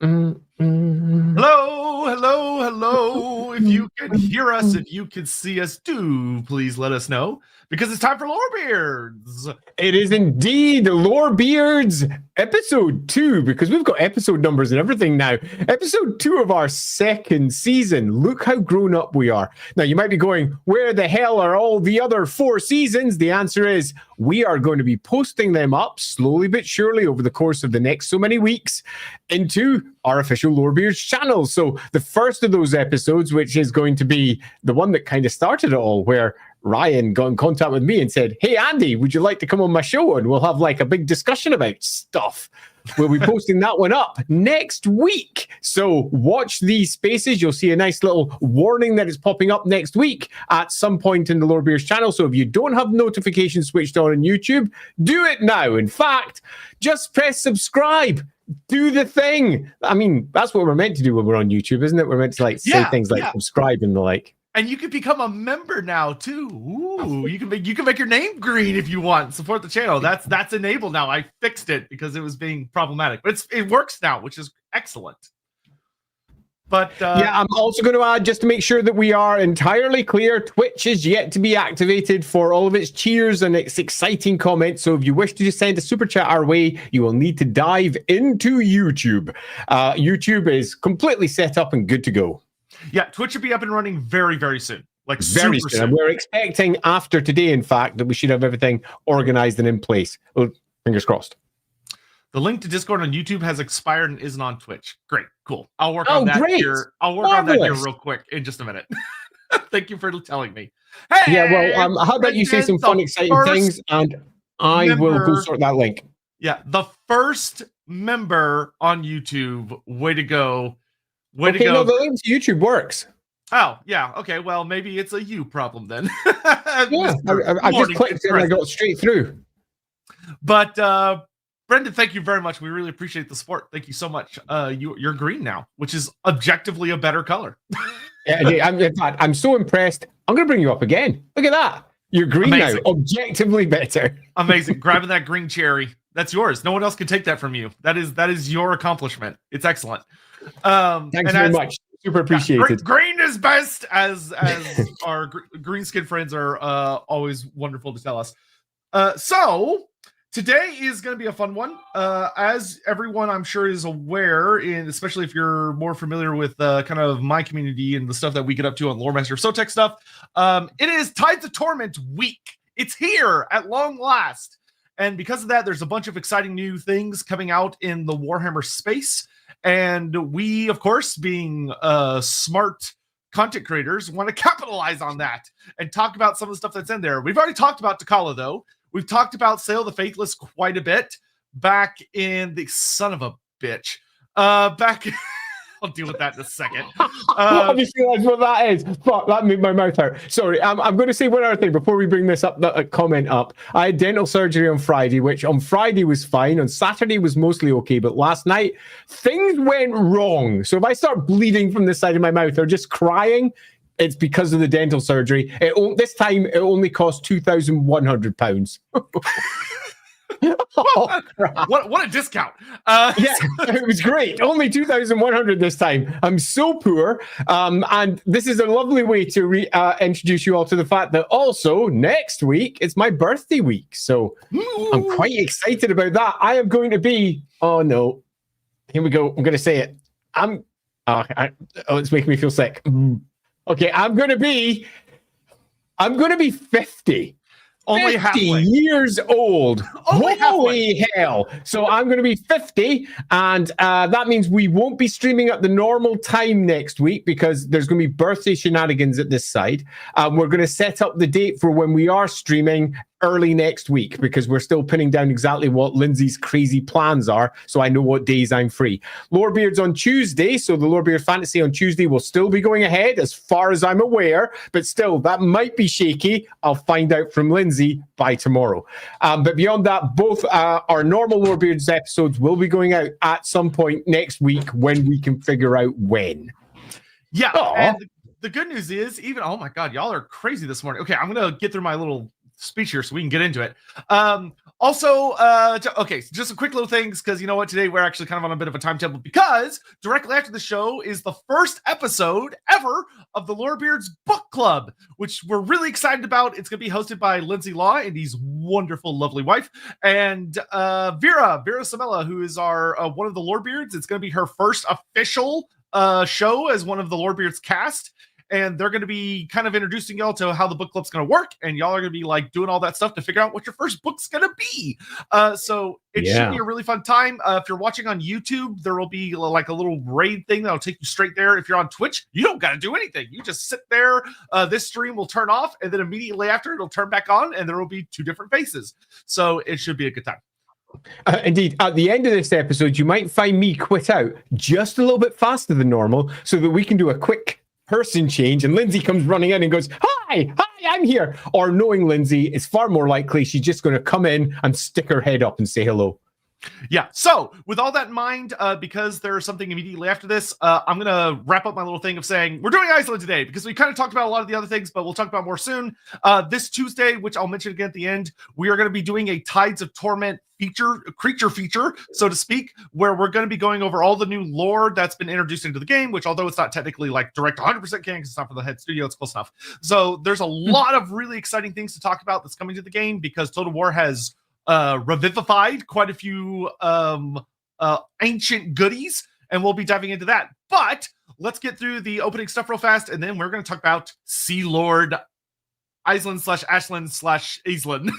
Hello, hello, hello. If you can hear us, if you can see us, do please let us know, because it's time for Lorebeards. It is indeed Lorebeards episode 2, because we've got episode numbers and everything now. Episode 2 of our second season. Look how grown up we are. Now, you might be going, where the hell are all the other 4 seasons? The answer is, we are going to be posting them up slowly but surely over the course of the next so many weeks into our official Lorebeards channel. So the first of those episodes, which is going to be the one that kind of started it all, where Ryan got in contact with me and said, hey, Andy, would you like to come on my show? And we'll have like a big discussion about stuff. We'll be posting that one up next week. So watch these spaces. You'll see a nice little warning that is popping up next week at some point in the Lorebeards channel. So if you don't have notifications switched on YouTube, do it now. In fact, just press subscribe. Do the thing. I mean, that's what we're meant to do when we're on YouTube, isn't it? We're meant to like say things like subscribe and the like. And you can become a member now too. Ooh, you can make your name green if you want. Support the channel. That's enabled now. I fixed it because it was being problematic, but it works now, which is excellent. But yeah, I'm also going to add, just to make sure that we are entirely clear, Twitch is yet to be activated for all of its cheers and its exciting comments. So if you wish to just send a super chat our way, you will need to dive into YouTube. YouTube is completely set up and good to go. Yeah, Twitch should be up and running very, very soon. Like very soon. And we're expecting after today, in fact, that we should have everything organized and in place. Well, fingers crossed. The link to Discord on YouTube has expired and isn't on Twitch. Great, cool. I'll work on that here. I'll work on that here real quick in just a minute. Thank you for telling me. Hey, yeah, well, how about you say some fun, exciting things, and I will go sort that link. Yeah, the first member on YouTube. Way to go. Way to go. No, the link to YouTube works. Oh, yeah. Okay, well, maybe it's a you problem then. Yeah, I just clicked and I got straight through. But, Brendan, thank you very much. We really appreciate the support. Thank you so much. You're green now, which is objectively a better color. Yeah, in fact, I'm so impressed. I'm going to bring you up again. Look at that. You're green now. Objectively better. Amazing. Grabbing that green cherry. That's yours. No one else can take that from you. That is your accomplishment. It's excellent. Thanks very much. Super appreciated. Yeah, green is best, as our green skin friends are always wonderful to tell us. So today is going to be a fun one. As everyone I'm sure is aware, and especially if you're more familiar with kind of my community and the stuff that we get up to on Loremaster of Sotek stuff, it is Tides of Torment week. It's here at long last. And because of that, there's a bunch of exciting new things coming out in the Warhammer space. And we, of course, being smart content creators, want to capitalize on that and talk about some of the stuff that's in there. We've already talked about Takala, though. We've talked about Sail the Faithless quite a bit back in the son of a bitch. I'll deal with that in a second. Obviously, that's what that is. Fuck, that made my mouth hurt. Sorry, I'm going to say one other thing before we bring this up, comment up. I had dental surgery on Friday, which on Friday was fine. On Saturday was mostly okay, but last night, things went wrong. So if I start bleeding from the side of my mouth or just crying, it's because of the dental surgery. This time, it only cost £2,100. Oh, what a discount. Yeah, it was great. Only 2,100 this time. I'm so poor. And this is a lovely way to introduce you all to the fact that also next week it's my birthday week. So I'm quite excited about that. I am going to be, oh no, here we go. I'm going to say it. It's making me feel sick. Okay, I'm going to be 50. Only 50 halfway. years old. Only Holy hell. So I'm going to be 50, and that means we won't be streaming at the normal time next week because there's going to be birthday shenanigans at this side. We're going to set up the date for when we are streaming early next week because we're still pinning down exactly what Lindsay's crazy plans are, so I know what days I'm free. Lorebeards on Tuesday, so the Lorebeard Fantasy on Tuesday will still be going ahead as far as I'm aware, but still, that might be shaky. I'll find out from Lindsay by tomorrow. But beyond that, both our normal Lorebeards episodes will be going out at some point next week when we can figure out when. Yeah, and the good news is, even, oh my God, y'all are crazy this morning. Okay, I'm going to get through my little speech here so we can get into it. Also, okay, so just a quick little things, because you know what, today we're actually kind of on a bit of a timetable, because directly after the show is the first episode ever of the Lorebeards book club, which we're really excited about. It's going to be hosted by Lindsay Law and his wonderful, lovely wife, and Vera Samela, who is our one of the Lorebeards. It's going to be her first official show as one of the Lorebeards cast. And they're going to be kind of introducing y'all to how the book club's going to work. And y'all are going to be like doing all that stuff to figure out what your first book's going to be. So it should be a really fun time. If you're watching on YouTube, there will be like a little raid thing that'll take you straight there. If you're on Twitch, you don't got to do anything. You just sit there. This stream will turn off, and then immediately after it'll turn back on, and there will be 2 different faces. So it should be a good time. Indeed, at the end of this episode, you might find me quit out just a little bit faster than normal so that we can do a quick person change, and Lindsay comes running in and goes, hi, I'm here. Or knowing Lindsay, it's far more likely she's just going to come in and stick her head up and say hello. Yeah, so with all that in mind, because there's something immediately after this, I'm going to wrap up my little thing of saying we're doing Aislinn today, because we kind of talked about a lot of the other things, but we'll talk about more soon. This Tuesday, which I'll mention again at the end, we are going to be doing a Tides of Torment creature feature, so to speak, where we're going to be going over all the new lore that's been introduced into the game, which although it's not technically like direct 100% canon, because it's not for the head studio, it's close enough. So there's a lot of really exciting things to talk about that's coming to the game, because Total War has revivified quite a few ancient goodies, and we'll be diving into that. But let's get through the opening stuff real fast, and then we're going to talk about Sea Lord Aislinn/Aislinn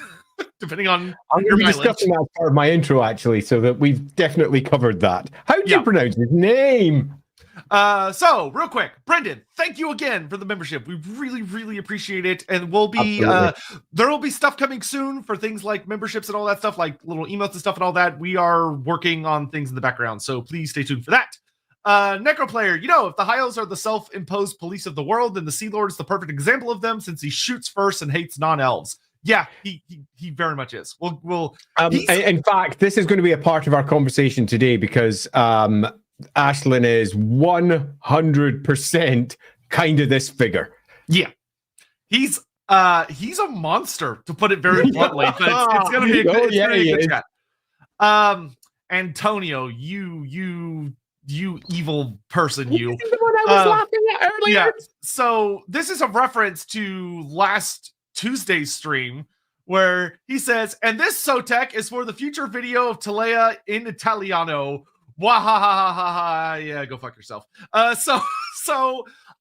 depending on I'm going to be discussing that part of my intro, actually, so that we've definitely covered that. How do you pronounce his name? So real quick, Brendan, thank you again for the membership. We really appreciate it, and we'll be there will be stuff coming soon for things like memberships and all that stuff, like little emails and stuff and all that. We are working on things in the background, so please stay tuned for that. Necroplayer, you know, if the High Elves are the self-imposed police of the world, then the Sea Lord is the perfect example of them, since he shoots first and hates non-elves. Yeah, he very much is. We'll in fact, this is going to be a part of our conversation today, because Aislinn is 100% kind of this figure. Yeah, he's a monster, to put it very bluntly. But it's going to be a good, good chat. Antonio, you evil person, you. The one I was laughing at earlier. Yeah. So this is a reference to last Tuesday's stream, where he says, and this Sotek is for the future video of Talea in Italiano. Wahahaha. Yeah, go fuck yourself. So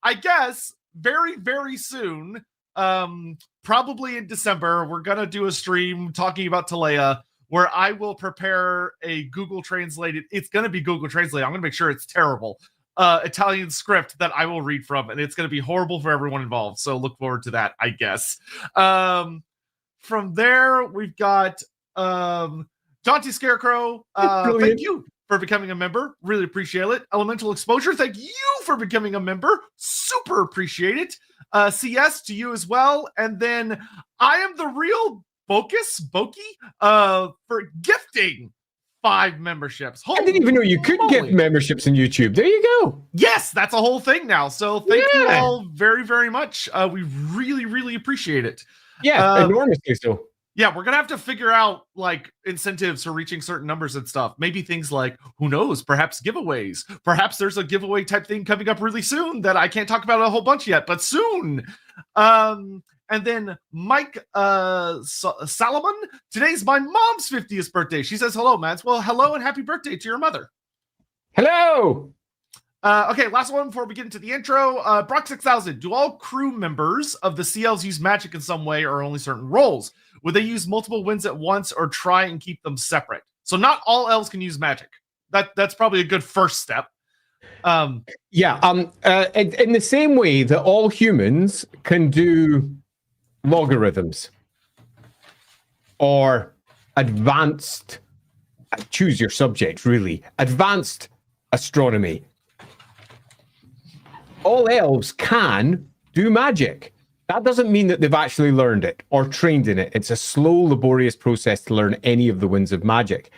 I guess very soon, probably in December, we're gonna do a stream talking about Talea, where I will prepare a Google translated, it's gonna be Google translated, I'm gonna make sure it's terrible, Italian script that I will read from, and it's going to be horrible for everyone involved. So look forward to that, I guess. From there, we've got Jaunty Scarecrow. Thank you for becoming a member. Really appreciate it. Elemental Exposure, thank you for becoming a member. Super appreciate it. CS to you as well. And then I am the real Boki for gifting 5 memberships. I didn't even know you could get memberships on YouTube. There you go. Yes, that's a whole thing now. So thank you all very much. We really appreciate it. Yeah, enormously so. Yeah, we're gonna have to figure out like incentives for reaching certain numbers and stuff. Maybe things like, who knows, perhaps giveaways. Perhaps there's a giveaway type thing coming up really soon that I can't talk about a whole bunch yet, but soon. And then Mike Salomon, today's my mom's 50th birthday. She says hello, Mads. Well, hello and happy birthday to your mother. Hello. Okay, last one before we get into the intro. Brock 6000, do all crew members of the CLs use magic in some way or only certain roles? Would they use multiple winds at once or try and keep them separate? So not all elves can use magic. That's probably a good first step. In the same way that all humans can do logarithms or advanced, choose your subject, really, advanced astronomy. All elves can do magic. That doesn't mean that they've actually learned it or trained in it. It's a slow, laborious process to learn any of the winds of magic.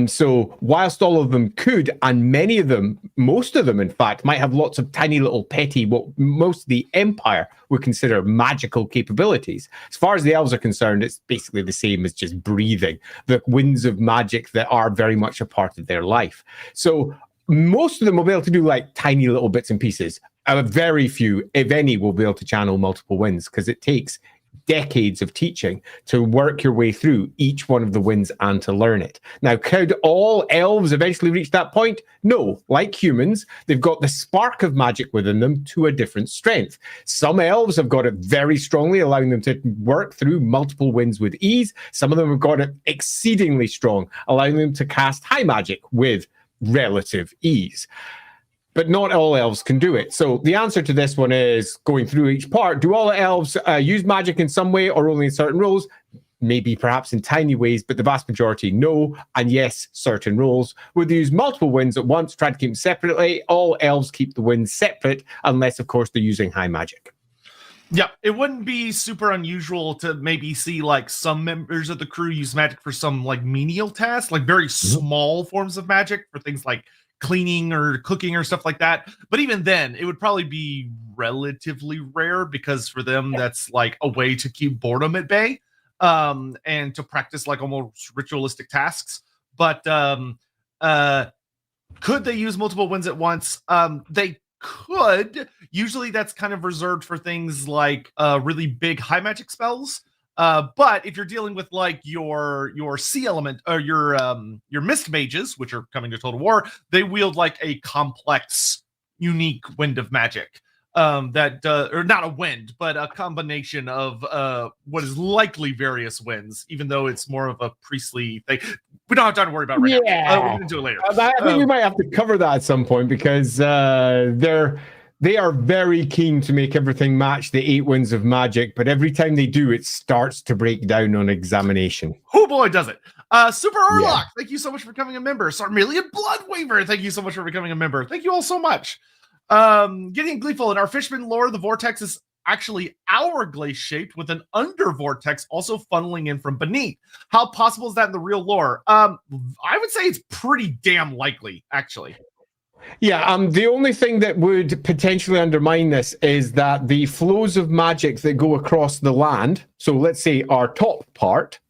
So whilst all of them could, and many of them, most of them, in fact, might have lots of tiny little petty, what most of the Empire would consider magical capabilities. As far as the elves are concerned, it's basically the same as just breathing. The winds of magic that are very much a part of their life. So most of them will be able to do like tiny little bits and pieces. Very few, if any, will be able to channel multiple winds because it takes decades of teaching to work your way through each one of the winds and to learn it. Now, could all elves eventually reach that point? No. Like humans, they've got the spark of magic within them to a different strength. Some elves have got it very strongly, allowing them to work through multiple winds with ease. Some of them have got it exceedingly strong, allowing them to cast high magic with relative ease. But not all elves can do it. So the answer to this one is, going through each part, do all elves use magic in some way or only in certain roles? Maybe perhaps in tiny ways, but the vast majority no. And yes, certain roles would use multiple winds at once, try to keep them separately. All elves keep the winds separate, unless, of course, they're using high magic. Yeah, it wouldn't be super unusual to maybe see like some members of the crew use magic for some like menial tasks, like very small forms of magic for things like cleaning or cooking or stuff like that. But even then, it would probably be relatively rare because for them, that's like a way to keep boredom at bay and to practice like almost ritualistic tasks. But could they use multiple winds at once? They could. Usually that's kind of reserved for things like really big high magic spells. But if you're dealing with like your sea element or your mist mages, which are coming to Total War, they wield like a complex, unique wind of magic. Or not a wind, but a combination of what is likely various winds, even though it's more of a priestly thing. We don't have time to worry about it right now. We're going to do it later. I think we might have to cover that at some point because they are very keen to make everything match the 8 winds of magic, but every time they do, it starts to break down on examination. Oh boy, does it. Super Urlock, thank you so much for becoming a member. Sarmillion Bloodwaver, thank you so much for becoming a member. Thank you all so much. Getting gleeful, in our Fishman lore, the vortex is actually hourglass shaped with an under vortex also funneling in from beneath. How possible is that in the real lore? I would say it's pretty damn likely, actually. Yeah, the only thing that would potentially undermine this is that the flows of magic that go across the land, so let's say our top part,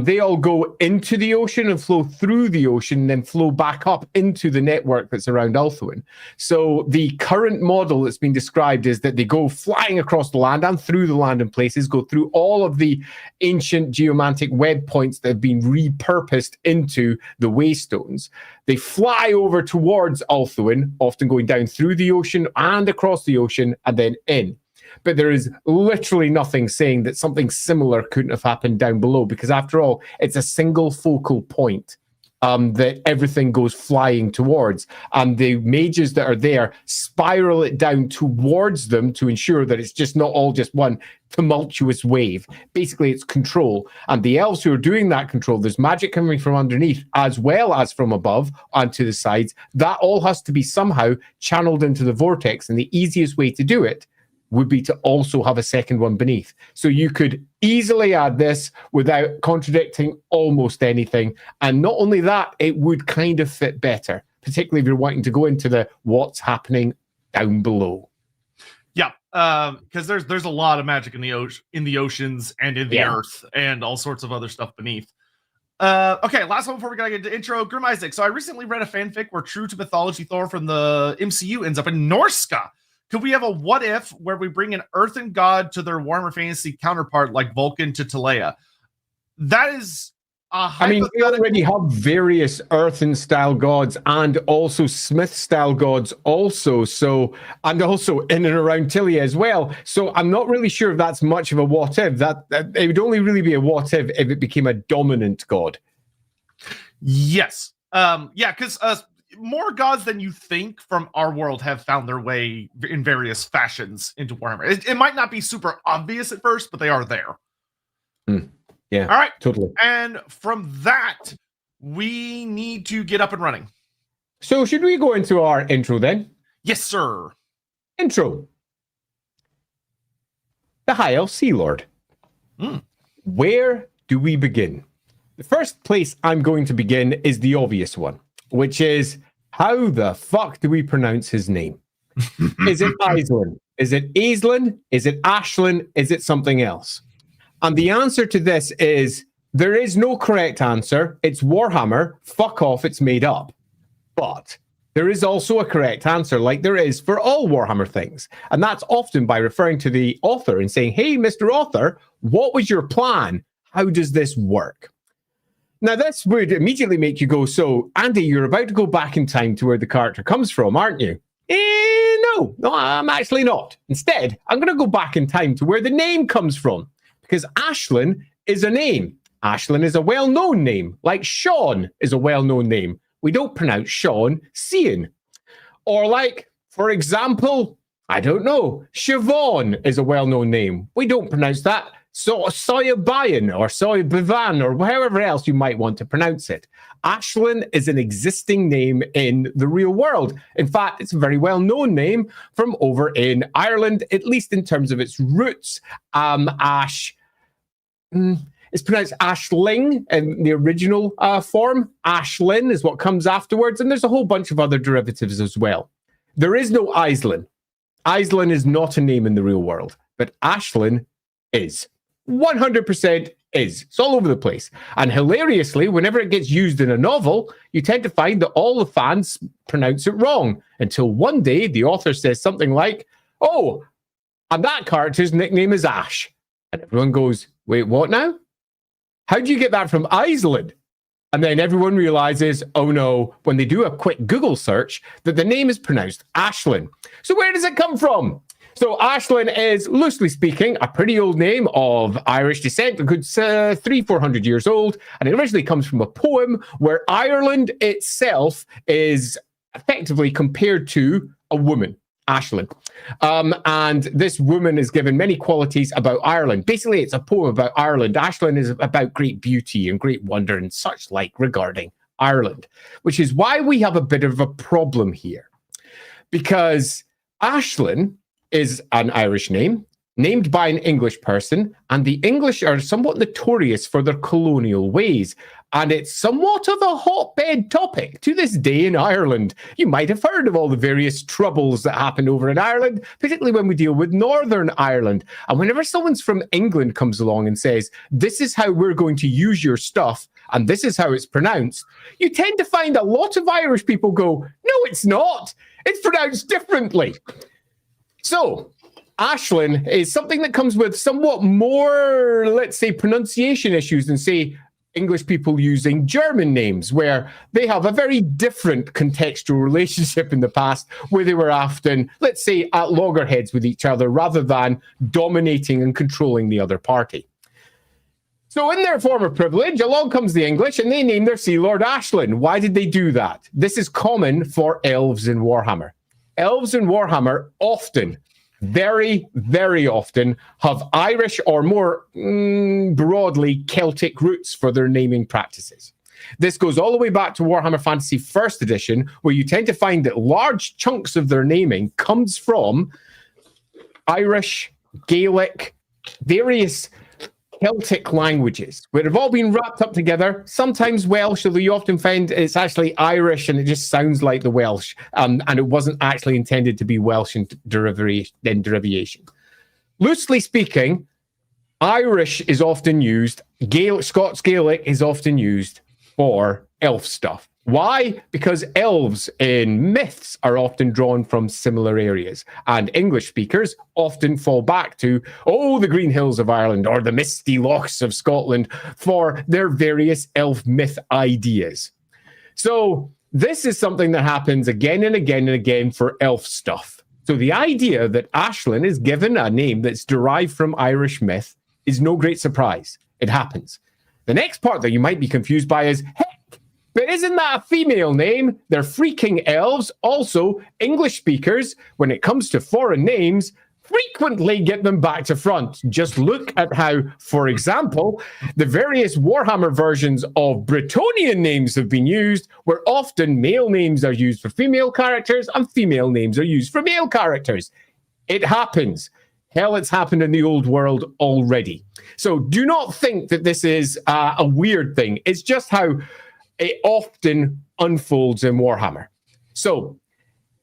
they all go into the ocean and flow through the ocean and then flow back up into the network that's around Ulthuan. So the current model that's been described is that they go flying across the land and through the land in places, go through all of the ancient geomantic web points that have been repurposed into the waystones. They fly over towards Ulthuan, often going down through the ocean and across the ocean and then in. But there is literally nothing saying that something similar couldn't have happened down below, because after all, it's a single focal point that everything goes flying towards. And the mages that are there spiral it down towards them to ensure that it's just not all just one tumultuous wave. Basically, it's control. And the elves who are doing that control, there's magic coming from underneath as well as from above and to the sides. That all has to be somehow channeled into the vortex. And the easiest way to do it would be to also have a second one beneath. So you could easily add this without contradicting almost anything. And not only that, it would kind of fit better, particularly if you're wanting to go into the what's happening down below. Yeah, because there's a lot of magic in the oceans and in the earth and all sorts of other stuff beneath. Okay, last one before we gotta get to intro. Grim Isaac. So I recently read a fanfic where true to mythology Thor from the MCU ends up in Norska. Could we have a what if where we bring an earthen god to their Warhammer Fantasy counterpart like Vulcan to Talea? That is a hypothetical. We already have various earthen style gods and also Smith style gods also. And also in and around Talea as well. So I'm not really sure if that's much of a what if. That it would only really be a what if it became a dominant god. Yes. Because more gods than you think from our world have found their way in various fashions into Warhammer. It might not be super obvious at first, but they are there. Yeah. All right. Totally. And from that, we need to get up and running. So should we go into our intro then? Yes, sir. Intro. the High Elf Sea Lord. Where do we begin? The first place I'm going to begin is the obvious one, which is, how the fuck do we pronounce his name? Is it Aislinn? Is it Aislinn? Is it Aislinn? Is it something else? And the answer to this is, there is no correct answer. It's Warhammer. Fuck off, it's made up. But there is also a correct answer, like there is for all Warhammer things. And that's often by referring to the author and saying, hey, Mr. Author, what was your plan? How does this work? Now, this would immediately make you go, so, Andy, you're about to go back in time to where the character comes from, aren't you? No, I'm actually not. Instead, I'm going to go back in time to where the name comes from, because Aislinn is a name. Aislinn is a well-known name, like Sean is a well-known name. We don't pronounce Sean, Cian. Or like, for example, I don't know, Siobhan is a well-known name. We don't pronounce that. So Soyabayan or Soyabivan or however else you might want to pronounce it. Aislinn is an existing name in the real world. In fact, it's a very well-known name from over in Ireland, at least in terms of its roots. It's pronounced Aisling in the original form. Aislinn is what comes afterwards, and there's a whole bunch of other derivatives as well. There is no Aislinn. Aislinn is not a name in the real world, but Aislinn is. 100% is. It's all over the place. And hilariously, whenever it gets used in a novel, you tend to find that all the fans pronounce it wrong until one day the author says something like, oh, and that character's nickname is Ash. And everyone goes, wait, what now? How do you get that from Aislinn? And then everyone realizes, oh no, when they do a quick Google search, that the name is pronounced Aislinn. So where does it come from? So Aislinn is, loosely speaking, a pretty old name of Irish descent, a good 300-400 years old, and it originally comes from a poem where Ireland itself is effectively compared to a woman, Aislinn. And this woman is given many qualities about Ireland. Basically, it's a poem about Ireland. Aislinn is about great beauty and great wonder and such like regarding Ireland, which is why we have a bit of a problem here. Because Aislinn is an Irish name, named by an English person, and the English are somewhat notorious for their colonial ways, and it's somewhat of a hotbed topic to this day in Ireland. You might have heard of all the various troubles that happen over in Ireland, particularly when we deal with Northern Ireland. And whenever someone's from England comes along and says, this is how we're going to use your stuff, and this is how it's pronounced, you tend to find a lot of Irish people go, no, it's not. It's pronounced differently. So, Aislinn is something that comes with somewhat more, let's say, pronunciation issues than, say, English people using German names, where they have a very different contextual relationship in the past, where they were often, let's say, at loggerheads with each other rather than dominating and controlling the other party. So in their form of privilege, along comes the English, and they name their Sea Lord Aislinn. Why did they do that? This is common for elves in Warhammer. Elves in Warhammer often, very, very often, have Irish or more broadly Celtic roots for their naming practices. This goes all the way back to Warhammer Fantasy 1st Edition, where you tend to find that large chunks of their naming comes from Irish, Gaelic, various Celtic languages, where they've all been wrapped up together, sometimes Welsh, although you often find it's actually Irish and it just sounds like the Welsh, and it wasn't actually intended to be Welsh in derivation. Loosely speaking, Irish is often used, Scots Gaelic is often used for elf stuff. Why? Because elves in myths are often drawn from similar areas, and English speakers often fall back to, the Green Hills of Ireland or the misty lochs of Scotland for their various elf myth ideas. So this is something that happens again and again and again for elf stuff. So the idea that Aislinn is given a name that's derived from Irish myth is no great surprise. It happens. The next part that you might be confused by is, but isn't that a female name? They're freaking elves. Also, English speakers, when it comes to foreign names, frequently get them back to front. Just look at how, for example, the various Warhammer versions of Bretonnian names have been used, where often male names are used for female characters and female names are used for male characters. It happens. Hell, it's happened in the old world already. So do not think that this is a weird thing. It's just how it often unfolds in Warhammer. So,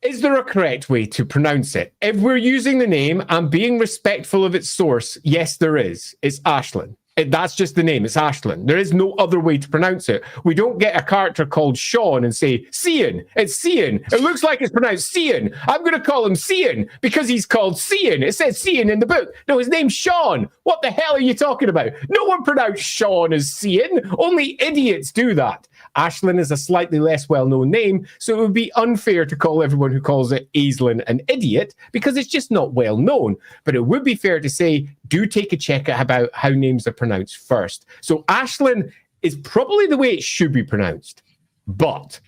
is there a correct way to pronounce it? If we're using the name and being respectful of its source, yes, there is. It's Aislinn. That's just the name. It's Aislinn. There is no other way to pronounce it. We don't get a character called Sean and say, Cian. It's Cian. It looks like it's pronounced Cian. I'm going to call him Cian because he's called Cian. It says Cian in the book. No, his name's Sean. What the hell are you talking about? No one pronounced Sean as Cian. Only idiots do that. Aislinn is a slightly less well-known name, so it would be unfair to call everyone who calls it Aislinn an idiot because it's just not well-known. But it would be fair to say, do take a check about how names are pronounced first. So Aislinn is probably the way it should be pronounced. But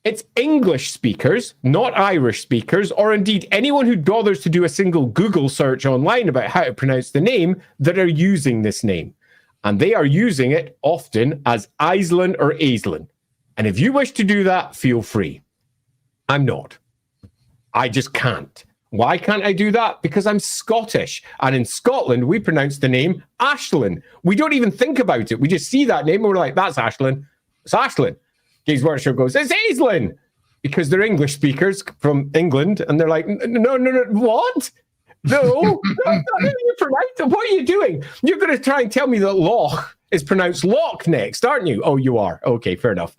it's English speakers, not Irish speakers, or indeed anyone who bothers to do a single Google search online about how to pronounce the name that are using this name. And they are using it often as Aislinn or Aislinn. And if you wish to do that, feel free. I'm not. I just can't. Why can't I do that? Because I'm Scottish. And in Scotland, we pronounce the name Aislinn. We don't even think about it. We just see that name and we're like, that's Aislinn. It's Aislinn. Games Workshop goes, it's Aislinn. Because they're English speakers from England. And they're like, no, what? No, that's not how you pronounce it. What are you doing? You're going to try and tell me that Loch is pronounced Loch next, aren't you? Oh, you are. Okay, fair enough.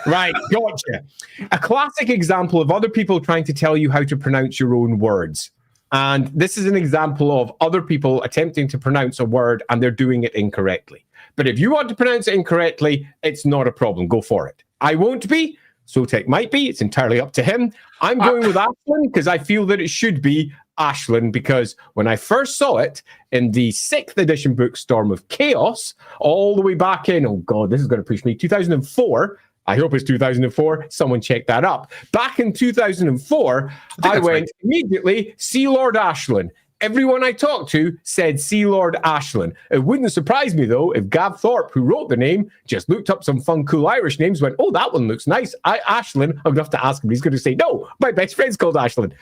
Right, gotcha. A classic example of other people trying to tell you how to pronounce your own words. And this is an example of other people attempting to pronounce a word and they're doing it incorrectly. But if you want to pronounce it incorrectly, it's not a problem. Go for it. I won't be. Sotek might be. It's entirely up to him. I'm going with Aislinn because I feel that it should be Aislinn, because when I first saw it in the 6th edition book Storm of Chaos, all the way back in, oh God, this is going to push me, 2004. I hope it's 2004. Someone check that up. Back in 2004, I went right. Immediately, Sea Lord Aislinn. Everyone I talked to said Sea Lord Aislinn. It wouldn't surprise me, though, if Gav Thorpe, who wrote the name, just looked up some fun, cool Irish names, went, oh, that one looks nice. Aislinn. I'm going to have to ask him. He's going to say, no, my best friend's called Aislinn.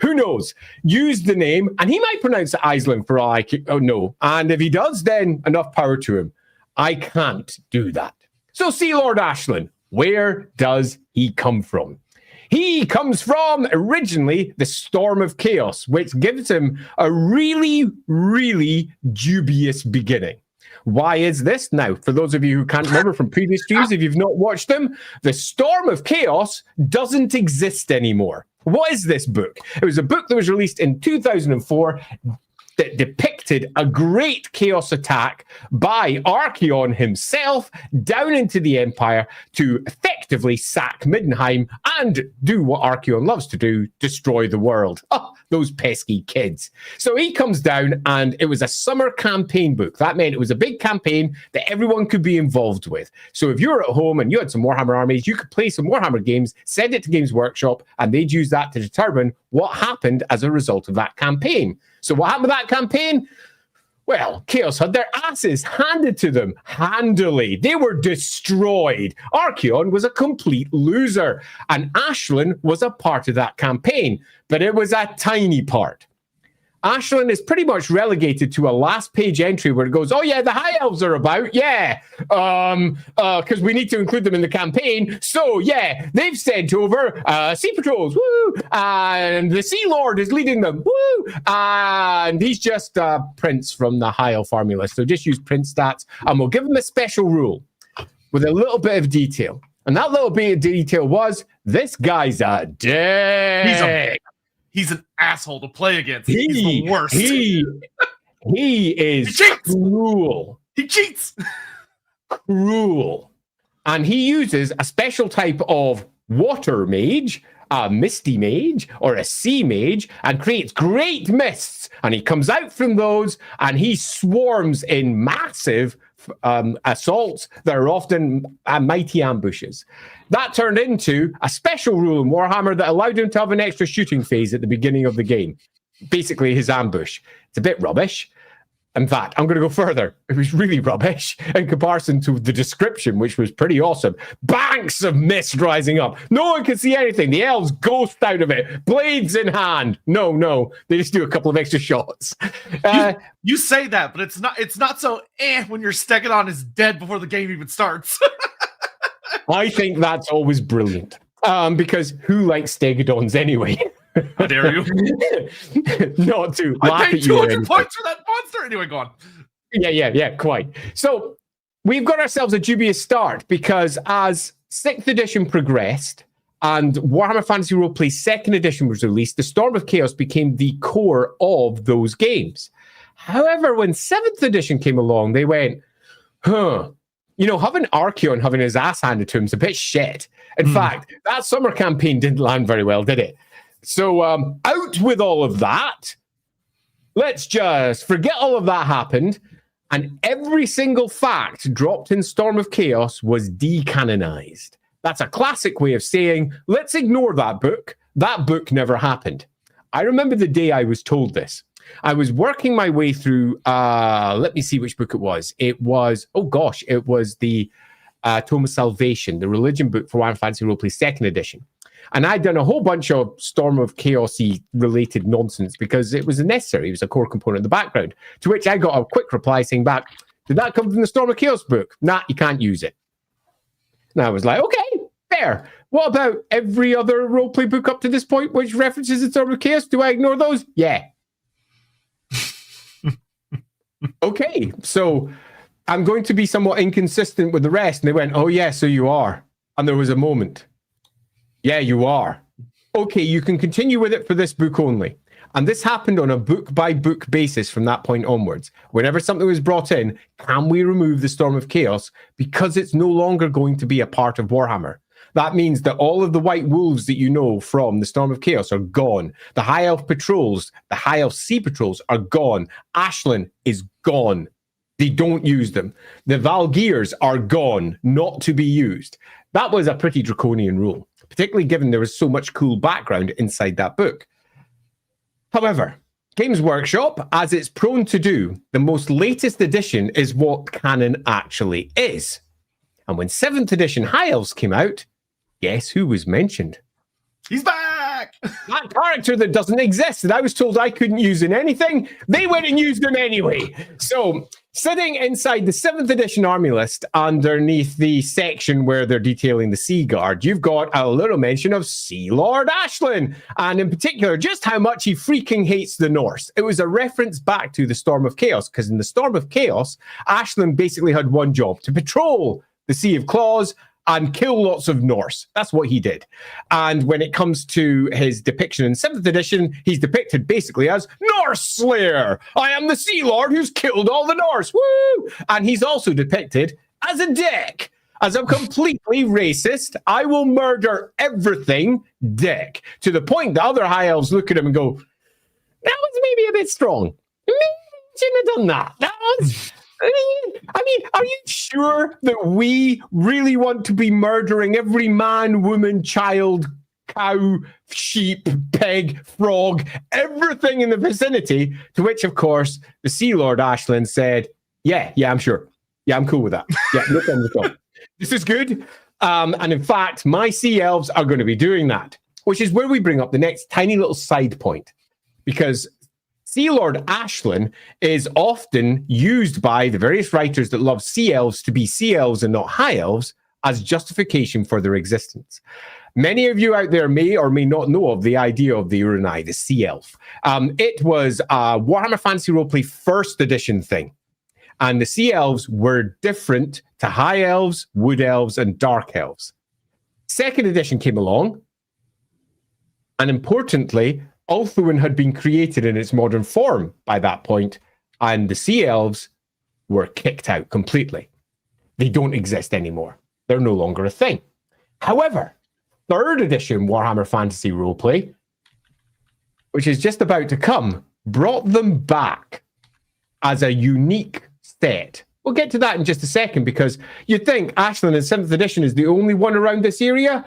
Who knows? Use the name, and he might pronounce it Aislinn for all I know. And if he does, then enough power to him. I can't do that. So Sea Lord Aislinn, where does he come from? He comes from, originally, the Storm of Chaos, which gives him a really, really dubious beginning. Why is this? Now, for those of you who can't remember from previous streams, if you've not watched them, the Storm of Chaos doesn't exist anymore. What is this book? It was a book that was released in 2004 that depicted a great chaos attack by Archaon himself down into the Empire to effectively sack Middenheim and do what Archaon loves to do, destroy the world. Oh, those pesky kids. So he comes down, and it was a summer campaign book. That meant it was a big campaign that everyone could be involved with. So if you were at home and you had some Warhammer armies, you could play some Warhammer games, send it to Games Workshop, and they'd use that to determine what happened as a result of that campaign. So what happened with that campaign? Well, Chaos had their asses handed to them handily. They were destroyed. Archaon was a complete loser, and Aislinn was a part of that campaign, but it was a tiny part. Aislinn is pretty much relegated to a last page entry where it goes, oh yeah, the High Elves are about, yeah, because we need to include them in the campaign. So yeah, they've sent over Sea Patrols, woo, and the Sea Lord is leading them, woo, and he's just Prince from the High Elf army list. So just use Prince stats, and we'll give him a special rule with a little bit of detail. And that little bit of detail was, this guy's a dick. He's an asshole to play against. He's the worst. He is cruel. He cheats. Cruel. And he uses a special type of water mage, a misty mage, or a sea mage, and creates great mists. And he comes out from those, and he swarms in massive assaults that are often mighty ambushes. That turned into a special rule in Warhammer that allowed him to have an extra shooting phase at the beginning of the game. Basically, his ambush. It's a bit rubbish. In fact, I'm going to go further. It was really rubbish in comparison to the description, which was pretty awesome. Banks of mist rising up. No one can see anything. The elves ghost out of it. Blades in hand. No. They just do a couple of extra shots. You say that, but it's not so when your Stegodon is dead before the game even starts. I think that's always brilliant. Because who likes Stegodons anyway? How dare you? Not to I laugh paid at you. 200 points for that monster. Anyway, go on. Yeah, quite. So we've got ourselves a dubious start because as 6th edition progressed and Warhammer Fantasy Roleplay 2nd edition was released, the Storm of Chaos became the core of those games. However, when 7th edition came along, they went, having Archeon having his ass handed to him is a bit shit. In fact, that summer campaign didn't land very well, did it? So out with all of that. Let's just forget all of that happened. And every single fact dropped in Storm of Chaos was decanonized. That's a classic way of saying, let's ignore that book. That book never happened. I remember the day I was told this. I was working my way through, let me see which book it was. It was the Tome of Salvation, the religion book for Warhammer Fantasy Roleplay 2nd edition. And I'd done a whole bunch of Storm of Chaos-y related nonsense because it was necessary. It was a core component of the background. To which I got a quick reply saying back, did that come from the Storm of Chaos book? Nah, you can't use it. And I was like, okay, fair. What about every other roleplay book up to this point which references the Storm of Chaos? Do I ignore those? Yeah. Okay, so I'm going to be somewhat inconsistent with the rest. And they went, oh yeah, so you are. And there was a moment. Yeah, you are. Okay, you can continue with it for this book only. And this happened on a book-by-book basis from that point onwards. Whenever something was brought in, can we remove the Storm of Chaos? Because it's no longer going to be a part of Warhammer. That means that all of the White Wolves that you know from the Storm of Chaos are gone. The High Elf patrols, the High Elf Sea patrols are gone. Aislinn is gone. They don't use them. The Valgears are gone, not to be used. That was a pretty draconian rule, particularly given there was so much cool background inside that book. However, Games Workshop, as it's prone to do, the most latest edition is what canon actually is. And when 7th edition High Elves came out, guess who was mentioned? He's back! That character that doesn't exist, and I was told I couldn't use in anything, they went and used him anyway. So, sitting inside the 7th edition army list, underneath the section where they're detailing the Sea Guard, you've got a little mention of Sea Lord Aislinn, and in particular, just how much he freaking hates the Norse. It was a reference back to the Storm of Chaos, because in the Storm of Chaos, Aislinn basically had one job, to patrol the Sea of Claws and kill lots of Norse. That's what he did. And when it comes to his depiction in 7th edition, he's depicted basically as Norse Slayer. I am the Sea Lord who's killed all the Norse. Woo! And he's also depicted as a dick. As a completely racist, I will murder everything dick. To the point that other High Elves look at him and go, that was maybe a bit strong. Maybe you shouldn't have done that. That was... I mean, are you sure that we really want to be murdering every man, woman, child, cow, sheep, pig, frog, everything in the vicinity? To which, of course, the Sea Lord Aislinn said, yeah, I'm sure. Yeah, I'm cool with that. Yeah, no problem at all. This is good. And in fact, my Sea Elves are going to be doing that, which is where we bring up the next tiny little side point. Because Sea Lord Aislinn is often used by the various writers that love Sea Elves to be Sea Elves and not High Elves as justification for their existence. Many of you out there may or may not know of the idea of the Uranai, the Sea Elf. It was a Warhammer Fantasy Roleplay 1st edition thing. And the Sea Elves were different to High Elves, Wood Elves, and Dark Elves. 2nd edition came along, and importantly, Ulthuan had been created in its modern form by that point, and the Sea Elves were kicked out completely. They don't exist anymore. They're no longer a thing. However, 3rd edition Warhammer Fantasy Roleplay, which is just about to come, brought them back as a unique set. We'll get to that in just a second, because you'd think Aislinn in 7th edition is the only one around this era,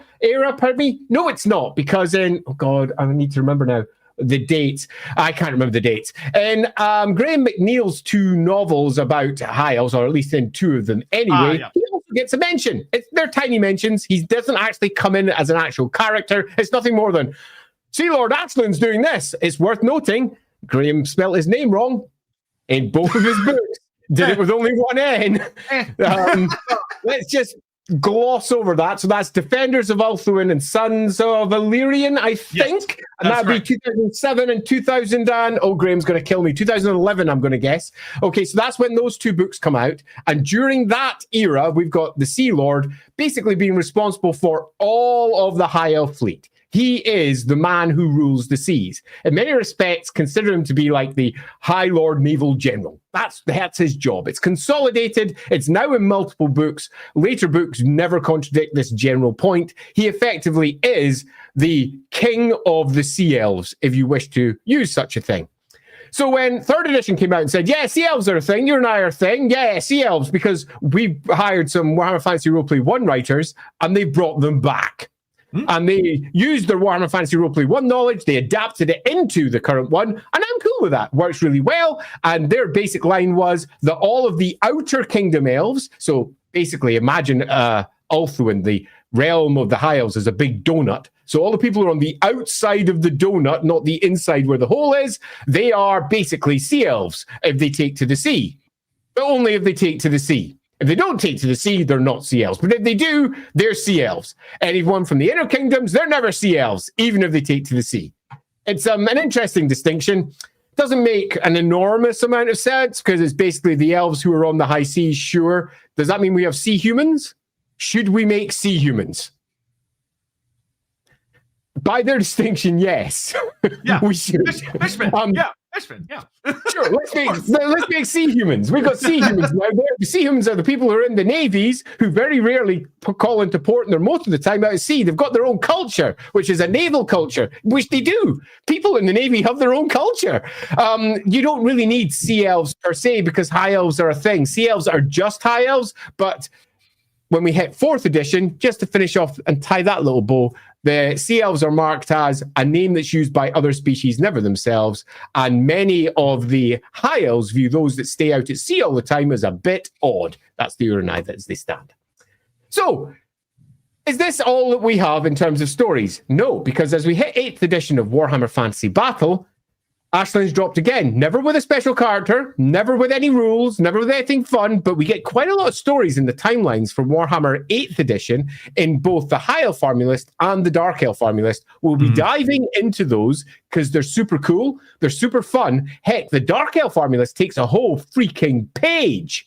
pardon me? No, it's not, because in, oh God, I need to remember now. the dates. I can't remember the dates. And Graham McNeil's 2 novels about high elves, or at least in 2 of them anyway, he also gets a mention. They're tiny mentions. He doesn't actually come in as an actual character. It's nothing more than, see, Lord Aislinn's doing this. It's worth noting, Graham spelt his name wrong in both of his books. Did it with only 1 N. Let's just gloss over that. So that's Defenders of Ulthuan and Sons of Illyrian, I think. Yes, and that'd be 2007 and 2000 and, oh, Graham's going to kill me, 2011, I'm going to guess. Okay, so that's when those 2 books come out. And during that era, we've got the Sea Lord basically being responsible for all of the High Elf fleet. He is the man who rules the seas. In many respects, consider him to be like the High Lord Naval General. That's his job. It's consolidated. It's now in multiple books. Later books never contradict this general point. He effectively is the king of the sea elves, if you wish to use such a thing. So when 3rd edition came out and said, yeah, sea elves are a thing, you and I are a thing, yeah, sea elves, because we hired some Warhammer Fantasy Roleplay 1 writers, and they brought them back. And they used their Warhammer Fantasy Roleplay 1 knowledge, they adapted it into the current one, and I'm cool with that. Works really well. And their basic line was that all of the outer kingdom elves, so basically imagine Ulthuan, the realm of the High Elves, is a big donut. So all the people who are on the outside of the donut, not the inside where the hole is, they are basically sea elves if they take to the sea. But only if they take to the sea. If they don't take to the sea, they're not sea elves. But if they do, they're sea elves. Anyone from the inner kingdoms, they're never sea elves, even if they take to the sea. It's an interesting distinction. Doesn't make an enormous amount of sense, because it's basically the elves who are on the high seas, sure. Does that mean we have sea humans? Should we make sea humans? By their distinction, yes. Yeah. We should. Fishman. Fishman. Yeah. Sure. Let's make sea humans. We've got sea humans now. The sea humans are the people who are in the navies who very rarely call into port, and they're most of the time out at sea. They've got their own culture, which is a naval culture, which they do. People in the navy have their own culture. You don't really need sea elves per se, because high elves are a thing. Sea elves are just high elves, but when we hit 4th edition, just to finish off and tie that little bow, the sea elves are marked as a name that's used by other species, never themselves, and many of the high elves view those that stay out at sea all the time as a bit odd. That's the Uranai as they stand. So, is this all that we have in terms of stories? No, because as we hit 8th edition of Warhammer Fantasy Battle, Aislinn's dropped again, never with a special character, never with any rules, never with anything fun, but we get quite a lot of stories in the timelines from Warhammer 8th edition in both the High Elf Formulist and the Dark Elf Formulist. We'll be diving into those because they're super cool, they're super fun. Heck, the Dark Elf Formulist takes a whole freaking page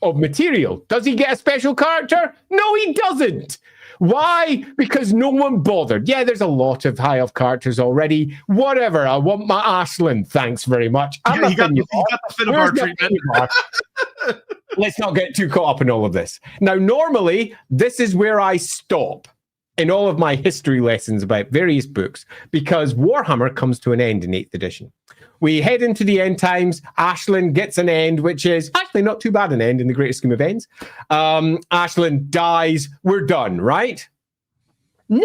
of material. Does he get a special character? No, he doesn't. Why? Because no one bothered. Yeah, there's a lot of high elf characters already. Whatever. I want my Aislinn. Thanks very much. He got the fit of our treatment. Let's not get too caught up in all of this. Now, normally, this is where I stop in all of my history lessons about various books, because Warhammer comes to an end in 8th edition. We head into the end times. Aislinn gets an end, which is actually not too bad an end in the greater scheme of ends. Aislinn dies. We're done, right? No,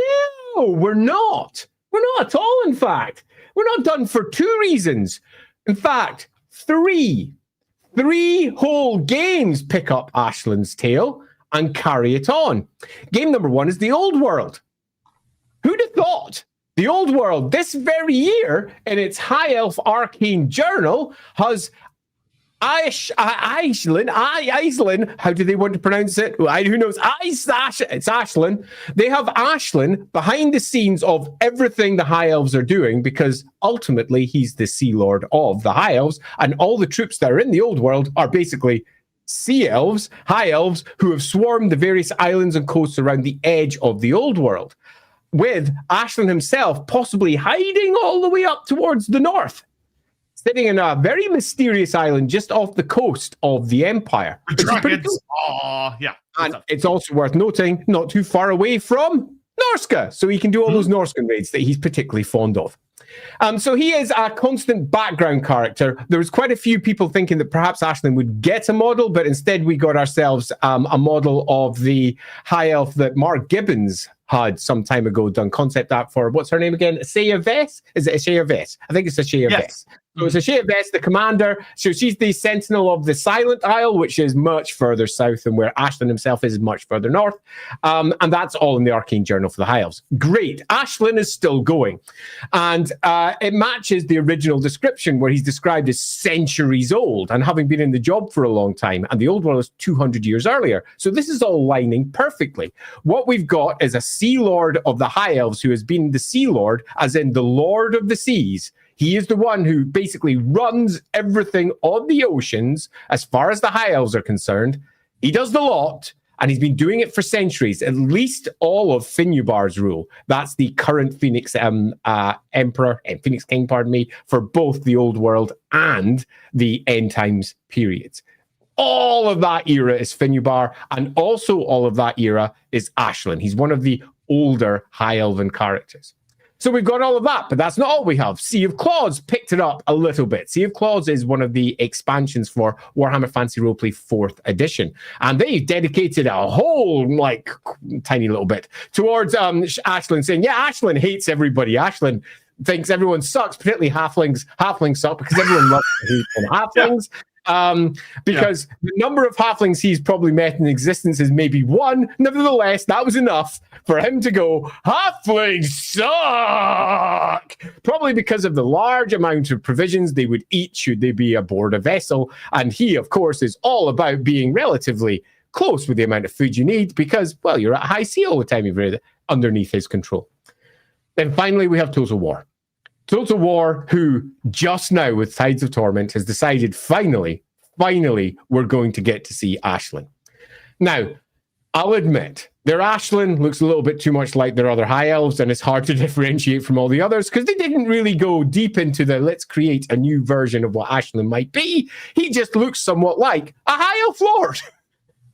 we're not. We're not at all, in fact. We're not done for 2 reasons. In fact, 3. 3 whole games pick up Aislinn's tale and carry it on. Game number 1 is the Old World. Who'd have thought? The Old World, this very year, in its High Elf Arcane Journal, has Aislinn, how do they want to pronounce it? Who knows? It's Aislinn. They have Aislinn behind the scenes of everything the High Elves are doing, because ultimately he's the Sea Lord of the High Elves, and all the troops that are in the Old World are basically Sea Elves, High Elves, who have swarmed the various islands and coasts around the edge of the Old World, with Aislinn himself possibly hiding all the way up towards the north, sitting in a very mysterious island just off the coast of the Empire. Dragons. Oh, yeah. And it's also worth noting, not too far away from Norska, so he can do all those Norscan raids that he's particularly fond of. So he is a constant background character. There was quite a few people thinking that perhaps Aislinn would get a model, but instead we got ourselves a model of the High Elf that Mark Gibbons had some time ago done concept art for, what's her name again? Ashea Vess? Is it Ashea Vess? I think it's Ashea Vess. So it's Ashea Vess, the commander. So she's the sentinel of the Silent Isle, which is much further south than where Aislinn himself is much further north. And that's all in the Arcane Journal for the High Elves. Great. Aislinn is still going. And it matches the original description where he's described as centuries old and having been in the job for a long time. And the old one was 200 years earlier. So this is all lining perfectly. What we've got is a Sea Lord of the High Elves who has been the Sea Lord, as in the Lord of the Seas. He is the one who basically runs everything on the oceans as far as the High Elves are concerned. He does the lot, and he's been doing it for centuries, at least all of Finubar's rule. That's the current Phoenix Emperor, Phoenix King, pardon me, for both the Old World and the End Times periods. All of that era is Finubar, and also all of that era is Aislinn. He's one of the older High Elven characters. So we've got all of that, but that's not all we have. Sea of Claws picked it up a little bit. Sea of Claws is one of the expansions for Warhammer Fantasy Roleplay 4th edition. And they dedicated a whole, tiny little bit towards Aislinn, saying, yeah, Aislinn hates everybody. Aislinn thinks everyone sucks, particularly halflings. Halflings suck because everyone loves to hate halflings. Because the number of halflings he's probably met in existence is maybe one. Nevertheless, that was enough for him to go, halflings suck! Probably because of the large amount of provisions they would eat should they be aboard a vessel. And he, of course, is all about being relatively close with the amount of food you need because, well, you're at high sea all the time. You're underneath his control. Then finally, we have Total War. Total War, who just now with Tides of Torment has decided finally, we're going to get to see Aislinn. Now, I'll admit, their Aislinn looks a little bit too much like their other High Elves, and it's hard to differentiate from all the others because they didn't really go deep into the let's create a new version of what Aislinn might be. He just looks somewhat like a High Elf Lord.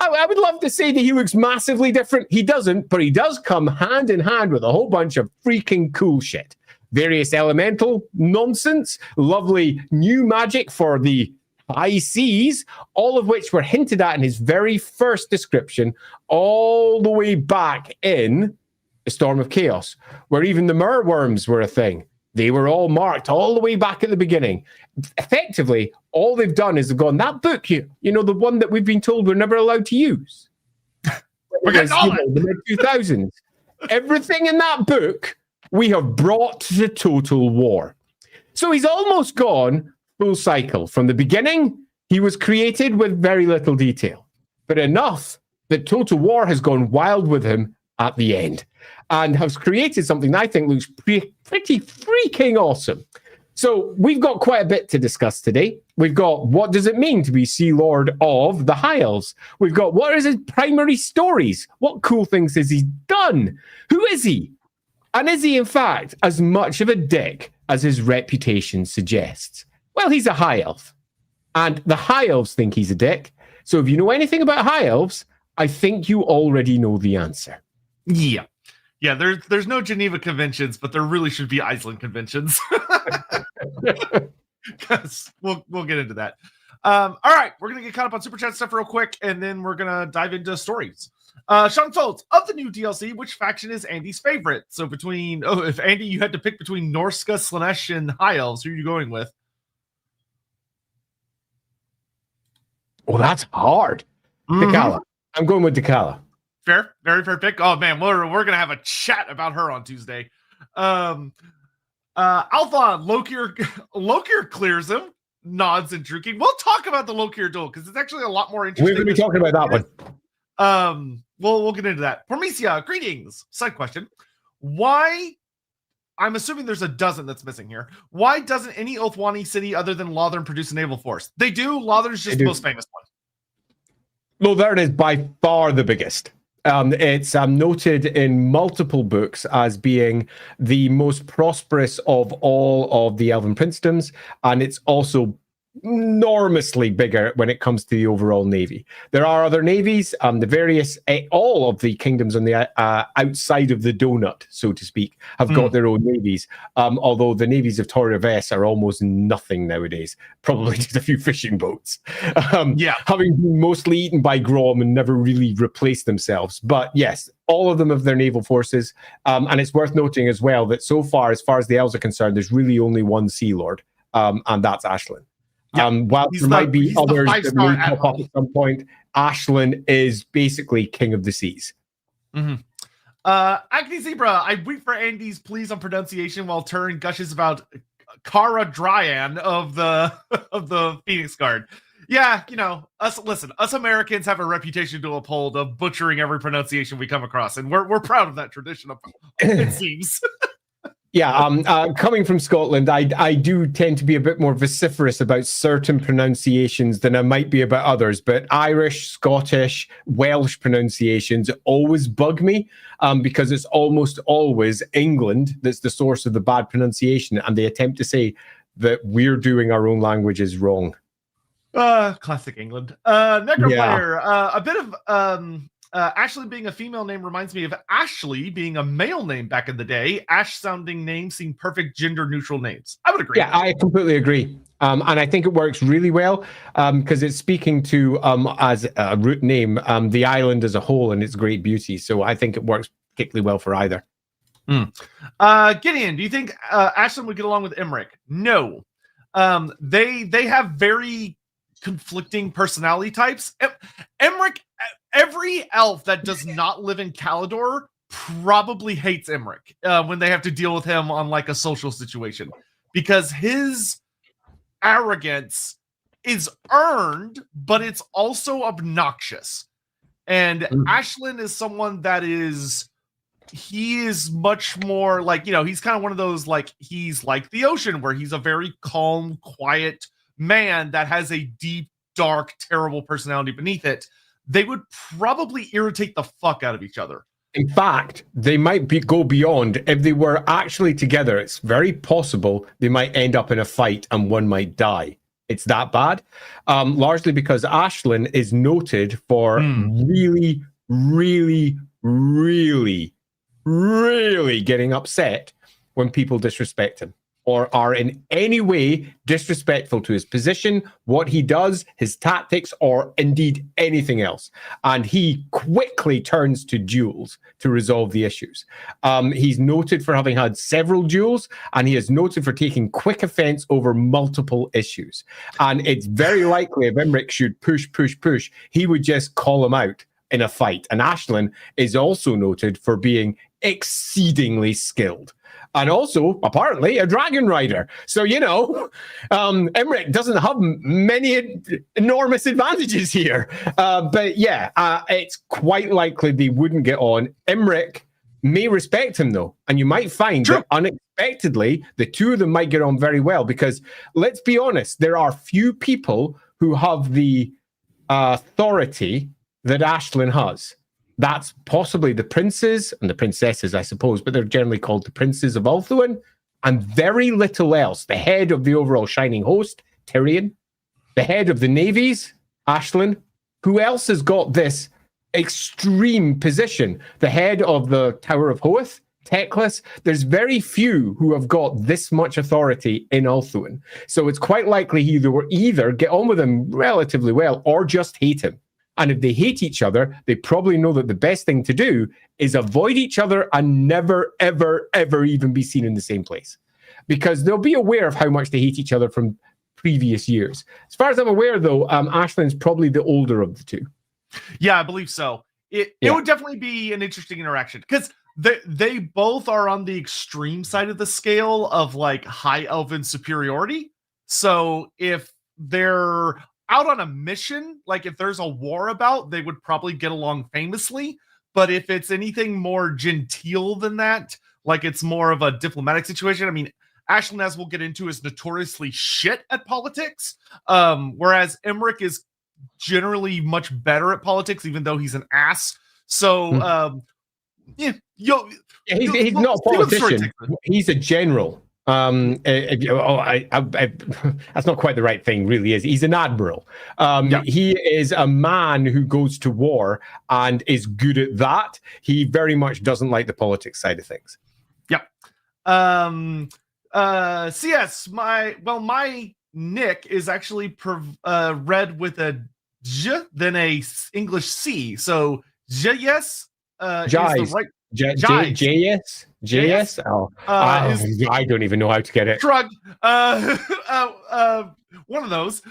I would love to say that he looks massively different. He doesn't, but he does come hand in hand with a whole bunch of freaking cool shit. Various elemental nonsense, lovely new magic for the high seas, all of which were hinted at in his very first description, all the way back in the Storm of Chaos, where even the merworms were a thing. They were all marked all the way back at the beginning. Effectively, all they've done is they've gone, that book, you know, the one that we've been told we're never allowed to use. The mid-2000s. Everything in that book we have brought to Total War. So he's almost gone full cycle. From the beginning, he was created with very little detail, but enough that Total War has gone wild with him at the end and has created something that I think looks pretty freaking awesome. So we've got quite a bit to discuss today. We've got what does it mean to be Sea Lord of the High Elves? We've got what are his primary stories? What cool things has he done? Who is he? And is he, in fact, as much of a dick as his reputation suggests? Well, he's a High Elf. And the High Elves think he's a dick. So if you know anything about High Elves, I think you already know the answer. Yeah. Yeah, there's no Geneva Conventions, but there really should be Aislinn Conventions. Because we'll get into that. All right, we're going to get caught up on Super Chat stuff real quick, and then we're going to dive into stories. Sean Foltz, of the new DLC, which faction is Andy's favorite? So if Andy, you had to pick between Norska, Slaanesh, and High Elves, who are you going with? Oh, that's hard. Dakala. I'm going with Dakala. Fair, very fair pick. Oh man, we're gonna have a chat about her on Tuesday. Alpha Lokir clears him, nods and drinking. We'll talk about the Lokir duel because it's actually a lot more interesting. We're gonna be talking about that one. We'll get into that. Promecia, greetings. Side question: why? I'm assuming there's a dozen that's missing here. Why doesn't any Oathwani city other than Lothern produce a naval force? They do. Lothern's just the most famous one. Lothern is by far the biggest. It's noted in multiple books as being the most prosperous of all of the Elven princedoms, and it's also enormously bigger when it comes to the overall navy. There are other navies, the various, all of the kingdoms on the outside of the donut, so to speak, have got their own navies. Although the navies of Torre Ves are almost nothing nowadays, probably just a few fishing boats. Having been mostly eaten by Grom and never really replaced themselves. But yes, all of them have their naval forces. And it's worth noting as well that so far as the elves are concerned, there's really only one Sea Lord, and that's Aislinn. While there might be others that may pop up at some point, Aislinn is basically king of the seas. Acne Zebra, I wait for Andy's pleas on pronunciation while Turin gushes about Kara Dryan of the Phoenix Guard. Yeah, you know, us Americans have a reputation to uphold of butchering every pronunciation we come across, and we're proud of that tradition, it seems. Yeah, coming from Scotland, I do tend to be a bit more vociferous about certain pronunciations than I might be about others, but Irish, Scottish, Welsh pronunciations always bug me, because it's almost always England that's the source of the bad pronunciation, and they attempt to say that we're doing our own languages wrong. Classic England. Necroplayer, a bit of Ashley being a female name reminds me of Ashley being a male name back in the day. Ash sounding names seem perfect gender neutral names. I would agree. Yeah, I completely agree. And I think it works really well because it's speaking to, as a root name, the island as a whole and its great beauty. So I think it works particularly well for either. Gideon, do you think Ashlyn would get along with Emmerich? No. They have very conflicting personality types. Emmerich, every elf that does not live in Calador probably hates Emmerich when they have to deal with him on like a social situation, because his arrogance is earned, but it's also obnoxious. And Aislinn is someone that he is much more like, you know, he's kind of one of those, like, he's like the ocean, where he's a very calm, quiet man that has a deep, dark, terrible personality beneath it. They would probably irritate the fuck out of each other. In fact, they might go beyond. If they were actually together, it's very possible they might end up in a fight and one might die. It's that bad. Largely because Aislinn is noted for really, really, really, really getting upset when people disrespect him or are in any way disrespectful to his position, what he does, his tactics, or indeed anything else. And he quickly turns to duels to resolve the issues. He's noted for having had several duels, and he is noted for taking quick offense over multiple issues. And it's very likely if Emmerich should push, he would just call him out in a fight. And Aislinn is also noted for being exceedingly skilled. And also, apparently, a dragon rider. So, you know, Emmerich doesn't have many enormous advantages here. But yeah, it's quite likely they wouldn't get on. Emmerich may respect him, though. And you might find that unexpectedly, the two of them might get on very well. Because let's be honest, there are few people who have the authority that Aislinn has. That's possibly the princes and the princesses, I suppose, but they're generally called the princes of Ulthuan, and very little else. The head of the overall Shining Host, Tyrion. The head of the navies, Aislinn. Who else has got this extreme position? The head of the Tower of Hoeth, Teclis. There's very few who have got this much authority in Ulthuan. So it's quite likely he either get on with him relatively well or just hate him. And if they hate each other, they probably know that the best thing to do is avoid each other and never, ever, ever even be seen in the same place. Because they'll be aware of how much they hate each other from previous years. As far as I'm aware, though, Aislinn's probably the older of the two. Yeah, I believe so. It would definitely be an interesting interaction, because they both are on the extreme side of the scale of like high elven superiority. So if they're out on a mission, like if there's a war about, they would probably get along famously. But if it's anything more genteel than that, like it's more of a diplomatic situation, I mean, Aislinn, as we'll get into, is notoriously shit at politics, whereas Emmerich is generally much better at politics, even though he's an ass. So he's not a politician. He's a general. That's not quite the right thing, really, is he's an admiral. Yeah. He is a man who goes to war and is good at that. He very much doesn't like the politics side of things. Yeah. CS, my nick is actually read with a J than a English C. So JS is the right. JS? JS? Oh, I don't even know how to get it. Shrug. One of those.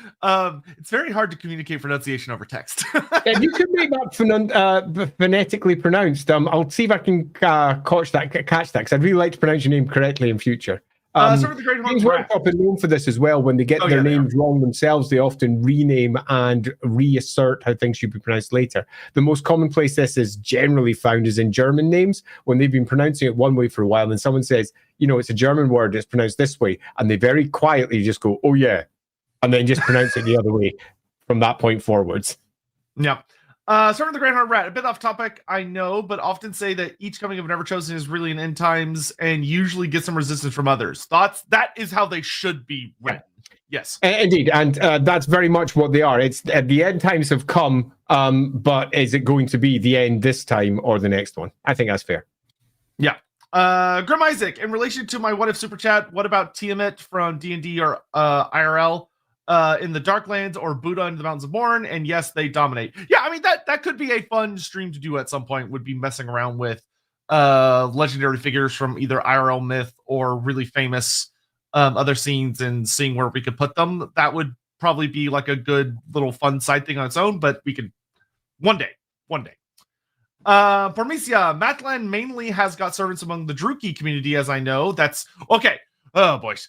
It's very hard to communicate pronunciation over text. If you could make that phonetically pronounced, I'll see if I can catch that, because I'd really like to pronounce your name correctly in future. Sort of the Great Games Workshop are known for this as well. When they get their names wrong themselves, they often rename and reassert how things should be pronounced later. The most common place this is generally found is in German names, when they've been pronouncing it one way for a while, and someone says, it's a German word, it's pronounced this way, and they very quietly just go, oh yeah, and then just pronounce it the other way from that point forwards. Yeah. Starting with the Great Hard Rat, a bit off topic, I know, but often say that each coming of Never Chosen is really an end times and usually get some resistance from others. Thoughts? That is how they should be written. Yes. Indeed, and that's very much what they are. It's the end times have come, but is it going to be the end this time or the next one? I think that's fair. Yeah. Grim Isaac, in relation to my What If Super Chat, what about Tiamat from D&D or IRL? In the Darklands or Buddha in the Mountains of Morn, and yes, they dominate. Yeah, I mean that could be a fun stream to do at some point. Would be messing around with legendary figures from either IRL myth or really famous other scenes and seeing where we could put them. That would probably be like a good little fun side thing on its own. But we could one day. Pormisia, Matlan mainly has got servants among the Druki community, as I know. That's okay. Oh boys.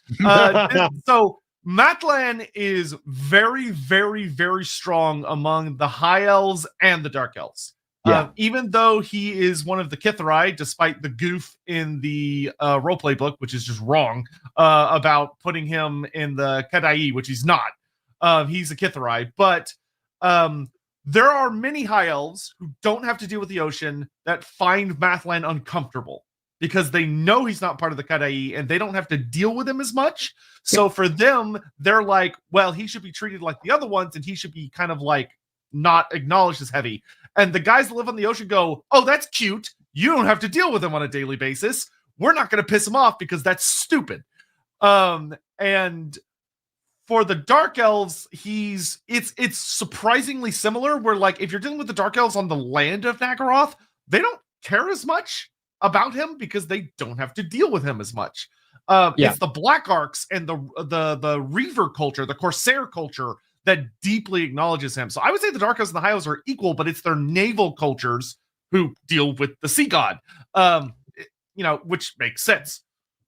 So. Matlan is very, very, very strong among the High Elves and the Dark Elves. Yeah. Even though he is one of the Kithari, despite the goof in the roleplay book, which is just wrong, about putting him in the Kadai, which he's not. He's a Kithari. But there are many High Elves who don't have to deal with the ocean that find Matlan uncomfortable, because they know he's not part of the Kadai and they don't have to deal with him as much. So for them, they're like, well, he should be treated like the other ones and he should be kind of like not acknowledged as heavy. And the guys that live on the ocean go, oh, that's cute. You don't have to deal with him on a daily basis. We're not going to piss him off because that's stupid. And for the Dark Elves, it's surprisingly similar, where like if you're dealing with the Dark Elves on the land of Nagaroth, they don't care as much about him because they don't have to deal with him as much. It's the Black Arcs and the Reaver culture, the Corsair culture that deeply acknowledges him. So I would say the Dark Elves and the High Elves are equal, but it's their naval cultures who deal with the sea god, which makes sense.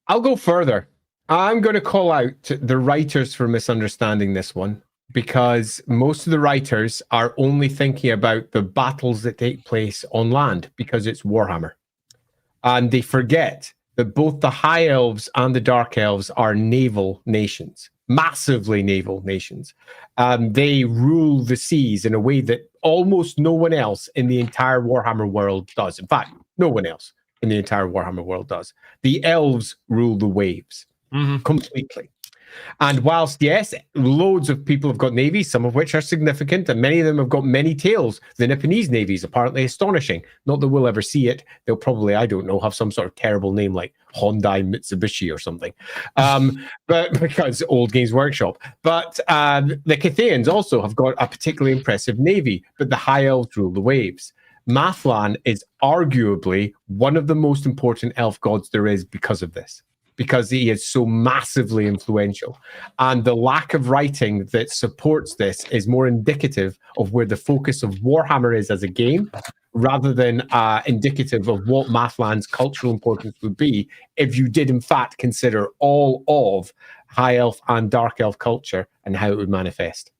I'll go further. I'm going to call out the writers for misunderstanding this one, because most of the writers are only thinking about the battles that take place on land because it's Warhammer. And they forget that both the High Elves and the Dark Elves are naval nations, massively naval nations. They rule the seas in a way that almost no one else in the entire Warhammer world does. In fact, no one else in the entire Warhammer world does. The elves rule the waves completely. And whilst, yes, loads of people have got navies, some of which are significant, and many of them have got many tails, the Nipponese navy is apparently astonishing. Not that we'll ever see it. They'll probably, I don't know, have some sort of terrible name like Hyundai Mitsubishi or something. But because old Games Workshop. But the Cathaeans also have got a particularly impressive navy, but the High Elves rule the waves. Mathlan is arguably one of the most important elf gods there is because of this, because he is so massively influential. And the lack of writing that supports this is more indicative of where the focus of Warhammer is as a game, rather than indicative of what Mathlan's cultural importance would be if you did in fact consider all of High Elf and Dark Elf culture and how it would manifest.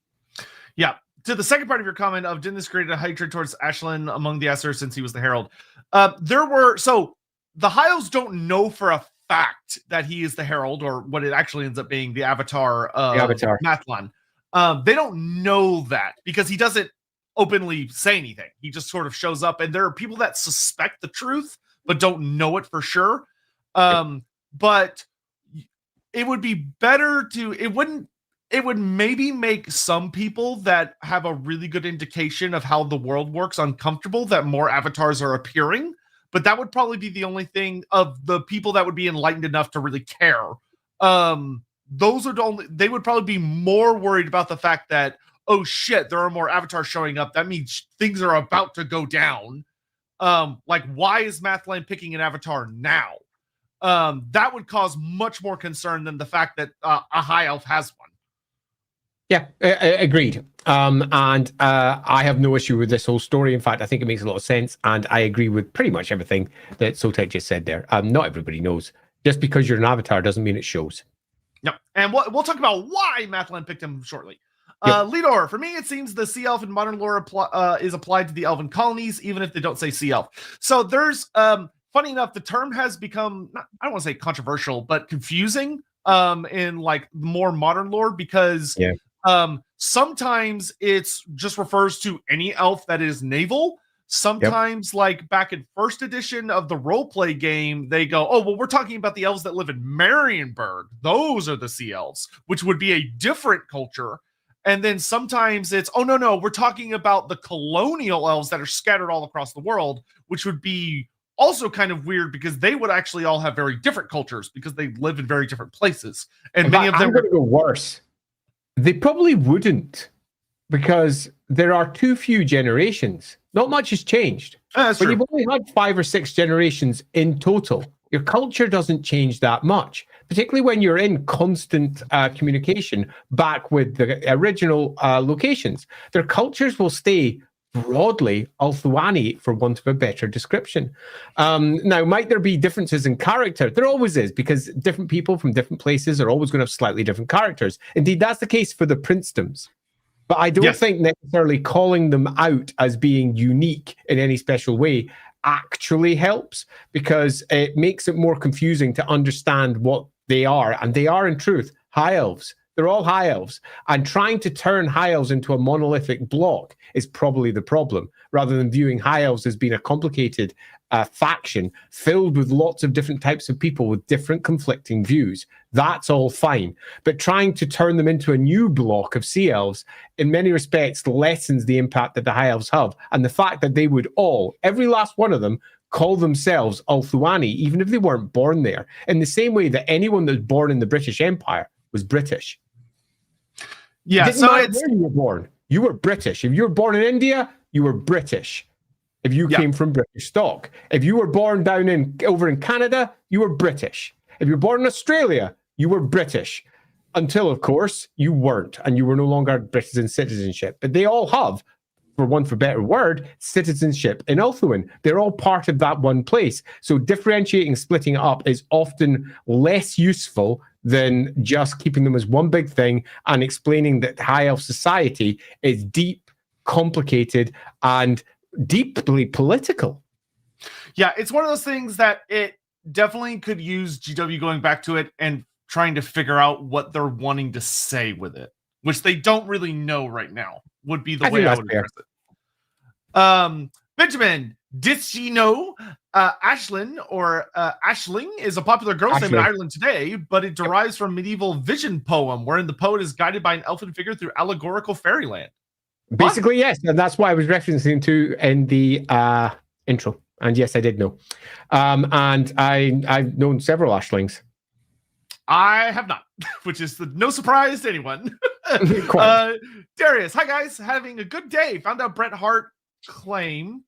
Yeah. To the second part of your comment of didn't this create a hatred towards Aislinn among the Esser since he was the Herald? The High Elves don't know for a fact that he is the Herald, or what it actually ends up being, the Avatar of Mathlan. They don't know that because he doesn't openly say anything. He just sort of shows up, and there are people that suspect the truth but don't know it for sure. But it would be better to, it would maybe make some people that have a really good indication of how the world works uncomfortable that more avatars are appearing. But that would probably be the only thing of the people that would be enlightened enough to really care. Those are the only, they would probably be more worried about the fact that, oh shit, there are more avatars showing up. That means things are about to go down. Like, why is Mathland picking an avatar now? That would cause much more concern than the fact that a high elf has one. Yeah, agreed. And I have no issue with this whole story. In fact, I think it makes a lot of sense, and I agree with pretty much everything that Sotek just said there. Not everybody knows. Just because you're an avatar doesn't mean it shows. No, and we'll talk about why Mathland picked him shortly. Yep. Lidor, for me, it seems the Sea Elf in modern lore is applied to the Elven colonies, even if they don't say Sea Elf. So there's, funny enough, the term has become, I don't want to say controversial, but confusing in like more modern lore because sometimes it's just refers to any elf that is naval. Sometimes, like back in first edition of the roleplay game, they go, oh, well, we're talking about the elves that live in Marienburg. Those are the Sea Elves, which would be a different culture. And then sometimes it's, oh, no, we're talking about the colonial elves that are scattered all across the world, which would be also kind of weird because they would actually all have very different cultures because they live in very different places. And many of them would go worse. They probably wouldn't, because there are too few generations. Not much has changed. That's true. You've only had 5 or 6 generations in total. Your culture doesn't change that much, particularly when you're in constant communication back with the original locations. Their cultures will stay broadly Althuani, for want of a better description. Now, might there be differences in character? There always is, because different people from different places are always going to have slightly different characters. Indeed, that's the case for the princedoms. But I don't think necessarily calling them out as being unique in any special way actually helps, because it makes it more confusing to understand what they are. And they are, in truth, high elves. They're all high elves. And trying to turn high elves into a monolithic block is probably the problem, rather than viewing high elves as being a complicated faction filled with lots of different types of people with different conflicting views. That's all fine. But trying to turn them into a new block of sea elves, in many respects, lessens the impact that the high elves have. And the fact that they would all, every last one of them, call themselves Althuani, even if they weren't born there, in the same way that anyone that was born in the British Empire was British. Yeah, so where you were born, you were British. If you were born in India, you were British. If you came from British stock. If you were born over in Canada, you were British. If you were born in Australia, you were British. Until, of course, you weren't, and you were no longer British in citizenship. But they all have, for want of a better word, citizenship in Ulthuan. They're all part of that one place. So differentiating, splitting it up is often less useful than just keeping them as one big thing and explaining that high elf society is deep, complicated, and deeply political. Yeah, it's one of those things that it definitely could use GW going back to it and trying to figure out what they're wanting to say with it, which they don't really know right now, would be the way I would address it. Benjamin, did she know Aislinn or Aisling is a popular girl's name in Ireland today, but it derives from medieval vision poem, wherein the poet is guided by an elfin figure through allegorical fairyland. Basically, yes, and that's what I was referencing to in the intro. And yes, I did know. And I've known several Aislings. I have not, which is no surprise to anyone. Darius, hi guys, having a good day. Found out Bret Hart claim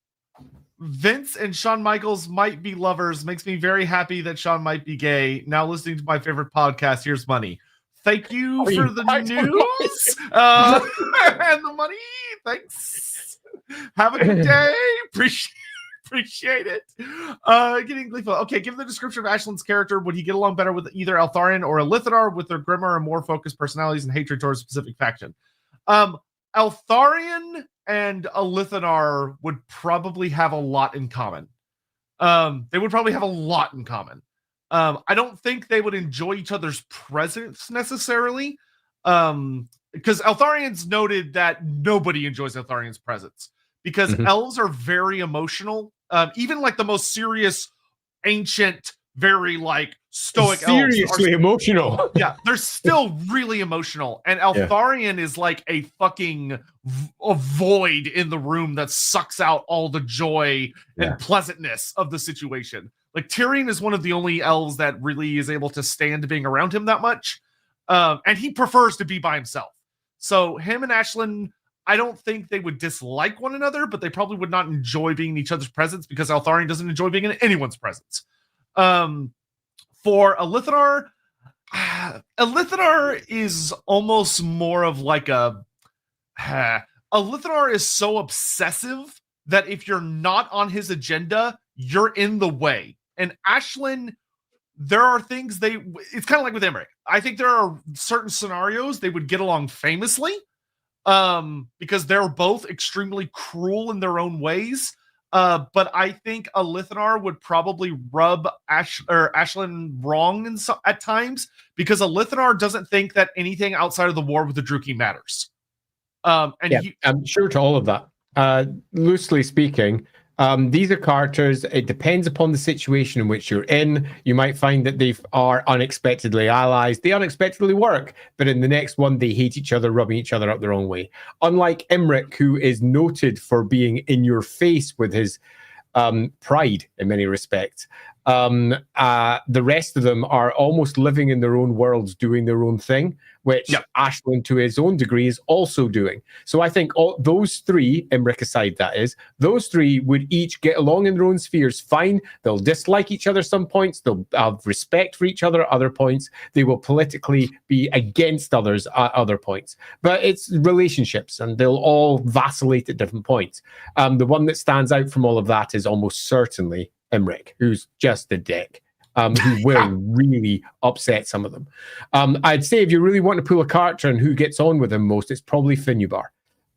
Vince and Shawn Michaels might be lovers. Makes me very happy that Shawn might be gay. Now listening to my favorite podcast, here's money. Thank you for the news and the money. Thanks. Have a good day. Appreciate it. Getting gleeful. Okay, give the description of Aislinn's character. Would he get along better with either Eltharion or Elithanar, with their grimmer and more focused personalities and hatred towards a specific faction? Eltharion and Elithanar would probably have a lot in common. They would probably have a lot in common. I don't think they would enjoy each other's presence necessarily, because Eltharion's noted that nobody enjoys Eltharion's presence, because elves are very emotional. Even like the most serious ancient very like stoic seriously emotional. Yeah, they're still really emotional. And Eltharion is like a fucking a void in the room that sucks out all the joy and pleasantness of the situation. Like Tyrion is one of the only elves that really is able to stand being around him that much. And he prefers to be by himself. So him and Aislinn, I don't think they would dislike one another, but they probably would not enjoy being in each other's presence because Eltharion doesn't enjoy being in anyone's presence. For Elithnar is almost more of like Elithnar is so obsessive that if you're not on his agenda, you're in the way. And Aislinn, there are things it's kind of like with Imric. I think there are certain scenarios they would get along famously, because they're both extremely cruel in their own ways. But I think Elithnar would probably rub Aislinn wrong at times because Elithnar doesn't think that anything outside of the war with the Druchii matters. I'm sure to all of that. Loosely speaking, these are characters. It depends upon the situation in which you're in. You might find that they are unexpectedly allies. They unexpectedly work, but in the next one, they hate each other, rubbing each other up their own way. Unlike Imric, who is noted for being in your face with his pride in many respects. The rest of them are almost living in their own worlds, doing their own thing, which Aislinn, to his own degree, is also doing. So I think those three, Imric aside that is, those three would each get along in their own spheres fine. They'll dislike each other some points. They'll have respect for each other at other points. They will politically be against others at other points. But it's relationships, and they'll all vacillate at different points. The one that stands out from all of that is almost certainly Imric, who's just a dick, who will really upset some of them. I'd say if you really want to pull a character and who gets on with him most, it's probably Finubar.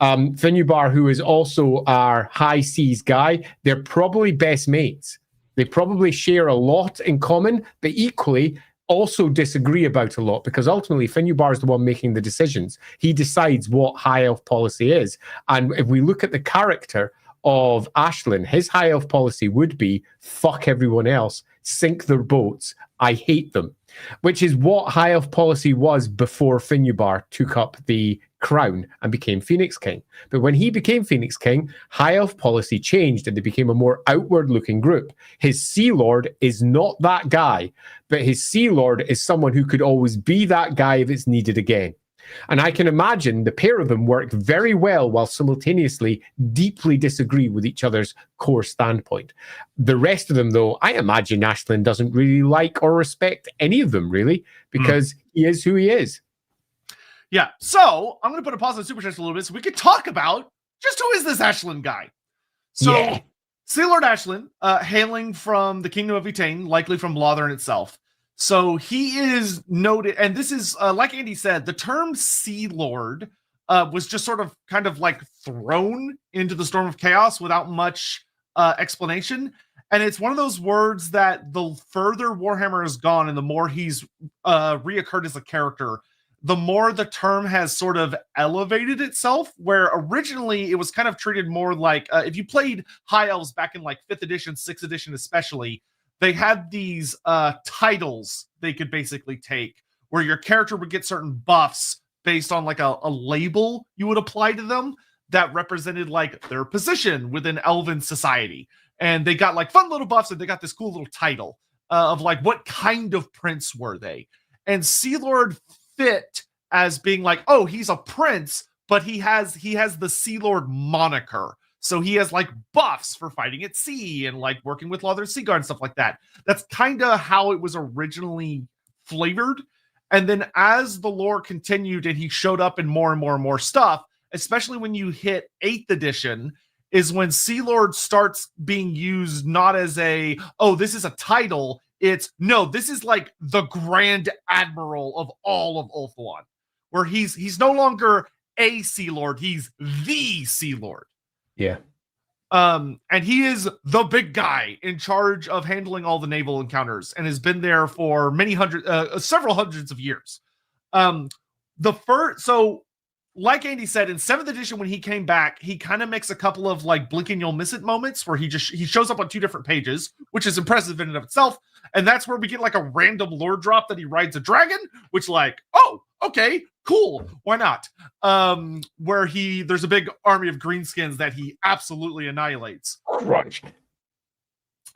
Finubar, who is also our high seas guy, they're probably best mates. They probably share a lot in common, but equally also disagree about a lot, because ultimately Finubar is the one making the decisions. He decides what high elf policy is. And if we look at the character of Aislinn, his high elf policy would be fuck everyone else, sink their boats, I hate them, which is what high elf policy was before Finubar took up the crown and became Phoenix King. But when he became Phoenix King, high elf policy changed and they became a more outward looking group. His Sea Lord is not that guy, but his Sea Lord is someone who could always be that guy if it's needed again. And I can imagine the pair of them work very well while simultaneously deeply disagree with each other's core standpoint. The rest of them, though, I imagine Aislinn doesn't really like or respect any of them, really, because he is who he is. Yeah, so I'm going to put a pause on Super Chats a little bit so we could talk about just who is this Aislinn guy. So, Sea Lord Aislinn, hailing from the Kingdom of Etain, likely from Lothern itself. So he is noted, and this is, like Andy said, the term Sea Lord was just sort of kind of like thrown into the Storm of Chaos without much explanation. And it's one of those words that the further Warhammer has gone and the more he's reoccurred as a character, the more the term has sort of elevated itself, where originally it was kind of treated more like, if you played High Elves back in like 5th edition, 6th edition especially, they had these titles they could basically take where your character would get certain buffs based on like a label you would apply to them that represented like their position within Elven society. And they got like fun little buffs and they got this cool little title of like what kind of prince were they. And Sea Lord fit as being like, oh, he's a prince, but he has the Sea Lord moniker. So he has like buffs for fighting at sea and like working with Lothern Seaguard and stuff like that. That's kind of how it was originally flavored. And then as the lore continued and he showed up in more and more and more stuff, especially when you hit 8th edition, is when Sea Lord starts being used not as a, oh, this is a title. It's, no, this is like the Grand Admiral of all of Ulthuan, where he's no longer a Sea Lord, he's the Sea Lord. Yeah. And he is the big guy in charge of handling all the naval encounters and has been there for several hundreds of years. So like Andy said, in 7th edition, when he came back, he kind of makes a couple of like blink and you'll miss it moments where he shows up on 2 different pages, which is impressive in and of itself. And that's where we get like a random lore drop that he rides a dragon, which like, oh, okay, cool, why not? Where there's a big army of greenskins that he absolutely annihilates. Crunch.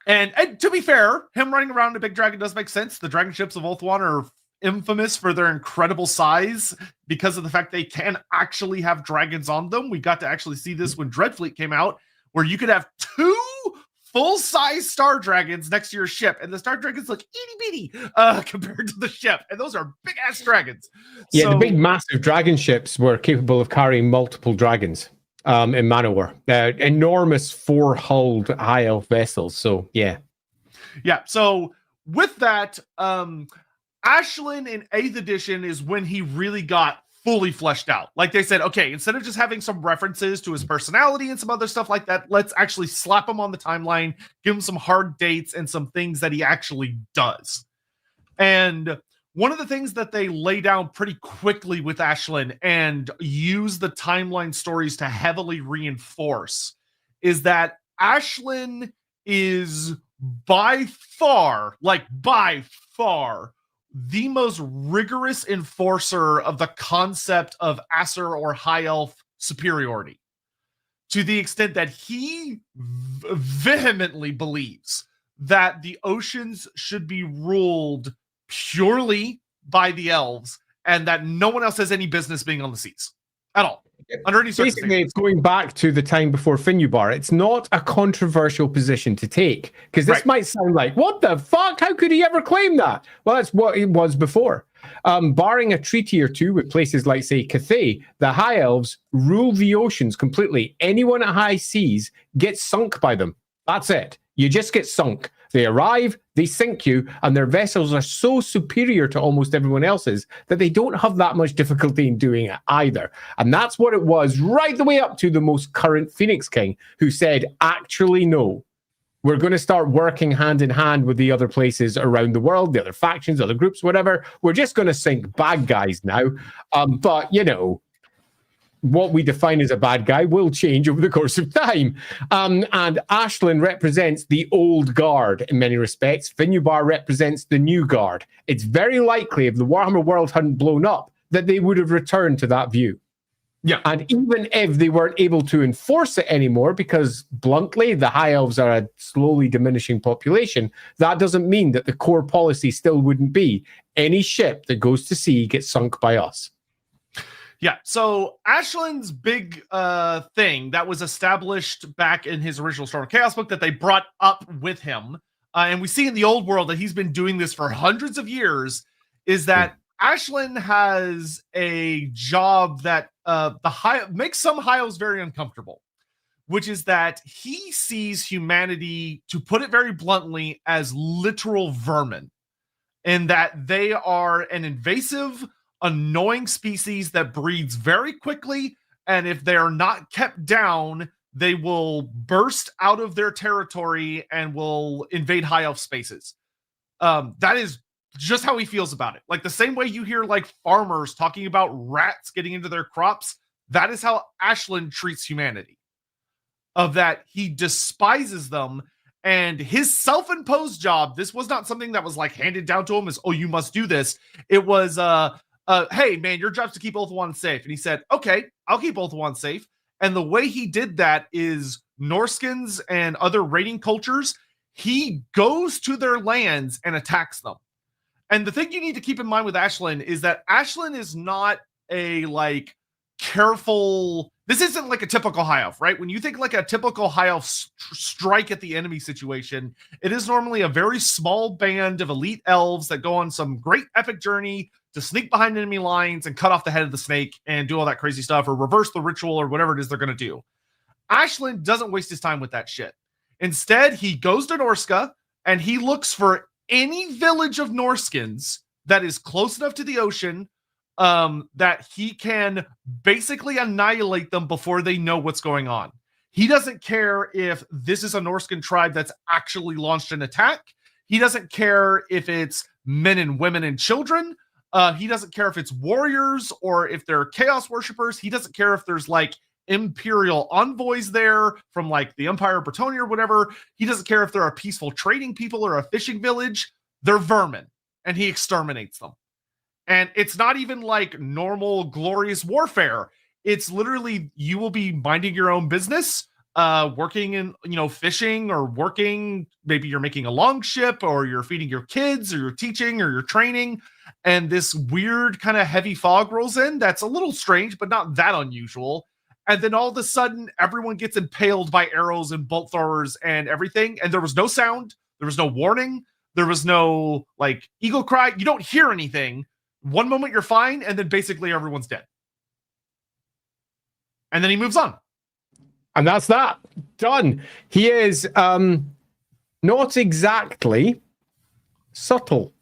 And to be fair, him running around a big dragon does make sense. The dragon ships of Ulthuan are infamous for their incredible size because of the fact they can actually have dragons on them. We got to actually see this when Dreadfleet came out, where you could have 2 full-size star dragons next to your ship, and the star dragons look itty-bitty compared to the ship, and those are big-ass dragons. Yeah, the big, massive dragon ships were capable of carrying multiple dragons in Manowar. Enormous 4-hulled high elf vessels, so yeah. Yeah, so with that, Aislinn in 8th edition is when he really got fully fleshed out. Like they said, okay, instead of just having some references to his personality and some other stuff like that, let's actually slap him on the timeline, give him some hard dates and some things that he actually does. And one of the things that they lay down pretty quickly with Aislinn and use the timeline stories to heavily reinforce is that Aislinn is by far, the most rigorous enforcer of the concept of Aesir or High Elf superiority, to the extent that he vehemently believes that the oceans should be ruled purely by the elves and that no one else has any business being on the seas at all. Under any circumstances. Basically, it's going back to the time before Finubar. It's not a controversial position to take, because this might sound like, what the fuck? How could he ever claim that? Well, that's what it was before. Barring a treaty or two with places like, say, Cathay, the High Elves rule the oceans completely. Anyone at high seas gets sunk by them. That's it. You just get sunk. They arrive, they sink you, and their vessels are so superior to almost everyone else's that they don't have that much difficulty in doing it either. And that's what it was right the way up to the most current Phoenix King, who said, actually, no. We're going to start working hand in hand with the other places around the world, the other factions, other groups, whatever. We're just going to sink bad guys now. But, you know, what we define as a bad guy will change over the course of time. And Aislinn represents the old guard in many respects. Finubar represents the new guard. It's very likely if the Warhammer world hadn't blown up that they would have returned to that view. Yeah. And even if they weren't able to enforce it anymore, because bluntly, the High Elves are a slowly diminishing population, that doesn't mean that the core policy still wouldn't be any ship that goes to sea gets sunk by us. Yeah, so Aislinn's big thing that was established back in his original Storm of Chaos book that they brought up with him, and we see in the old world that he's been doing this for hundreds of years, is that Aislinn has a job that makes some High Elves very uncomfortable, which is that he sees humanity, to put it very bluntly, as literal vermin, and that they are an invasive, annoying species that breeds very quickly, and if they're not kept down, they will burst out of their territory and will invade high elf spaces. That is just how he feels about it. Like the same way you hear like farmers talking about rats getting into their crops, that is how Aislinn treats humanity. Of that, he despises them, and his self-imposed job, this was not something that was like handed down to him as, oh, you must do this. It was hey man, your job's to keep Ulthuan safe. And he said, okay, I'll keep Ulthuan safe. And the way he did that is Norskins and other raiding cultures, he goes to their lands and attacks them. And the thing you need to keep in mind with Aislinn is that Aislinn is not a like careful, this isn't like a typical high elf, right? When you think like a typical high elf strike at the enemy situation, it is normally a very small band of elite elves that go on some great epic journey to sneak behind enemy lines and cut off the head of the snake and do all that crazy stuff or reverse the ritual or whatever it is they're going to do. Aislinn doesn't waste his time with that shit. Instead, he goes to Norska and he looks for any village of Norskins that is close enough to the ocean that he can basically annihilate them before they know what's going on. He doesn't care if this is a Norskin tribe that's actually launched an attack. He doesn't care if it's men and women and children. He doesn't care if it's warriors or if they're chaos worshippers. He doesn't care if there's like imperial envoys there from like the Empire of Bretonia or whatever. He doesn't care if they're a peaceful trading people or a fishing village. They're vermin, and he exterminates them. And it's not even like normal glorious warfare. It's literally you will be minding your own business, working in, fishing or working. Maybe you're making a longship, or you're feeding your kids, or you're teaching, or you're training. And this weird kind of heavy fog rolls in. That's a little strange, but not that unusual. And then all of a sudden, everyone gets impaled by arrows and bolt throwers and everything. And there was no sound. There was no warning. There was no like eagle cry. You don't hear anything. One moment you're fine, and then basically everyone's dead. And then he moves on. And that's that. Done. He is not exactly subtle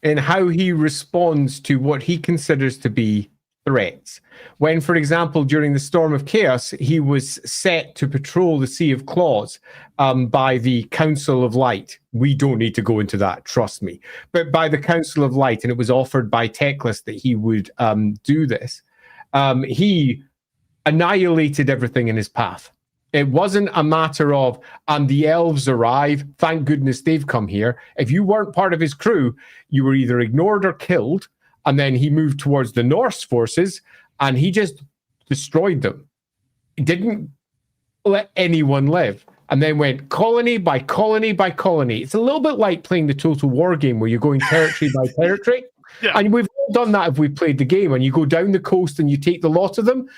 in how he responds to what he considers to be threats. When, for example, during the Storm of Chaos, he was set to patrol the Sea of Claws by the Council of Light. We don't need to go into that, trust me. But by the Council of Light, and it was offered by Teclis that he would do this. He annihilated everything in his path. It wasn't a matter of, the elves arrive, thank goodness they've come here. If you weren't part of his crew, you were either ignored or killed, and then he moved towards the Norse forces, and he just destroyed them. He didn't let anyone live, and then went colony by colony by colony. It's a little bit like playing the Total War game where you're going territory by territory. Yeah. And we've all done that if we've played the game, and you go down the coast and you take the lot of them.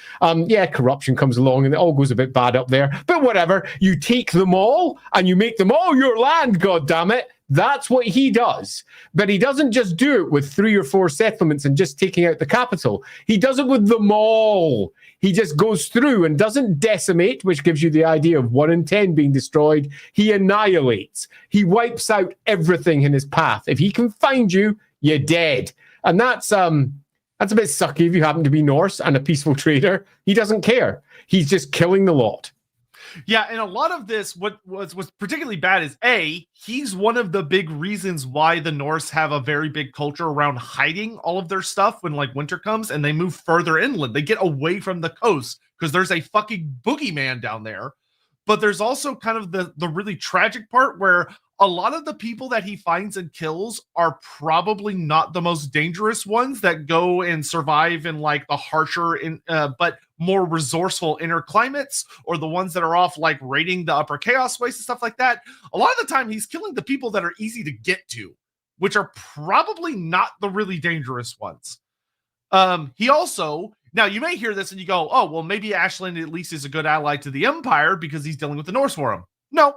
Corruption comes along and it all goes a bit bad up there. But whatever, you take them all and you make them all your land, God damn it. That's what he does. But he doesn't just do it with 3 or 4 settlements and just taking out the capital. He does it with them all. He just goes through and doesn't decimate, which gives you the idea of 1 in 10 being destroyed. He annihilates. He wipes out everything in his path. If he can find you, you're dead. And that's a bit sucky if you happen to be Norse and a peaceful trader. He doesn't care. He's just killing the lot. Yeah, and a lot of this, what's particularly bad is, he's one of the big reasons why the Norse have a very big culture around hiding all of their stuff when like winter comes and they move further inland. They get away from the coast because there's a fucking boogeyman down there. But there's also kind of the really tragic part where a lot of the people that he finds and kills are probably not the most dangerous ones that go and survive in like the harsher but more resourceful inner climates, or the ones that are off like raiding the upper chaos waste and stuff like that. A lot of the time he's killing the people that are easy to get to, which are probably not the really dangerous ones. He also, now you may hear this and you go, oh, well, maybe Aislinn at least is a good ally to the Empire because he's dealing with the Norse for him. No.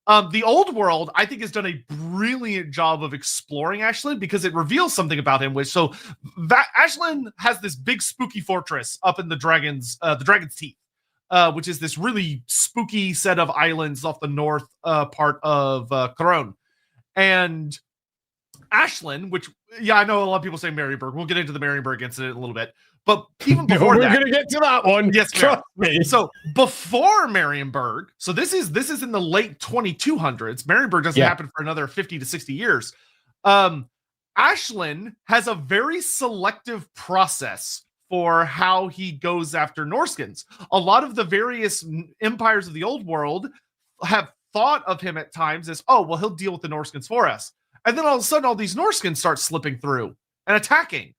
The old world, I think, has done a brilliant job of exploring Aislinn because it reveals something about him. Aislinn has this big spooky fortress up in the Dragon's Teeth, which is this really spooky set of islands off the north part of Caron. And Aislinn, which, I know a lot of people say Marienburg. We'll get into the Marienburg incident in a little bit. But even before we're going to get to that one. Yes, trust me. So before Marienburg, so this is in the late 2200s. Marienburg doesn't happen for another 50 to 60 years. Aislinn has a very selective process for how he goes after Norskins. A lot of the various empires of the old world have thought of him at times as, oh, well, he'll deal with the Norskins for us. And then all of a sudden, all these Norskins start slipping through and attacking.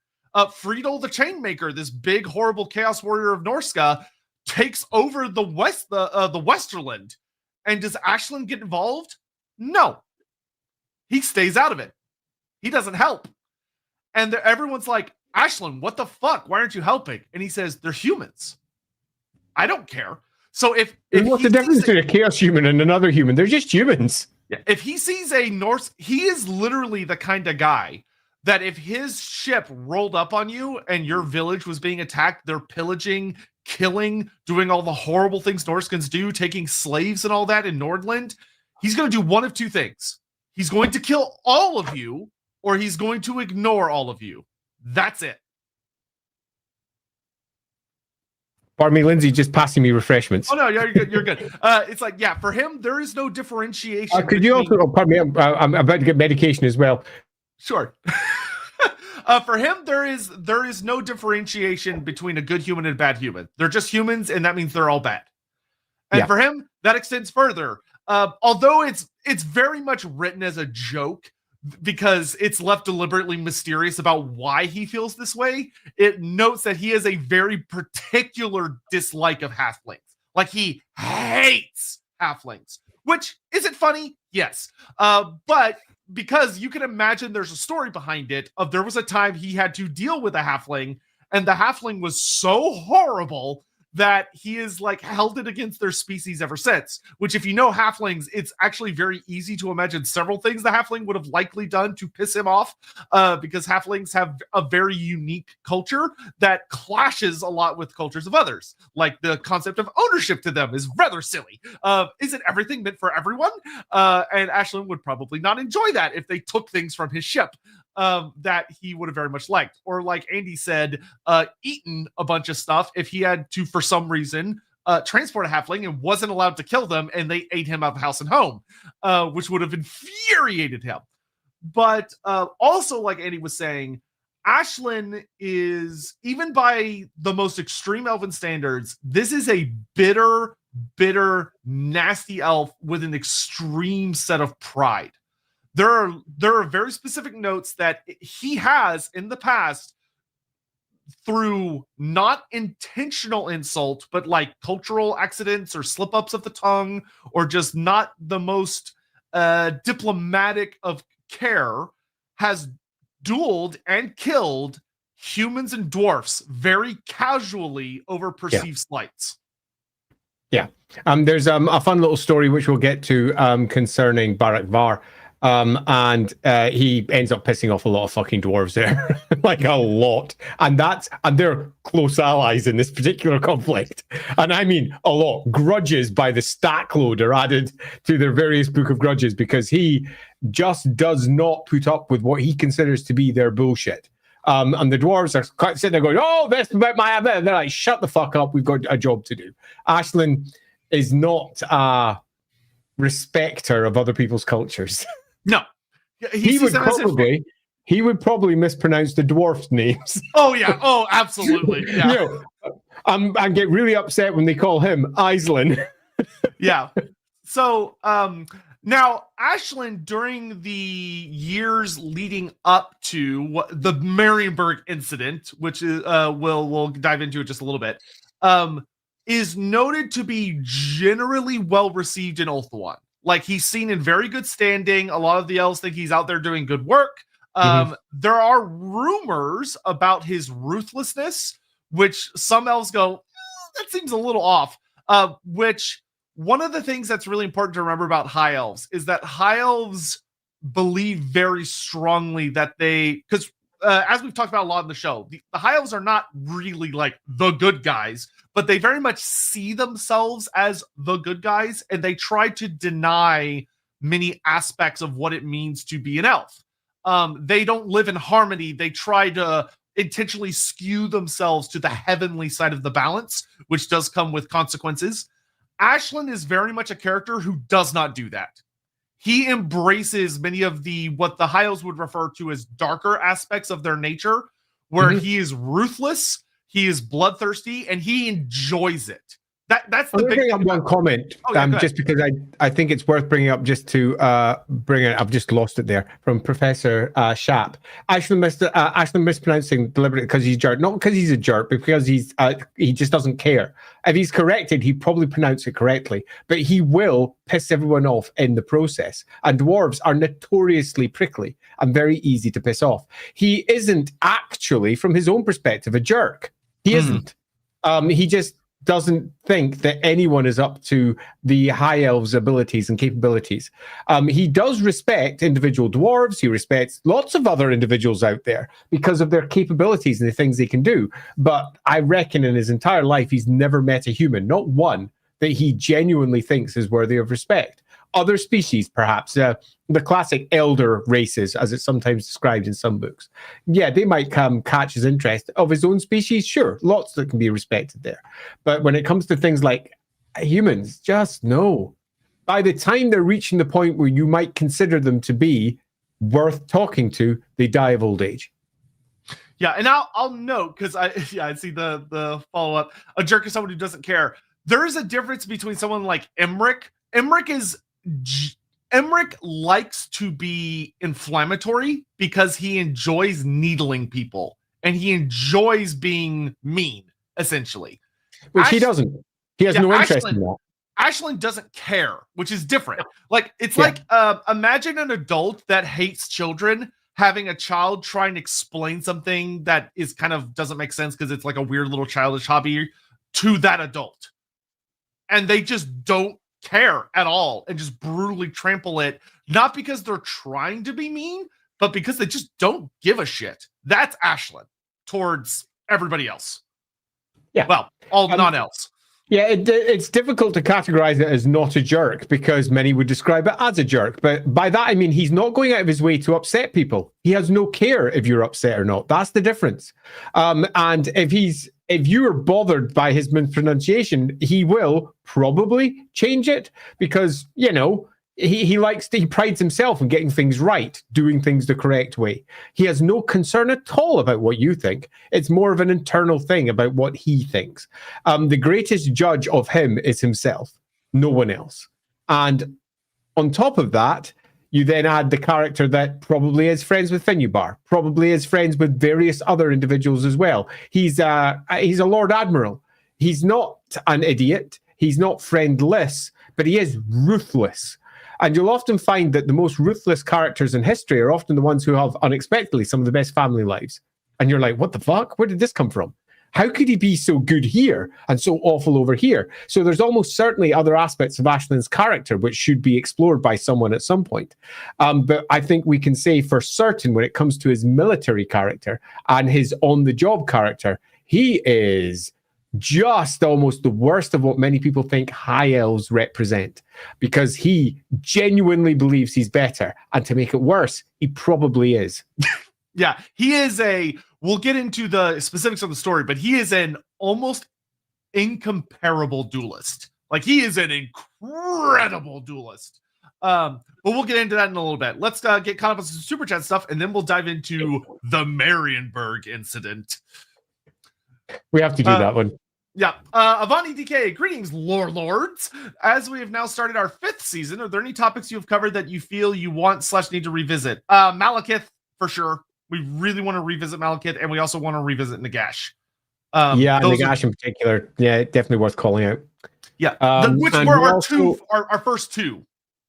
Friedel the Chainmaker, this big, horrible chaos warrior of Norska, takes over the Westerland. And does Aislinn get involved? No. He stays out of it. He doesn't help. And everyone's like, Aislinn, what the fuck? Why aren't you helping? And he says, they're humans. I don't care. So if what's the difference between a chaos human and another human? They're just humans. If he sees a Norse, he is literally the kind of guy that if his ship rolled up on you and your village was being attacked, they're pillaging, killing, doing all the horrible things Norskins do, taking slaves and all that in Nordland, he's going to do one of two things. He's going to kill all of you, or he's going to ignore all of you. That's it. Pardon me, Lindsay, just passing me refreshments. Oh, no, you're good. You're good. It's like, for him, there is no differentiation. Could you also, pardon me, I'm about to get medication as well. Sure. For him, there is no differentiation between a good human and a bad human. They're just humans, and that means they're all bad. And for him, that extends further. Although it's very much written as a joke because it's left deliberately mysterious about why he feels this way. It notes that he has a very particular dislike of halflings. Like, he hates halflings, which isn't funny. Yes. But because you can imagine there's a story behind it of there was a time he had to deal with a halfling, and the halfling was so horrible that he is like held it against their species ever since. Which, if you know halflings, it's actually very easy to imagine several things the halfling would have likely done to piss him off, because halflings have a very unique culture that clashes a lot with cultures of others. Like, the concept of ownership to them is rather silly. Isn't everything meant for everyone? And Aislinn would probably not enjoy that if they took things from his ship. That he would have very much liked. Or, like Andy said, eaten a bunch of stuff if he had to, for some reason, transport a halfling and wasn't allowed to kill them, and they ate him out of house and home, which would have infuriated him. But also, like Andy was saying, Aislinn is, even by the most extreme elven standards, this is a bitter, nasty elf with an extreme set of pride. There are very specific notes that he has in the past, through not intentional insult, but like cultural accidents or slip-ups of the tongue, or just not the most diplomatic of care, has dueled and killed humans and dwarfs very casually over perceived slights. Yeah. There's a fun little story which we'll get to concerning Barak Var. And he ends up pissing off a lot of fucking dwarves there, like a lot, and they're close allies in this particular conflict, and I mean a lot. Grudges by the stack load are added to their various book of grudges because he just does not put up with what he considers to be their bullshit. And the dwarves are sitting there going, "Oh, this about my," and they're like, "Shut the fuck up! We've got a job to do." Aislinn is not a respecter of other people's cultures. No, he would probably mispronounce the dwarfs' names. Oh yeah, oh absolutely. Yeah. You know, and get really upset when they call him Aislinn. Yeah. So now Aislinn, during the years leading up to the Marienburg incident, which is we'll dive into it just a little bit, is noted to be generally well received in Ulthuan. Like, he's seen in very good standing. A lot of the elves think he's out there doing good work. There are rumors about his ruthlessness, which some elves go, that seems a little off. Which, one of the things that's really important to remember about high elves is that high elves believe very strongly that because as we've talked about a lot in the show, the high elves are not really like the good guys, but they very much see themselves as the good guys, and they try to deny many aspects of what it means to be an elf. They don't live in harmony. They try to intentionally skew themselves to the heavenly side of the balance, which does come with consequences. Aislinn is very much a character who does not do that. He embraces many of what the high elves would refer to as darker aspects of their nature, where he is ruthless, he is bloodthirsty, and he enjoys it. That's the big thing. One comment, just because I think it's worth bringing up, just to bring it. I've just lost it there from Professor Schaap. Aislinn mispronouncing deliberately because he's a jerk, not because he's a jerk, but because he just doesn't care. If he's corrected, he'd probably pronounce it correctly, but he will piss everyone off in the process. And dwarves are notoriously prickly and very easy to piss off. He isn't actually, from his own perspective, a jerk. He isn't. He just doesn't think that anyone is up to the high elves' abilities and capabilities. He does respect individual dwarves. He respects lots of other individuals out there because of their capabilities and the things they can do. But I reckon in his entire life, he's never met a human, not one, that he genuinely thinks is worthy of respect. Other species, perhaps, the classic elder races, as it's sometimes described in some books. Yeah, they might catch his interest. Of his own species, sure, lots that can be respected there. But when it comes to things like humans, just no. By the time they're reaching the point where you might consider them to be worth talking to, they die of old age. Yeah, and I'll note because I see the follow up. A jerk is someone who doesn't care. There is a difference between someone like Emmerich. Emmerich likes to be inflammatory because he enjoys needling people and he enjoys being mean, essentially. Which he doesn't. He has no interest in that. Aislinn doesn't care, which is different. Like it's like imagine an adult that hates children having a child try and explain something that is kind of doesn't make sense because it's like a weird little childish hobby to that adult. And they just don't care at all and just brutally trample it, not because they're trying to be mean, but because they just don't give a shit. That's Aislinn towards everybody else. Yeah. Well, all non else. Yeah, it's difficult to categorize it as not a jerk because many would describe it as a jerk. But by that, I mean, he's not going out of his way to upset people. He has no care if you're upset or not. That's the difference. And if you are bothered by his mispronunciation, he will probably change it because, you know, he prides himself in getting things right, doing things the correct way. He has no concern at all about what you think. It's more of an internal thing about what he thinks. The greatest judge of him is himself, no one else. And on top of that, you then add the character that probably is friends with Finubar, probably is friends with various other individuals as well. He's a Lord Admiral. He's not an idiot. He's not friendless, but he is ruthless. And you'll often find that the most ruthless characters in history are often the ones who have unexpectedly some of the best family lives. And you're like, what the fuck? Where did this come from? How could he be so good here and so awful over here? So there's almost certainly other aspects of Aislinn's character which should be explored by someone at some point. But I think we can say for certain when it comes to his military character and his on-the-job character, he is just almost the worst of what many people think high elves represent, because he genuinely believes he's better, and to make it worse, he probably is. Yeah, he is we'll get into the specifics of the story, but he is an almost incomparable duelist. Like, he is an incredible duelist. But we'll get into that in a little bit. Let's get caught up on some super chat stuff, and then we'll dive into the Marienburg incident. We have to do that one. Yeah. Avani DK, greetings, Lords. As we have now started our 5th season, are there any topics you've covered that you feel you want/need to revisit? Malekith, for sure. We really want to revisit Malekith, and we also want to revisit Nagash. Nagash in particular. Yeah, definitely worth calling out. Yeah, which were our first two.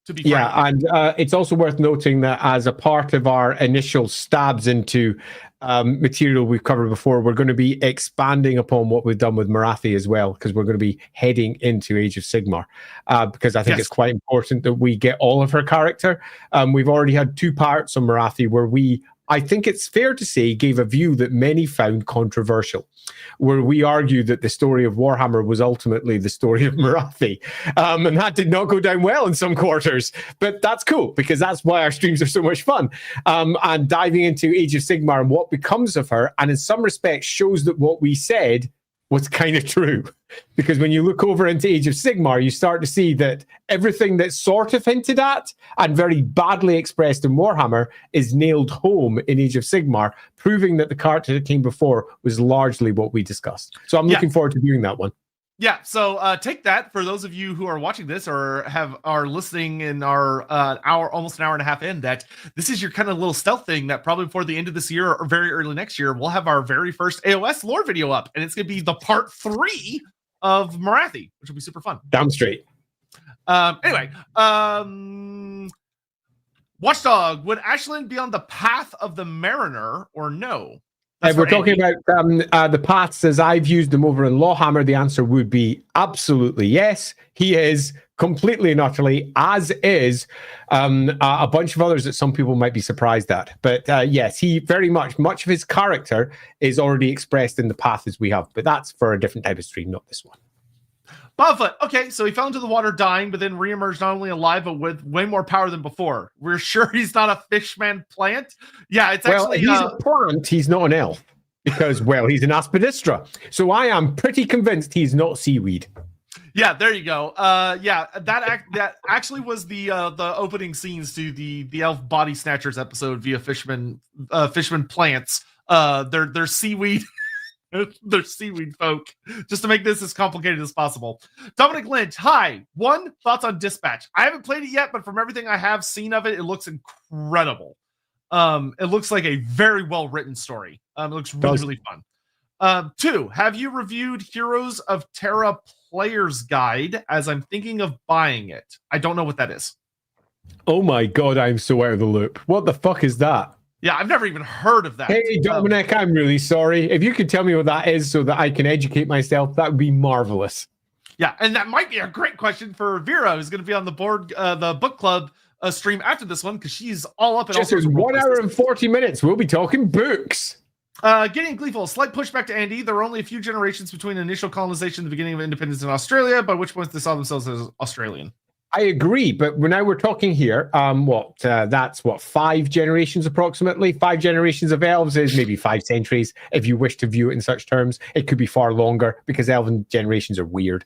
To be frank. Yeah, and it's also worth noting that as a part of our initial stabs into material we've covered before, we're going to be expanding upon what we've done with Morathi as well, because we're going to be heading into Age of Sigmar, because I think it's quite important that we get all of her character. We've already had 2 parts on Morathi where I think it's fair to say, gave a view that many found controversial, where we argued that the story of Warhammer was ultimately the story of Morathi. And that did not go down well in some quarters, but that's cool because that's why our streams are so much fun. And diving into Age of Sigmar and what becomes of her, and in some respects shows that what we said was kind of true. Because when you look over into Age of Sigmar, you start to see that everything that's sort of hinted at and very badly expressed in Warhammer is nailed home in Age of Sigmar, proving that the character that came before was largely what we discussed. So I'm looking forward to viewing that one. Yeah, so take that for those of you who are watching this or are listening in our almost an hour and a half in, that this is your kind of little stealth thing that probably before the end of this year or very early next year, we'll have our very first AOS lore video up, and it's going to be the part 3 of Morathi, which will be super fun. Damn straight. Anyway, Watchdog, would Aislinn be on the path of the Mariner or no? We're talking about the paths as I've used them over in Lawhammer. The answer would be absolutely yes. He is completely and utterly, as is a bunch of others that some people might be surprised at. But yes, he very much of his character is already expressed in the path as we have. But that's for a different type of stream, not this one. Bobfoot, okay, so he fell into the water dying, but then reemerged not only alive, but with way more power than before. We're sure he's not a fishman plant? Yeah, it's actually... he's a plant, he's not an elf. Because, he's an aspidistra. So I am pretty convinced he's not seaweed. Yeah, there you go. That actually was the opening scenes to the Elf Body Snatchers episode via Fishman Plants. They're seaweed. They're seaweed folk, just to make this as complicated as possible. Dominic Lynch, hi. One, thoughts on Dispatch. I haven't played it yet, but from everything I have seen of it, it looks incredible. It looks like a very well-written story. It looks really fun. Two, have you reviewed Heroes of Terra Player's Guide, as I'm thinking of buying it? I don't know what that is. Oh my god, I'm so out of the loop. What the fuck is that? Yeah, I've never even heard of that. Hey, Dominic, I'm really sorry. If you could tell me what that is so that I can educate myself, that would be marvelous. Yeah, and that might be a great question for Vera, who's going to be on the board, the book club stream after this one, because she's all up in just in 1 hour and 40 minutes. We'll be talking books. Getting gleeful, slight pushback to Andy. There were only a few generations between initial colonization and the beginning of independence in Australia, by which point they saw themselves as Australian. I agree, but now we're talking here, that's 5 generations approximately. 5 generations of elves is maybe 5 centuries, if you wish to view it in such terms. It could be far longer, because elven generations are weird.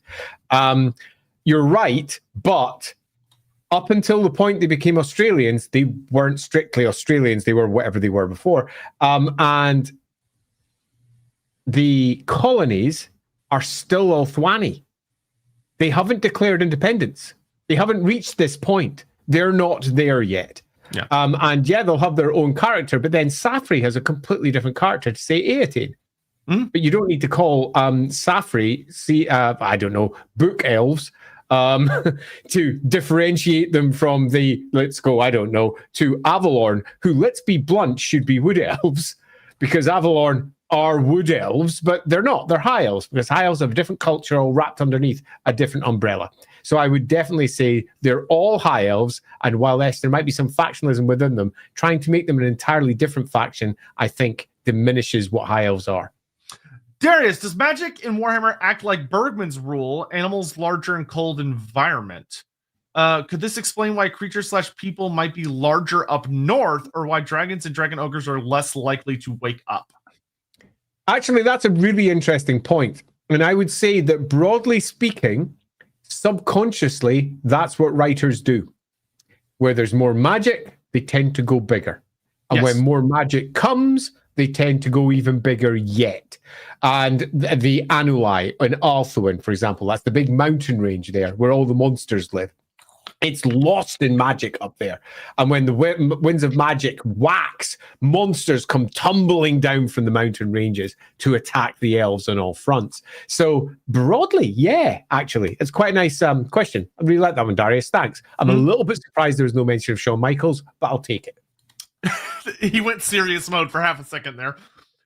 You're right, but up until the point they became Australians, they weren't strictly Australians. They were whatever they were before. And the colonies are still Ulthwani. They haven't declared independence. They haven't reached this point. They're not there yet. Yeah. And yeah, they'll have their own character, but then Safri has a completely different character to say Eotain. But you don't need to call Safri, I don't know, book elves to differentiate them from to Avalorn, who, let's be blunt, should be wood elves, because Avalorn are wood elves, but they're not. They're high elves, because high elves have a different culture all wrapped underneath a different umbrella. So I would definitely say they're all high elves, and while there might be some factionalism within them, trying to make them an entirely different faction, I think, diminishes what high elves are. Darius, does magic in Warhammer act like Bergman's rule, animals larger in cold environment? Could this explain why creatures/people might be larger up north, or why dragons and dragon ogres are less likely to wake up? Actually, that's a really interesting point. And I would say that, broadly speaking, subconsciously, that's what writers do. Where there's more magic, they tend to go bigger. And when more magic comes, they tend to go even bigger yet. And the Anuli in Althuin, for example, that's the big mountain range there where all the monsters live. It's lost in magic up there. And when the winds of magic wax, monsters come tumbling down from the mountain ranges to attack the elves on all fronts. So broadly, yeah, actually, it's quite a nice question. I really like that one, Darius. Thanks. I'm a little bit surprised there was no mention of Shawn Michaels, but I'll take it. He went serious mode for half a second there.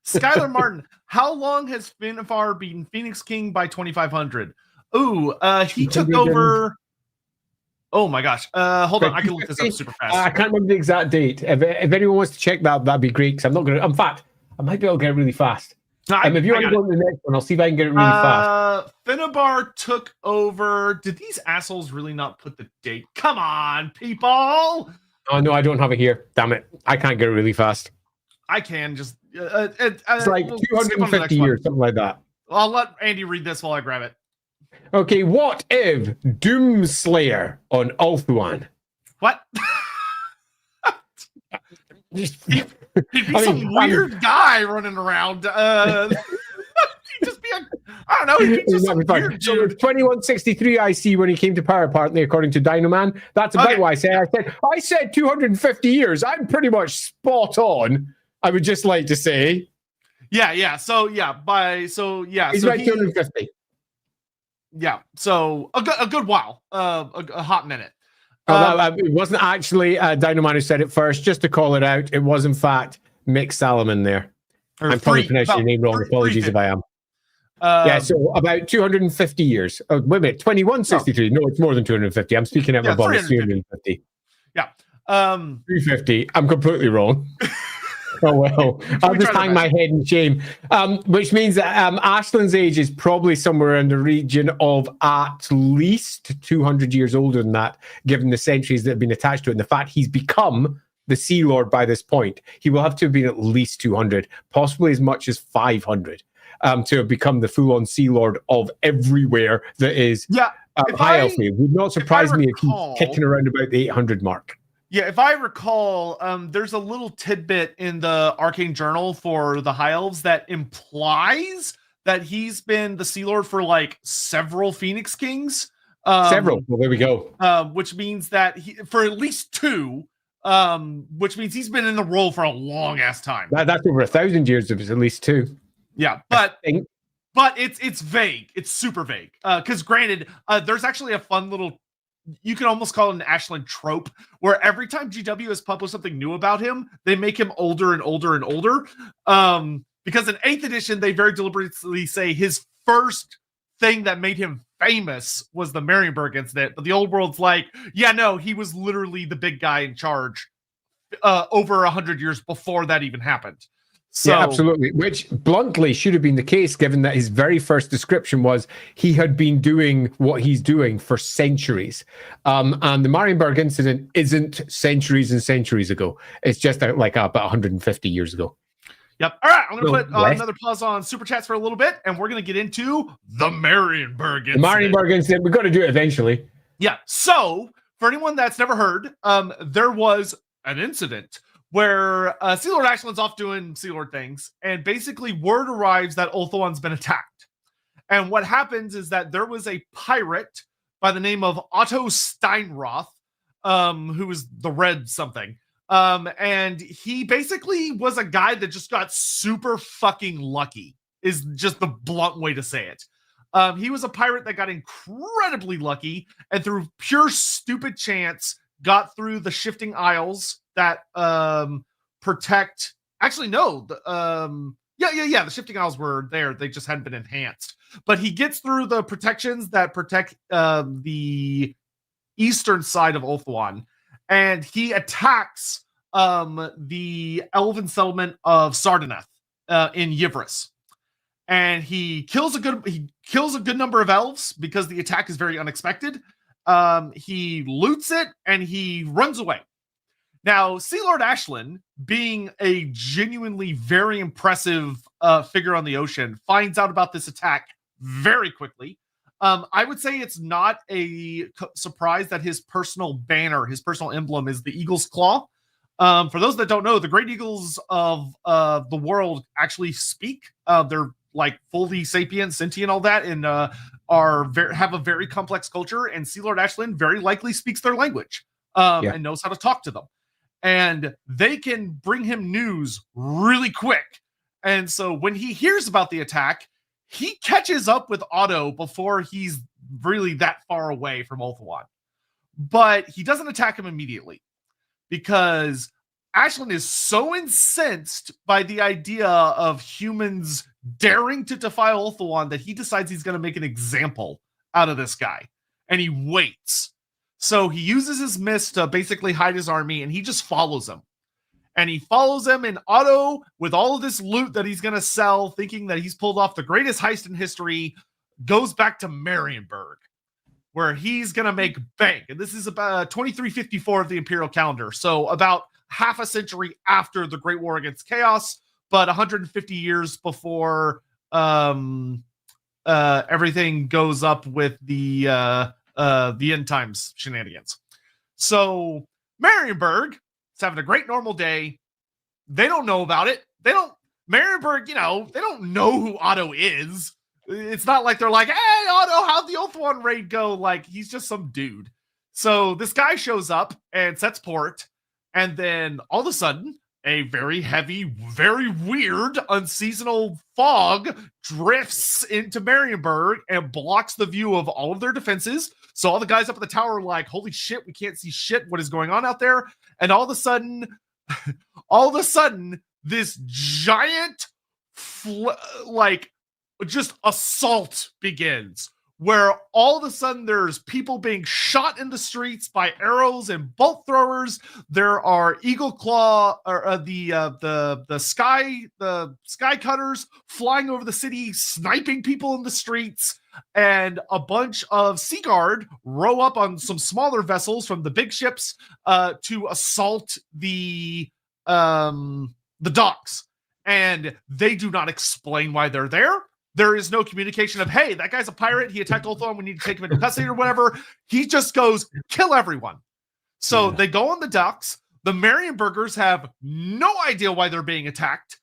Skylar Martin, how long has Finfar beaten Phoenix King by 2,500? Ooh, he took over... Oh my gosh. Hold on. I can look this up super fast. I can't remember the exact date. If anyone wants to check that, that'd be great, because I'm not going to... In fact, I might be able to get it really fast. No, if you want to go to the next one, I'll see if I can get it really fast. Finnabar took over... Did these assholes really not put the date? Come on, people! Oh, no, I don't have it here. Damn it. I can't get it really fast. I can just... it's like 250 years, something like that. I'll let Andy read this while I grab it. Okay, what if Doomslayer on Ulthuan? What? He'd be some weird guy running around. He'd just be I don't know. He'd be just some weird so 2163 I see when he came to power, apparently, according to Dynoman. That's about what I said. I said 250 years. I'm pretty much spot on. I would just like to say. Yeah. So yeah, he's about 250. Yeah, so a good while, a hot minute. It wasn't actually Dynoman who said it first. Just to call it out, it was in fact Mick Salomon there. I'm probably pronouncing your name wrong. Apologies if I am. So about 250 years. Oh, wait a minute, 2163. No, it's more than 250. I'm speaking out my bum. 350. Yeah. 350. I'm completely wrong. Oh well, I'll just hang my head in shame. Which means that Aislinn's age is probably somewhere in the region of at least 200 years older than that, given the centuries that have been attached to it, and the fact he's become the Sea Lord by this point. He will have to have been at least 200, possibly as much as 500, to have become the full-on Sea Lord of everywhere that is High Elf. It would not surprise me if he's kicking around about the 800 mark. Yeah, if I recall, there's a little tidbit in the Arcane Journal for the High Elves that implies that he's been the Sea Lord for like several Phoenix Kings. Several. Well, there we go. Which means that for at least two, which means he's been in the role for a long ass time. That's over 1,000 years if it's at least two. Yeah, but it's vague. It's super vague. Because granted, there's actually a fun little, you can almost call it an Aislinn trope, where every time GW has published something new about him, they make him older and older and older. Because in 8th edition, they very deliberately say his first thing that made him famous was the Marienburg incident. But the old world's like, yeah, no, he was literally the big guy in charge over 100 years before that even happened. So, yeah, absolutely. Which bluntly should have been the case, given that his very first description was he had been doing what he's doing for centuries. And the Marienburg incident isn't centuries and centuries ago. It's just like about 150 years ago. Yep. All right, I'm going to put another pause on Super Chats for a little bit, and we're going to get into the Marienburg incident. The Marienburg incident, we've got to do it eventually. Yeah. So, for anyone that's never heard, there was an incident where Sea Lord Aislinn's off doing Sea Lord things, and basically word arrives that Ulthuan's been attacked. And what happens is that there was a pirate by the name of Otto Steinroth, who was the Red something. And he basically was a guy that just got super fucking lucky, is just the blunt way to say it. He was a pirate that got incredibly lucky, and through pure stupid chance, got through the Shifting Isles that protect. Actually, no. The Shifting Isles were there. They just hadn't been enhanced. But he gets through the protections that protect the eastern side of Ulthuan, and he attacks the elven settlement of Sardaneth in Yivris. And he kills a good number of elves because the attack is very unexpected. He loots it and he runs away. Now, Sea Lord Aislinn, being a genuinely very impressive figure on the ocean, finds out about this attack very quickly. I would say it's not a surprise that his personal banner, his personal emblem, is the eagle's claw. For those that don't know, the great eagles of the world actually speak. They're like fully sapient, sentient, all that, and have a very complex culture. And Sea Lord Aislinn very likely speaks their language and knows how to talk to them. And they can bring him news really quick. And so when he hears about the attack, he catches up with Otto before he's really that far away from Ulthuan. But he doesn't attack him immediately because Aislinn is so incensed by the idea of humans daring to defy Ulthuan that he decides he's going to make an example out of this guy. And he waits. So he uses his mist to basically hide his army, and he just follows him. And he follows him, and Otto, with all of this loot that he's going to sell, thinking that he's pulled off the greatest heist in history, goes back to Marienburg, where he's going to make bank. And this is about 2354 of the Imperial calendar. So about half a century after the Great War Against Chaos, but 150 years before everything goes up with the end times shenanigans. So Marienburg is having a great normal day. They don't know about it. Marienburg, they don't know who Otto is. It's not like they're like, hey, Otto, how'd the Ulthuan raid go? Like, he's just some dude. So this guy shows up and sets port. And then all of a sudden, a very heavy, very weird, unseasonal fog drifts into Marienburg and blocks the view of all of their defenses. So all the guys up at the tower are like, holy shit, we can't see shit. What is going on out there? And all of a sudden, this giant, just assault begins, where all of a sudden there's people being shot in the streets by arrows and bolt throwers. There are eagle claw or the sky cutters flying over the city, sniping people in the streets, and a bunch of Sea Guard row up on some smaller vessels from the big ships to assault the docks. And they do not explain why they're there. There is no communication of, hey, that guy's a pirate. He attacked Ulthuan. We need to take him into custody or whatever. He just goes, kill everyone. So they go on the docks. The Marienburgers have no idea why they're being attacked.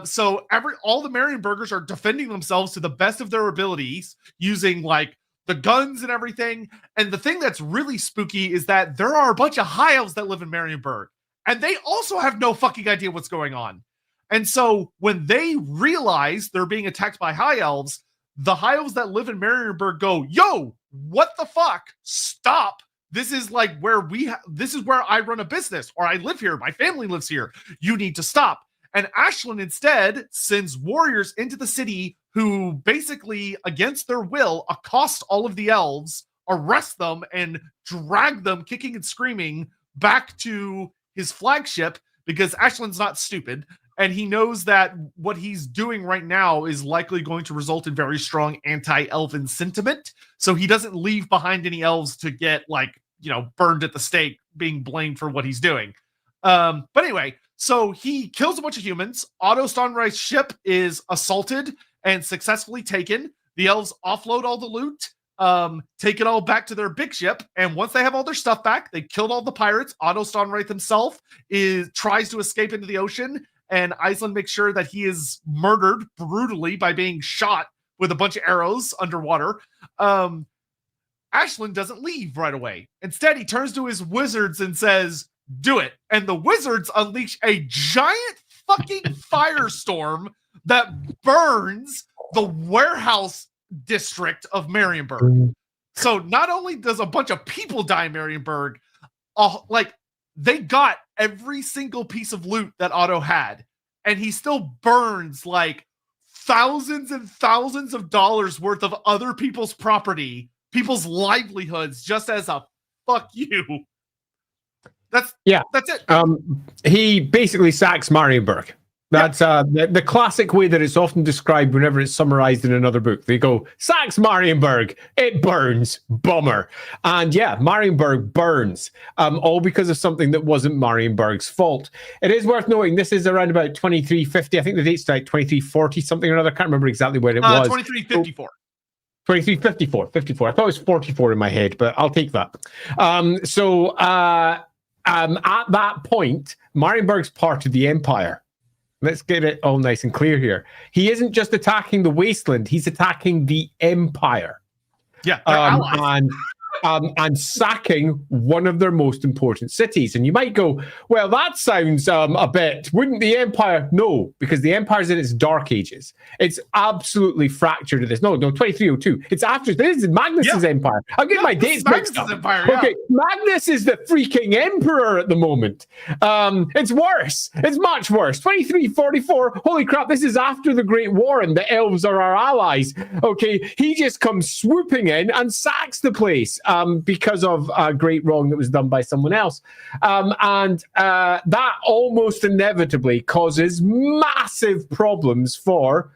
So all the Marienburgers are defending themselves to the best of their abilities using like the guns and everything. And the thing that's really spooky is that there are a bunch of high elves that live in Marienburg, and they also have no fucking idea what's going on. And so when they realize they're being attacked by high elves, the high elves that live in Marienburg go, "Yo, what the fuck? Stop. This is like where this is where I run a business, or I live here. My family lives here. You need to stop." And Aislinn instead sends warriors into the city who basically, against their will, accost all of the elves, arrest them, and drag them kicking and screaming back to his flagship, because Aislinn's not stupid. And he knows that what he's doing right now is likely going to result in very strong anti-elven sentiment. So he doesn't leave behind any elves to get, like, burned at the stake, being blamed for what he's doing. But anyway, so he kills a bunch of humans. Otto Steinreich's ship is assaulted and successfully taken. The elves offload all the loot, take it all back to their big ship. And once they have all their stuff back, they killed all the pirates. Otto Steinreich himself tries to escape into the ocean. And Aislinn makes sure that he is murdered brutally by being shot with a bunch of arrows underwater. Aislinn doesn't leave right away. Instead, he turns to his wizards and says, "Do it." And the wizards unleash a giant fucking firestorm that burns the warehouse district of Marienburg. So not only does a bunch of people die in Marienburg, they got every single piece of loot that Otto had, and he still burns like thousands and thousands of dollars worth of other people's property, people's livelihoods, just as a fuck you. That's it. He basically sacks Marienburg. That's the classic way that it's often described whenever it's summarized in another book. They go, "Sacks Marienburg, it burns, bummer." And Marienburg burns, all because of something that wasn't Marienburg's fault. It is worth noting this is around about 2350. I think the date's like 2340 something or other. I can't remember exactly what it was. 2354. 53, 54. I thought it was 44 in my head, but I'll take that. At that point, Marienburg's part of the Empire. Let's get it all nice and clear here. He isn't just attacking the wasteland, he's attacking the Empire. Yeah, allies. And sacking one of their most important cities. And you might go, well, that sounds a bit, wouldn't the Empire? No, because the Empire's in its dark ages. It's absolutely fractured at this. No, 2302. It's after, this is Magnus's Empire. I'll get my dates mixed up. Empire, okay, Magnus is the freaking emperor at the moment. It's worse. It's much worse. 2344, holy crap, this is after the Great War and the elves are our allies. Okay, he just comes swooping in and sacks the place. Because of a great wrong that was done by someone else. That almost inevitably causes massive problems for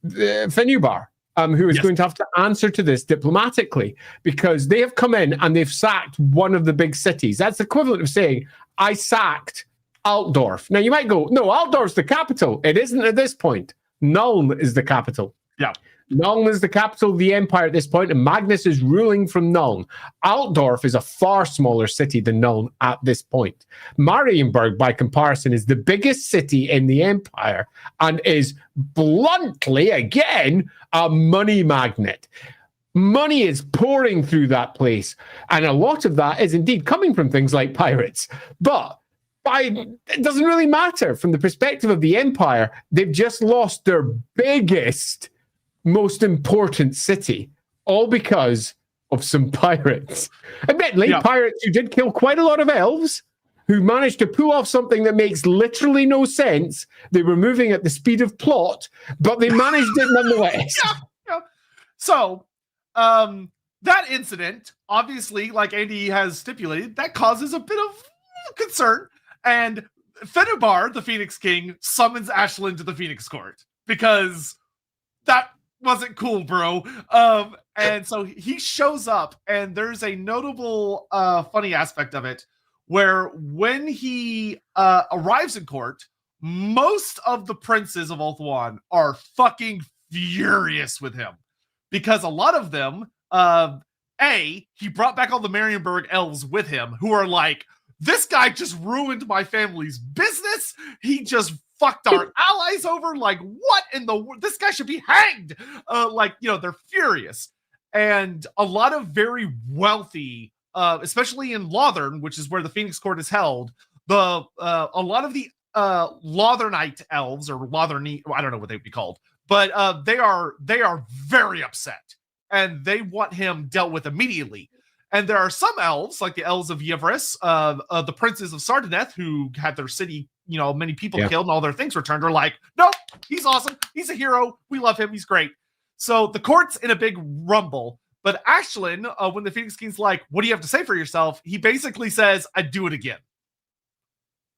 Finubar, who is going to have to answer to this diplomatically, because they have come in and they've sacked one of the big cities. That's the equivalent of saying, I sacked Altdorf. Now, you might go, no, Altdorf's the capital. It isn't at this point. Nuln is the capital. Yeah. Nuln is the capital of the Empire at this point, and Magnus is ruling from Nuln. Altdorf is a far smaller city than Nuln at this point. Marienburg, by comparison, is the biggest city in the Empire and is bluntly, again, a money magnet. Money is pouring through that place, and a lot of that is indeed coming from things like pirates. But it doesn't really matter. From the perspective of the Empire, they've just lost their biggest, most important city, all because of some pirates. Admittedly, pirates who did kill quite a lot of elves, who managed to pull off something that makes literally no sense. They were moving at the speed of plot, but they managed it nonetheless. So, that incident, obviously, like Andy has stipulated, that causes a bit of concern. And Finubar, the Phoenix King, summons Aislinn to the Phoenix Court, because that wasn't cool, bro. And so he shows up, and there's a notable funny aspect of it, where when he arrives in court, most of the princes of Ulthuan are fucking furious with him, because a lot of them he brought back all the Marienburg elves with him who are like, this guy just ruined my family's business. He just fucked our allies over. Like, what in the world? This guy should be hanged. They're furious. And a lot of very wealthy, especially in Lothern, which is where the Phoenix Court is held, a lot of the Lothernite elves, or Lothernite, I don't know what they'd be called, but they are very upset, and they want him dealt with immediately. And there are some elves, like the elves of Yevris, the princes of Sardeneth, who had their city, many people killed and all their things returned, are like, nope, he's awesome. He's a hero. We love him. He's great. So the court's in a big rumble. But Aislinn, when the Phoenix King's like, what do you have to say for yourself? He basically says, I'd do it again.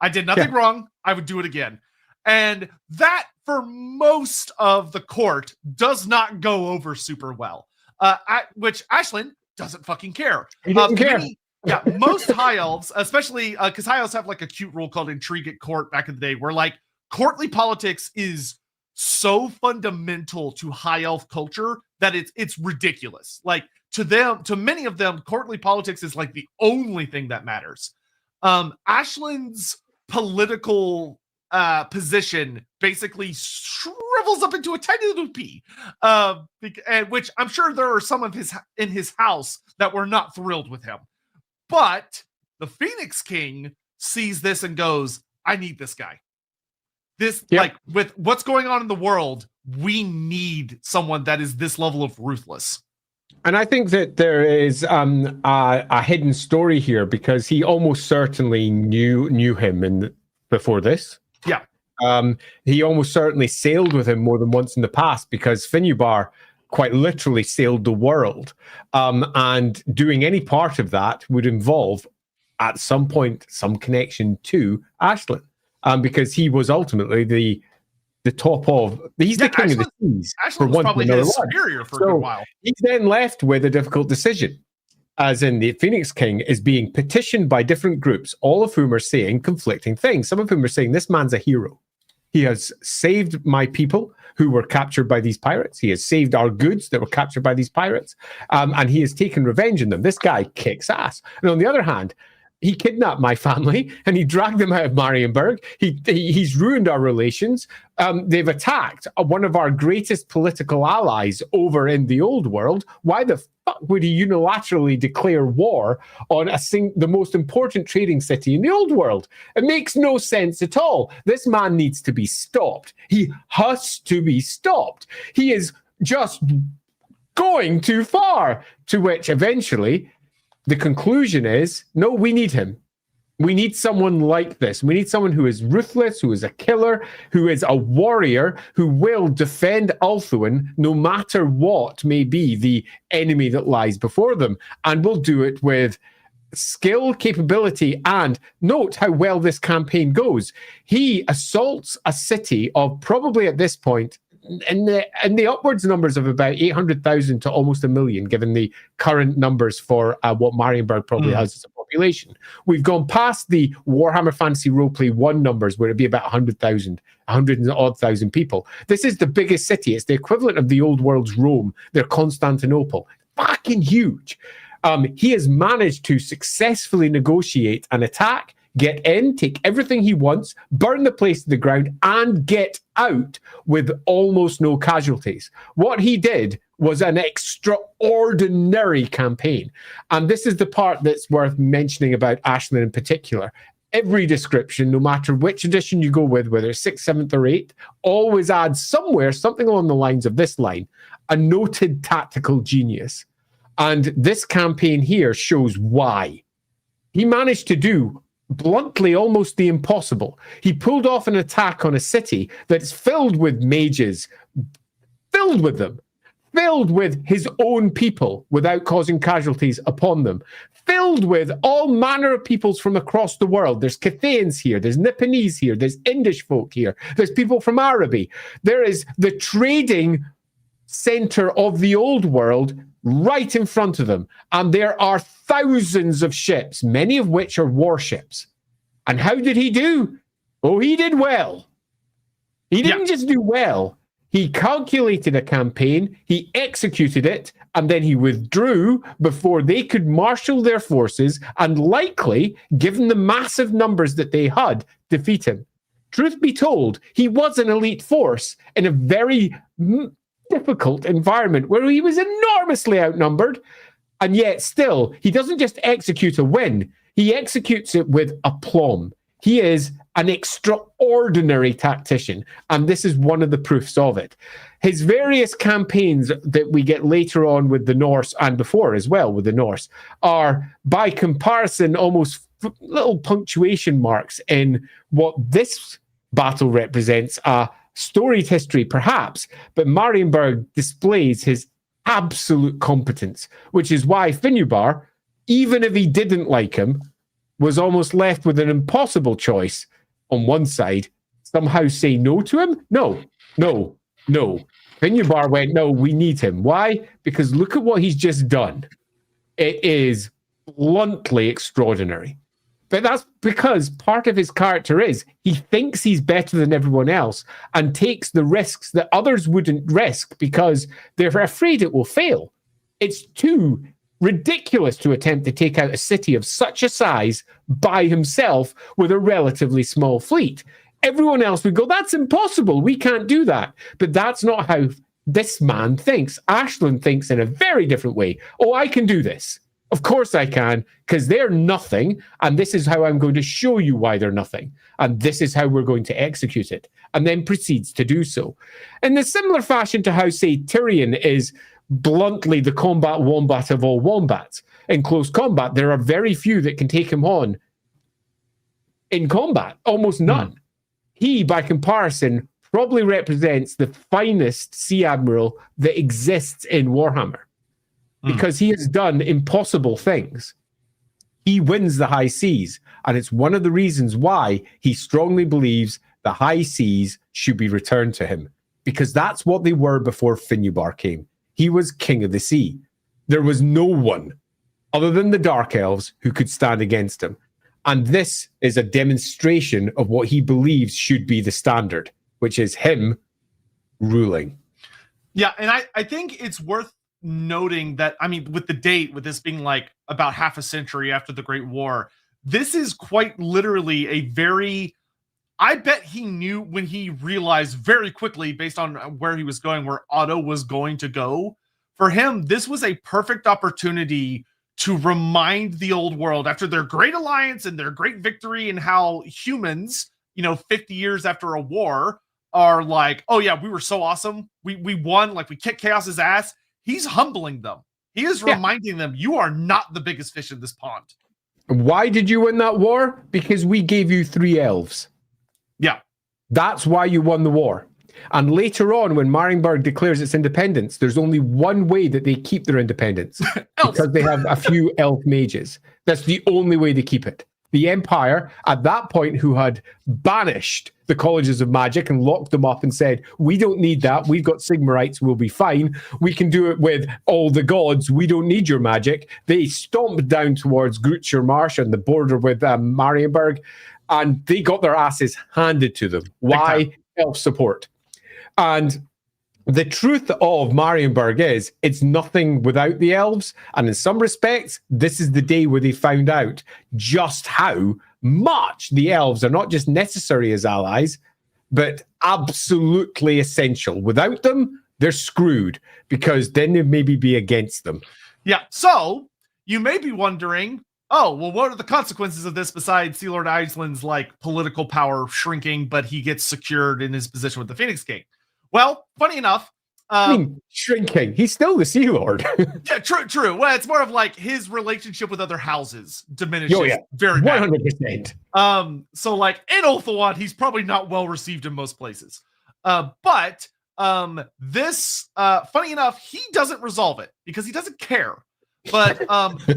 I did nothing wrong. I would do it again. And that, for most of the court, does not go over super well. Which Aislinn doesn't fucking care. He doesn't care. Most high elves, especially because high elves have like a cute rule called intrigue at court back in the day, where like courtly politics is so fundamental to high elf culture that it's ridiculous. Like to many of them, courtly politics is like the only thing that matters. Aislinn's political position basically shrivels up into a tiny little pea, which I'm sure there are some of in his house that were not thrilled with him. But the Phoenix King sees this and goes, I need this guy. Like, with what's going on in the world, we need someone that is this level of ruthless. And I think that there is a hidden story here, because he almost certainly knew him before this. Yeah. He almost certainly sailed with him more than once in the past, because Finubar quite literally sailed the world. And doing any part of that would involve, at some point, some connection to Aislinn. Because he was ultimately the top of, he's the king of the seas. Aislinn was probably his superior for a good while. He's then left with a difficult decision, as in the Phoenix King is being petitioned by different groups, all of whom are saying conflicting things. Some of whom are saying, this man's a hero. He has saved my people who were captured by these pirates. He has saved our goods that were captured by these pirates. And he has taken revenge on them. This guy kicks ass. And on the other hand, he kidnapped my family and he dragged them out of Marienburg. He's ruined our relations. They've attacked one of our greatest political allies over in the old world. Why the fuck would he unilaterally declare war on the most important trading city in the old world? It makes no sense at all. This man needs to be stopped. He has to be stopped. He is just going too far, to which eventually the conclusion is, no, we need him. We need someone like this. We need someone who is ruthless, who is a killer, who is a warrior, who will defend Ulthuan no matter what may be the enemy that lies before them, and will do it with skill, capability, and note how well this campaign goes. He assaults a city of probably at this point in the upwards numbers of about 800,000 to almost 1 million, given the current numbers for what Marienburg probably has as a population. We've gone past the Warhammer Fantasy Roleplay 1 numbers, where it'd be about 100,000, 100 and odd thousand people. This is the biggest city. It's the equivalent of the old world's Rome, their Constantinople. Fucking huge. He has managed to successfully negotiate an attack, get in, take everything he wants, burn the place to the ground, and get out with almost no casualties. What he did was an extraordinary campaign. And this is the part that's worth mentioning about Aislinn in particular. Every description, no matter which edition you go with, whether it's 6th, 7th, or 8th, always adds somewhere something along the lines of this line: a noted tactical genius. And this campaign here shows why. He managed to do bluntly almost the impossible. He pulled off an attack on a city that's filled with mages, filled with his own people without causing casualties upon them, filled with all manner of peoples from across the world. There's Cathaeans here, there's Nipponese here, there's Indish folk here, there's people from Araby. There is the trading center of the old world right in front of them. And there are thousands of ships, many of which are warships. And how did he do? Oh, he did well. He didn't just do well. He calculated a campaign, he executed it, and then he withdrew before they could marshal their forces and likely, given the massive numbers that they had, defeat him. Truth be told, he was an elite force in a very difficult environment where he was enormously outnumbered, and yet still, he doesn't just execute a win, he executes it with aplomb. He is an extraordinary tactician, and this is one of the proofs of it. His various campaigns that we get later on with the Norse, and before as well with the Norse, are by comparison almost little punctuation marks in what this battle represents, a storied history perhaps, but Marienburg displays his absolute competence, which is why Finubar, even if he didn't like him, was almost left with an impossible choice. On one side, somehow say no to him? No. Finubar went, no, we need him. Why? Because look at what he's just done. It is bluntly extraordinary. But that's because part of his character is he thinks he's better than everyone else and takes the risks that others wouldn't risk because they're afraid it will fail. It's too ridiculous to attempt to take out a city of such a size by himself with a relatively small fleet. Everyone else would go, that's impossible. We can't do that. But that's not how this man thinks. Aislinn thinks in a very different way. Oh, I can do this. Of course I can, because they're nothing, and this is how I'm going to show you why they're nothing, and this is how we're going to execute it, and then proceeds to do so. In a similar fashion to how, say, Tyrion is bluntly the combat wombat of all wombats. In close combat, there are very few that can take him on in combat, almost none. He, by comparison, probably represents the finest sea admiral that exists in Warhammer. Because he has done impossible things. He wins the high seas, and it's one of the reasons why he strongly believes the high seas should be returned to him, because that's what they were before Finubar came. He was king of the sea. There was no one other than the Dark Elves who could stand against him. And this is a demonstration of what he believes should be the standard, which is him ruling. Yeah, and I think it's worth noting that, I mean, with the date, with this being like about half a century after the Great War, this is quite literally a very, I bet he knew when he realized very quickly, based on where he was going, where Otto was going to go. For him, this was a perfect opportunity to remind the old world, after their great alliance and their great victory, and how humans, 50 years after a war, are like, oh yeah, we were so awesome. We won, like we kicked Chaos's ass. He's humbling them. He is reminding them, you are not the biggest fish in this pond. Why did you win that war? Because we gave you 3 elves. Yeah. That's why you won the war. And later on, when Marienburg declares its independence, there's only one way that they keep their independence. Because they have a few elf mages. That's the only way they keep it. The Empire, at that point, who had banished the colleges of magic and locked them up and said, we don't need that. We've got Sigmarites. We'll be fine. We can do it with all the gods. We don't need your magic. They stomped down towards Grutcher Marsh on the border with Marienburg, and they got their asses handed to them. Why? Elf support. And the truth of Marienburg is it's nothing without the elves. And in some respects, this is the day where they found out just how much the elves are not just necessary as allies, but absolutely essential. Without them, they're screwed, because then they'd maybe be against them. Yeah. So you may be wondering, oh, well, what are the consequences of this besides Sea Lord Aislinn's like political power shrinking, but he gets secured in his position with the Phoenix King? Well, funny enough, shrinking. He's still the Sea Lord. Yeah, true. Well, it's more of like his relationship with other houses diminishes very badly. 100%. So like in Ulthuan, he's probably not well received in most places. But this, funny enough, he doesn't resolve it because he doesn't care. But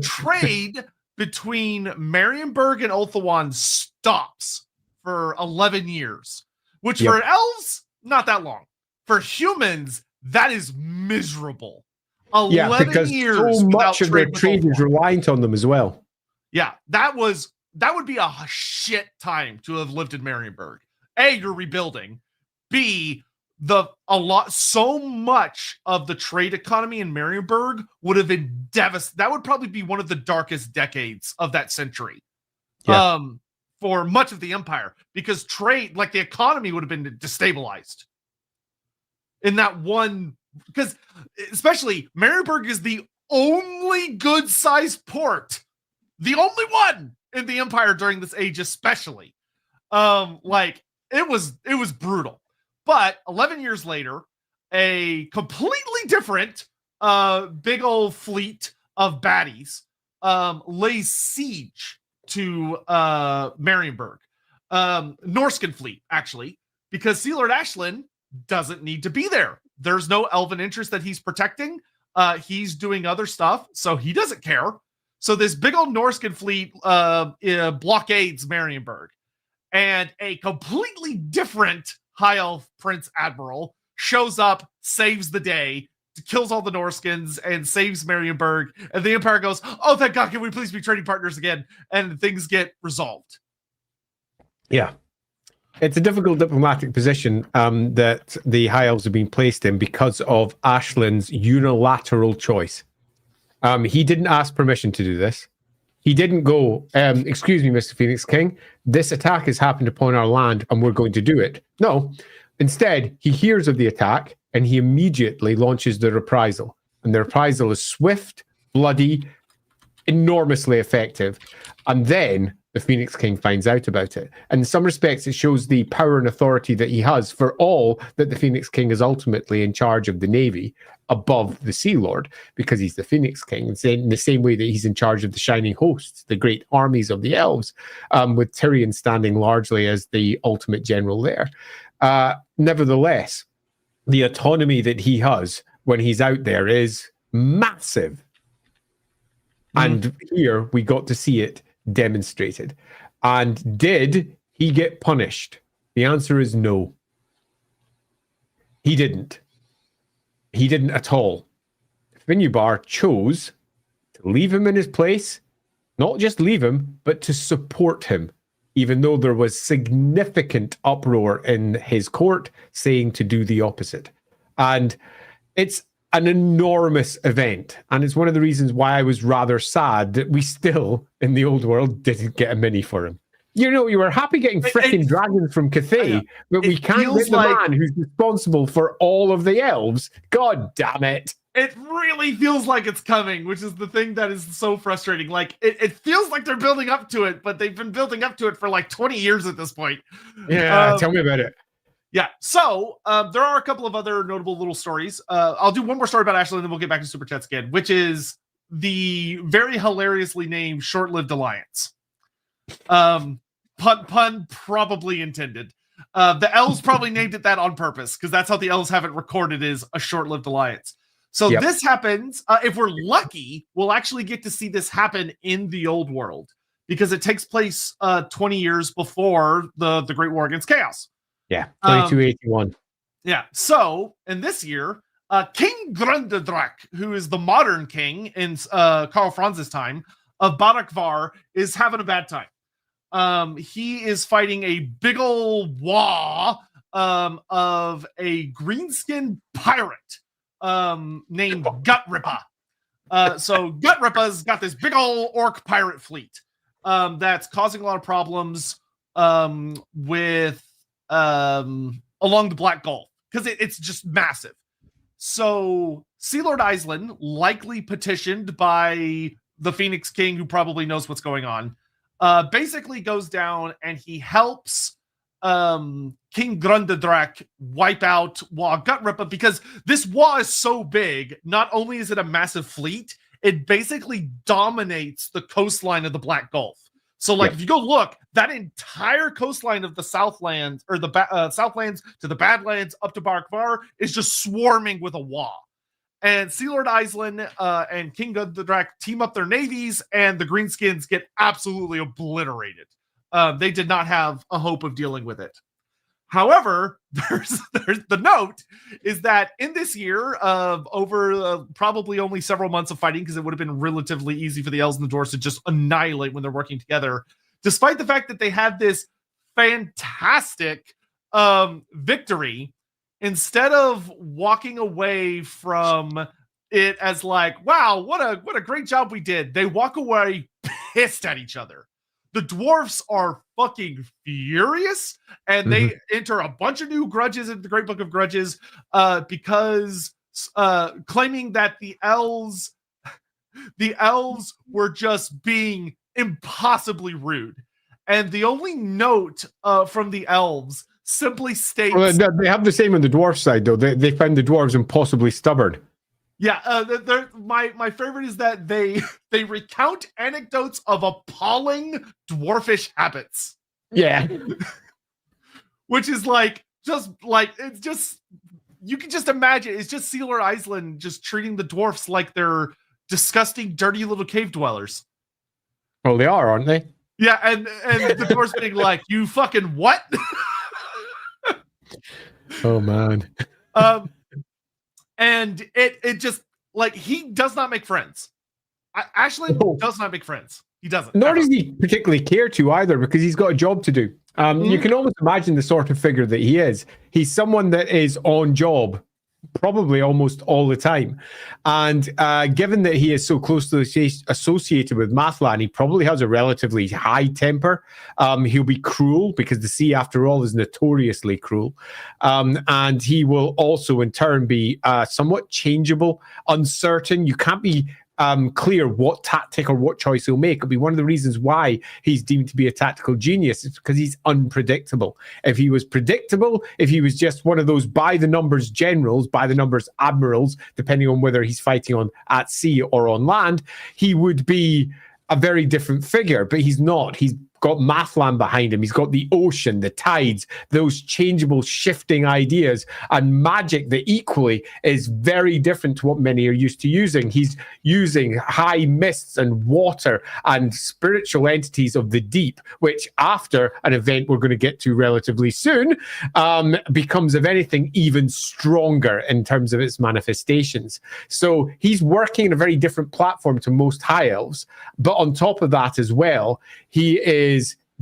trade between Marienburg and Ulthuan stops for 11 years, which for elves, not that long. For humans, that is miserable. 11 years. So much of their trade is reliant on them as well. Yeah, that would be a shit time to have lived in Marienburg. A, you're rebuilding. B, so much of the trade economy in Marienburg would have been devastated. That would probably be one of the darkest decades of that century. Yeah. For much of the empire, because trade, like the economy, would have been destabilized in that one, because especially Marienburg is the only good-sized port, the only one in the empire during this age, especially. Like it was brutal. But 11 years later, a completely different big old fleet of baddies lays siege to Marienburg. Norscan fleet, actually, because Sea Lord Aislinn doesn't need to be there. There's no elven interest that he's protecting. He's doing other stuff, so he doesn't care. So this big old Norscan fleet blockades Marienburg. And a completely different High Elf Prince Admiral shows up, saves the day, kills all the Norskins, and saves Marienburg. And the Empire goes, oh, thank God, can we please be trading partners again? And things get resolved. Yeah. It's a difficult diplomatic position that the High Elves have been placed in because of Aislinn's unilateral choice. He didn't ask permission to do this. He didn't go, excuse me, Mr. Phoenix King, this attack has happened upon our land and we're going to do it. No. Instead, he hears of the attack and he immediately launches the reprisal. And the reprisal is swift, bloody, enormously effective. And then the Phoenix King finds out about it. And in some respects, it shows the power and authority that he has, for all that the Phoenix King is ultimately in charge of the Navy above the Sea Lord, because he's the Phoenix King, in the same way that he's in charge of the Shining Hosts, the great armies of the elves, with Tyrion standing largely as the ultimate general there. Nevertheless, the autonomy that he has when he's out there is massive. And here we got to see it demonstrated. And did he get punished? The answer is no. He didn't. He didn't at all. Finubar chose to leave him in his place, not just leave him, but to support him, even though there was significant uproar in his court saying to do the opposite. And it's an enormous event. And it's one of the reasons why I was rather sad that we still, in the old world, didn't get a mini for him. You know, you were happy getting freaking dragons from Cathay, but we can't get the man who's responsible for all of the elves. God damn it. It really feels like it's coming, which is the thing that is so frustrating. Like, it feels like they're building up to it, but they've been building up to it for like 20 years at this point. Yeah, tell me about it. Yeah, so there are a couple of other notable little stories. I'll do one more story about Aislinn, and then we'll get back to Super Chats again, which is the very hilariously named Short-Lived Alliance. Pun probably intended. The elves probably named it that on purpose, because that's how the elves have it recorded, is a short-lived alliance. So this happens, if we're lucky, we'll actually get to see this happen in the old world, because it takes place 20 years before the Great War Against Chaos. Yeah, 2281. Yeah, so in this year, King Grundedrak, who is the modern king in Karl Franz's time, of Barakvar, is having a bad time. He is fighting a big old war of a greenskin pirate named Gutrippa. So Gutrippa's got this big old orc pirate fleet that's causing a lot of problems with along the Black Gulf, because it's just massive. So Sea Lord Aislinn, likely petitioned by the Phoenix King, who probably knows what's going on, basically goes down and he helps King Grundedrak wipe out Wa Gutrippa, because this Wa is so big, not only is it a massive fleet, it basically dominates the coastline of the Black Gulf. So, like, if you go look, that entire coastline of the Southlands, or the Southlands to the Badlands up to Barakvar, is just swarming with a Wa. And Sea Lord Aislinn and King Grundedrak team up their navies, and the Greenskins get absolutely obliterated. They did not have a hope of dealing with it. However, there's the note is that in this year of over probably only several months of fighting, because it would have been relatively easy for the elves and the dwarves to just annihilate when they're working together, despite the fact that they had this fantastic victory, instead of walking away from it as like, wow, what a great job we did, they walk away pissed at each other. The dwarfs are fucking furious, and they enter a bunch of new grudges into the Great Book of Grudges because claiming that the elves were just being impossibly rude. And the only note from the elves simply states... Well, they have the same on the dwarf side, though. They find the dwarves impossibly stubborn. Yeah, my favorite is that they recount anecdotes of appalling dwarfish habits. Yeah. Which is it's just, you can just imagine, it's just Sealer Aislinn just treating the dwarfs like they're disgusting, dirty little cave dwellers. Well, they are, aren't they? Yeah, and the dwarfs being like, you fucking what? Oh, man. And it just, like, he does not make friends. Aislinn does not make friends. He doesn't. Nor does he particularly care to either, because he's got a job to do. You can almost imagine the sort of figure that he is. He's someone that is on job probably almost all the time. And given that he is so closely associated with Mathlan, he probably has a relatively high temper. He'll be cruel, because the sea, after all, is notoriously cruel. And he will also, in turn, be somewhat changeable, uncertain. You can't be clear what tactic or what choice he'll make. It'll be one of the reasons why he's deemed to be a tactical genius. It's because he's unpredictable. If he was predictable, if he was just one of those by the numbers generals, by the numbers admirals, depending on whether he's fighting at sea or on land, he would be a very different figure. But he's not. He's got Mathlan behind him. He's got the ocean, the tides, those changeable, shifting ideas, and magic that equally is very different to what many are used to using. He's using high mists and water and spiritual entities of the deep, which after an event we're going to get to relatively soon, becomes, if anything, even stronger in terms of its manifestations. So he's working in a very different platform to most high elves. But on top of that as well, he is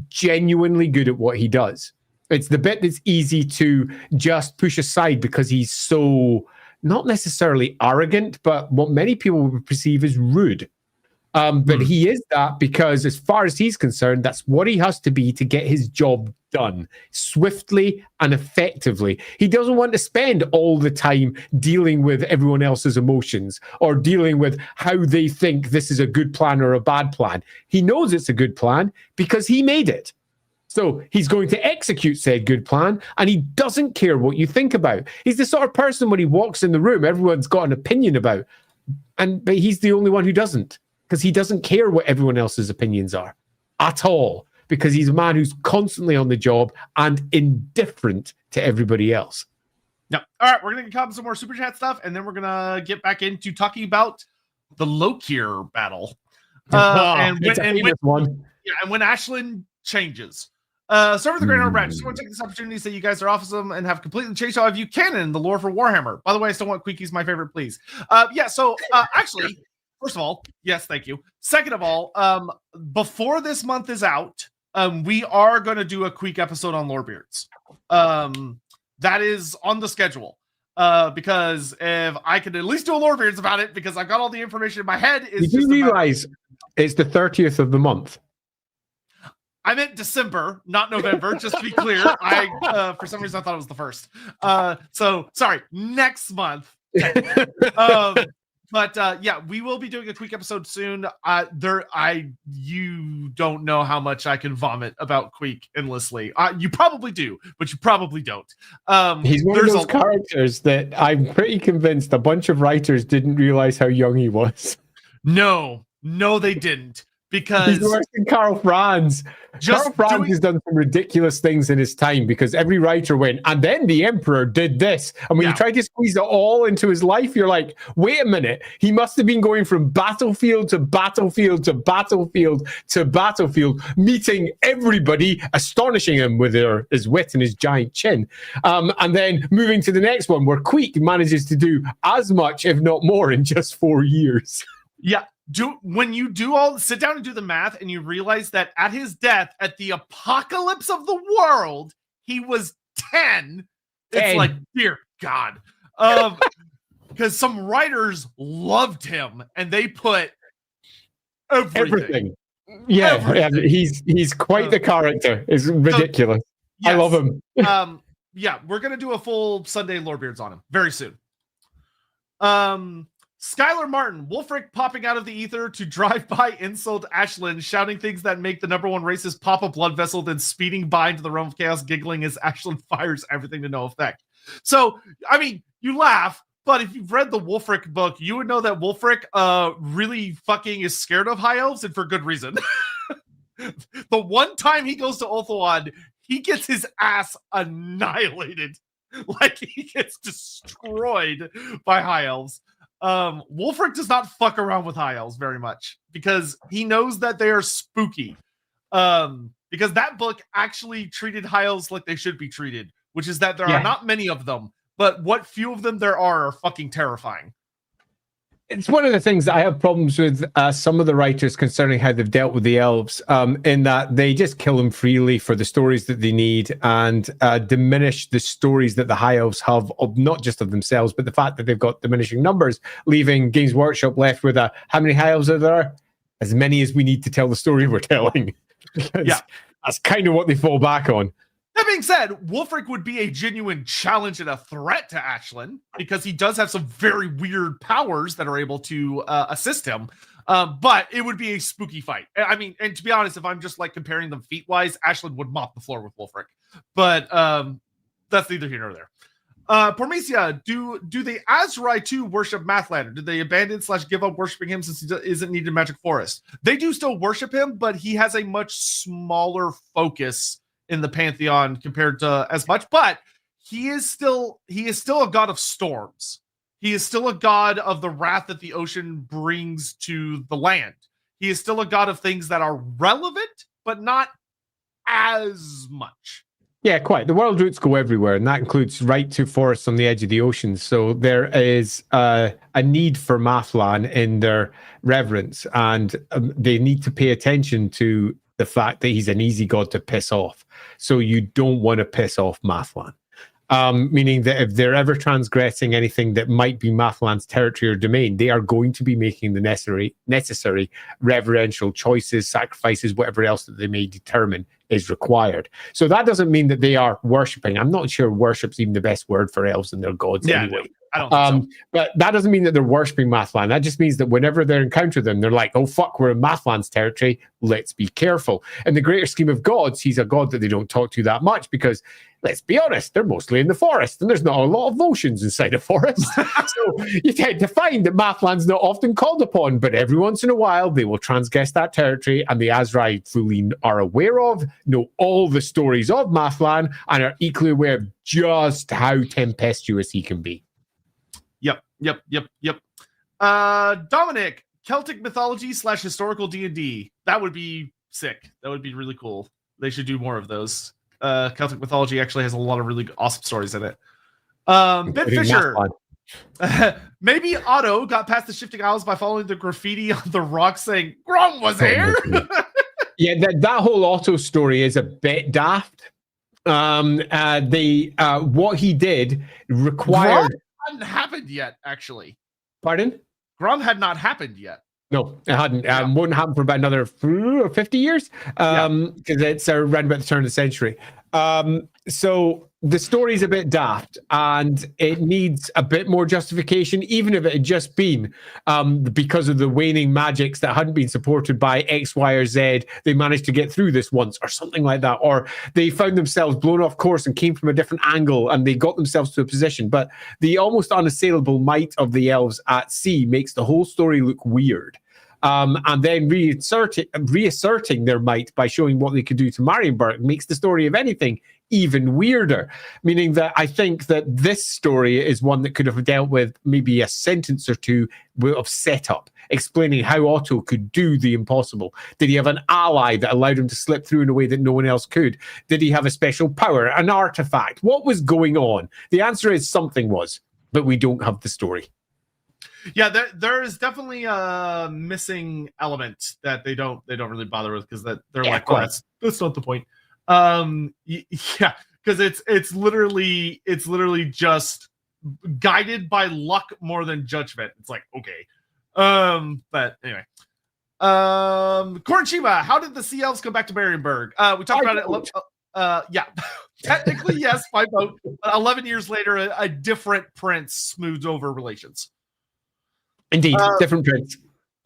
genuinely good at what he does. It's the bit that's easy to just push aside because he's so not necessarily arrogant, but what many people would perceive as rude. But he is that because, as far as he's concerned, that's what he has to be to get his job done swiftly and effectively. He doesn't want to spend all the time dealing with everyone else's emotions or dealing with how they think this is a good plan or a bad plan. He knows it's a good plan because he made it. So he's going to execute said good plan, and he doesn't care what you think about. He's the sort of person when he walks in the room, everyone's got an opinion about, but he's the only one who doesn't. Because he doesn't care what everyone else's opinions are at all, because he's a man who's constantly on the job and indifferent to everybody else. Yeah. All right, we're going to come some more Super Chat stuff, and then we're going to get back into talking about the Lokir battle. And when Aislinn changes. Sorry for the Great Hard Ratch. Just want to take this opportunity to say you guys are awesome and have completely changed how I view canon in the lore for Warhammer. By the way, I still want Queeky's my favorite, please. Actually... First of all, yes, thank you. Second of all, before this month is out, we are going to do a quick episode on Lorebeards. That is on the schedule. Because if I could at least do a Lorebeards about it, because I've got all the information in my head. Did you realize it's the 30th of the month? I meant December, not November, just to be clear. For some reason, I thought it was the 1st. So, sorry, next month. But yeah, we will be doing a quick episode soon. You don't know how much I can vomit about Queek endlessly. You probably do, but you probably don't. He's one of those characters that I'm pretty convinced a bunch of writers didn't realize how young he was. No, they didn't. Because he's worse than Karl Franz. Karl Franz has done some ridiculous things in his time, because every writer went, and then the Emperor did this. And when you try to squeeze it all into his life, you're like, wait a minute. He must have been going from battlefield to battlefield to battlefield to battlefield, meeting everybody, astonishing him with his wit and his giant chin. And then moving to the next one, where Queek manages to do as much, if not more, in just 4 years. Yeah. When you sit down and do the math, and you realize that at his death, at the apocalypse of the world, he was 10. It's like, dear God. Because some writers loved him and they put everything. Yeah, Everything. he's quite the character. It's ridiculous. Yes. I love him. Yeah, we're gonna do a full Sunday Lorebeards on him very soon. Skylar Martin, Wolfric popping out of the ether to drive by insult Aislinn, shouting things that make the number one racist pop a blood vessel, then speeding by into the realm of chaos, giggling as Aislinn fires everything to no effect. So, I mean, you laugh, but if you've read the Wolfric book, you would know that Wolfric really fucking is scared of high elves, and for good reason. The one time he goes to Ulthuan, he gets his ass annihilated. Like, he gets destroyed by high elves. Wolfric does not fuck around with high elves very much because he knows that they are spooky. Because that book actually treated high elves like they should be treated, which is that there are not many of them, but what few of them there are fucking terrifying. It's one of the things that I have problems with some of the writers concerning how they've dealt with the elves, in that they just kill them freely for the stories that they need and diminish the stories that the high elves have, of not just of themselves, but the fact that they've got diminishing numbers, leaving Games Workshop left with how many high elves are there? As many as we need to tell the story we're telling. Yeah, that's kind of what they fall back on. That being said, Wolfric would be a genuine challenge and a threat to Aislinn because he does have some very weird powers that are able to assist him. But it would be a spooky fight. I mean, and to be honest, if I'm just like comparing them feat-wise, Aislinn would mop the floor with Wolfric. But that's neither here nor there. Pormesia, do the Azrai too worship Mathland? Did they abandon / give up worshiping him since he isn't needed in Magic Forest? They do still worship him, but he has a much smaller focus in the pantheon compared to as much, but he is still a god of storms. He is still a god of the wrath that the ocean brings to the land. He is still a god of things that are relevant, but not as much. Yeah, quite. The world roots go everywhere, and that includes right to forests on the edge of the ocean. So there is a need for Mathlan in their reverence, and they need to pay attention to the fact that he's an easy god to piss off. So you don't want to piss off Mathlan. Meaning that if they're ever transgressing anything that might be Mathlan's territory or domain, they are going to be making the necessary reverential choices, sacrifices, whatever else that they may determine is required. So that doesn't mean that they are worshipping. I'm not sure worship's even the best word for elves and their gods anyway. I don't think so. But that doesn't mean that they're worshipping Mathlan. That just means that whenever they encounter them, they're like, oh, fuck, we're in Mathlan's territory. Let's be careful. In the greater scheme of gods, he's a god that they don't talk to that much because, let's be honest, they're mostly in the forest and there's not a lot of oceans inside a forest. So you tend to find that Mathlan's not often called upon, but every once in a while they will transgress that territory, and the Azrai fully are aware of, know all the stories of Mathlan, and are equally aware of just how tempestuous he can be. Yep. Dominic, Celtic mythology / historical D&D. That would be sick. That would be really cool. They should do more of those. Celtic mythology actually has a lot of really awesome stories in it. Ben Fisher. Maybe Otto got past the Shifting Isles by following the graffiti on the rock saying, Grom was here. Yeah, that whole Otto story is a bit daft. What he did required... Grom hadn't happened yet, actually. Pardon? Grom had not happened yet. No, it hadn't. Wouldn't happen for about another 50 years, because it's around about the turn of the century. So the story's a bit daft, and it needs a bit more justification, even if it had just been because of the waning magics that hadn't been supported by X, Y, or Z. They managed to get through this once, or something like that, or they found themselves blown off course and came from a different angle, and they got themselves to a position. But the almost unassailable might of the elves at sea makes the whole story look weird. And then reasserting their might by showing what they could do to Marienburg makes the story, if anything, even weirder. Meaning that I think that this story is one that could have dealt with maybe a sentence or two of setup, explaining how Otto could do the impossible. Did he have an ally that allowed him to slip through in a way that no one else could? Did he have a special power, an artifact? What was going on? The answer is something was, but we don't have the story. Yeah, there is definitely a missing element that they don't really bother with, because that they're like, oh, that's not the point. Yeah, because it's literally just guided by luck more than judgment. It's like, okay. But anyway. Corn Chiba, how did the Sea Elves come back to Marienburg? We talked about it. Yeah. Technically, yes, by vote. 11 years later, a different prince smoothed over relations. Indeed, different prince.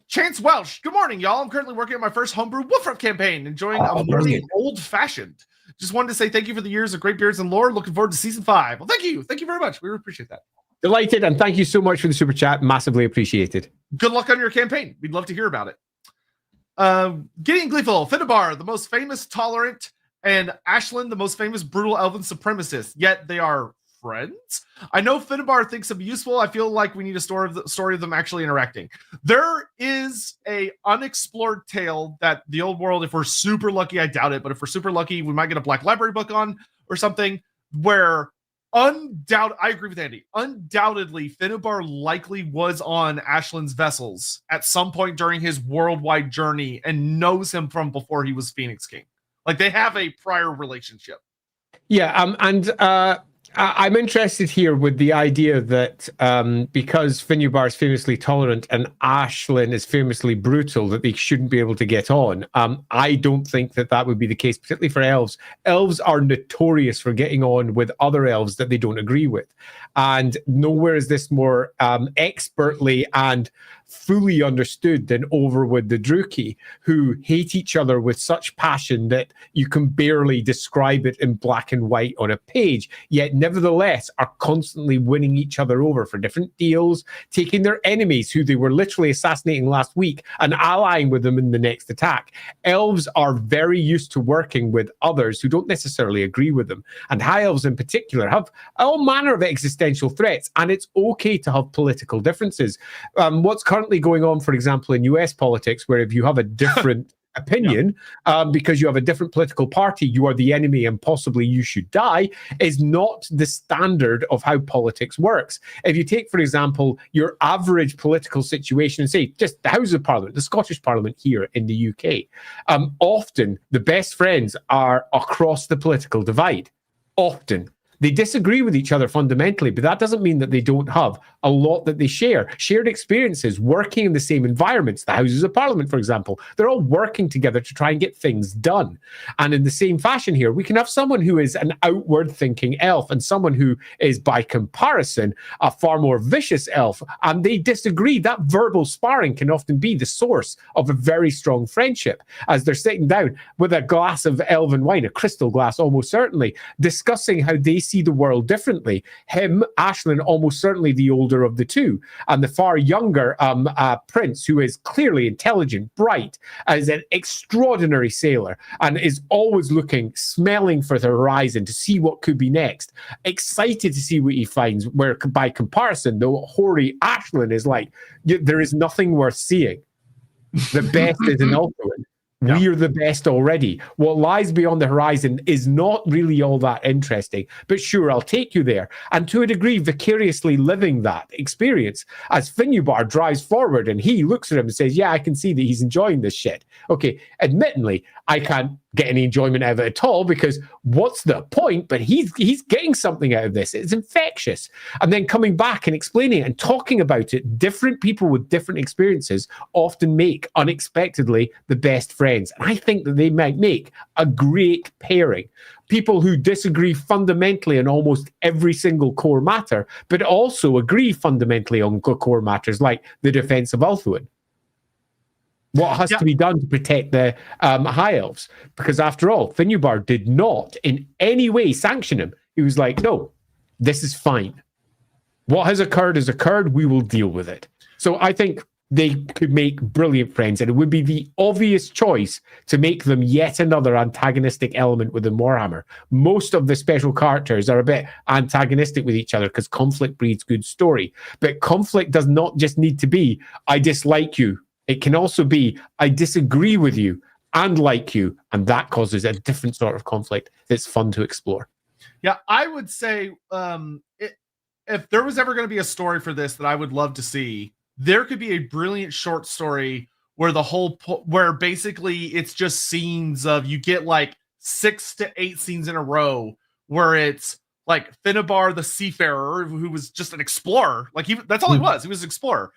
Chance Welsh, good morning, y'all. I'm currently working on my first homebrew Wolfruff campaign, enjoying a morning old-fashioned. Just wanted to say thank you for the years of great beards and lore. Looking forward to season 5. Well, thank you. Thank you very much. We appreciate that. Delighted, and thank you so much for the super chat. Massively appreciated. Good luck on your campaign. We'd love to hear about it. Gideon Gleeful, Finnebar, the most famous tolerant, and Aislinn, the most famous brutal elven supremacist. Yet they are friends. I know Finnebar thinks them useful. I feel like we need a story of them actually interacting. There is a unexplored tale that the old world, if we're super lucky, I doubt it, but if we're super lucky, we might get a Black Library book on or something where I agree with Andy. Undoubtedly, Finnebar likely was on Aislinn's vessels at some point during his worldwide journey and knows him from before he was Phoenix King. Like they have a prior relationship. Yeah, I'm interested here with the idea that because Finnebar is famously tolerant and Aislinn is famously brutal, that they shouldn't be able to get on. I don't think that would be the case, particularly for elves. Elves are notorious for getting on with other elves that they don't agree with. And nowhere is this more expertly and fully understood than over with the Druki, who hate each other with such passion that you can barely describe it in black and white on a page, yet nevertheless are constantly winning each other over for different deals, taking their enemies who they were literally assassinating last week and allying with them in the next attack. Elves are very used to working with others who don't necessarily agree with them, and high elves in particular have all manner of existential threats, and it's okay to have political differences. What's currently going on, for example, in US politics, where if you have a different opinion, because you have a different political party, you are the enemy and possibly you should die, is not the standard of how politics works. If you take, for example, your average political situation and say just the House of Parliament, the Scottish Parliament here in the UK, often the best friends are across the political divide. Often. They disagree with each other fundamentally, but that doesn't mean that they don't have a lot that they share. Shared experiences, working in the same environments, the Houses of Parliament, for example, they're all working together to try and get things done. And in the same fashion here, we can have someone who is an outward-thinking elf and someone who is, by comparison, a far more vicious elf, and they disagree. That verbal sparring can often be the source of a very strong friendship, as they're sitting down with a glass of elven wine, a crystal glass almost certainly, discussing how they see the world differently. Him, Aislinn, almost certainly the older of the two, and the far younger prince, who is clearly intelligent, bright, is an extraordinary sailor, and is always looking, smelling for the horizon to see what could be next, excited to see what he finds, where by comparison, the hoary Aislinn is like, there is nothing worth seeing. The best is in Ulthuan. Yeah. We are the best already. What lies beyond the horizon is not really all that interesting, but sure, I'll take you there. And to a degree, vicariously living that experience as Finnebar drives forward and he looks at him and says, yeah, I can see that he's enjoying this shit. Okay, admittedly, I can't get any enjoyment out of it at all because what's the point? But he's getting something out of this. It's infectious. And then coming back and explaining it and talking about it, different people with different experiences often make unexpectedly the best friends. And I think that they might make a great pairing. People who disagree fundamentally on almost every single core matter, but also agree fundamentally on core matters like the defense of Ulthuan. What has to be done to protect the high elves? Because after all, Finnebar did not in any way sanction him. He was like, no, this is fine. What has occurred. We will deal with it. So I think they could make brilliant friends, and it would be the obvious choice to make them yet another antagonistic element within Warhammer. Most of the special characters are a bit antagonistic with each other because conflict breeds good story. But conflict does not just need to be, I dislike you. It can also be, I disagree with you and like you, and that causes a different sort of conflict that's fun to explore. Yeah, I would say if there was ever going to be a story for this that I would love to see, there could be a brilliant short story where where basically it's just scenes of, you get like 6 to 8 scenes in a row where it's like Finnebar the Seafarer, who was just an explorer, like that's all he was an explorer,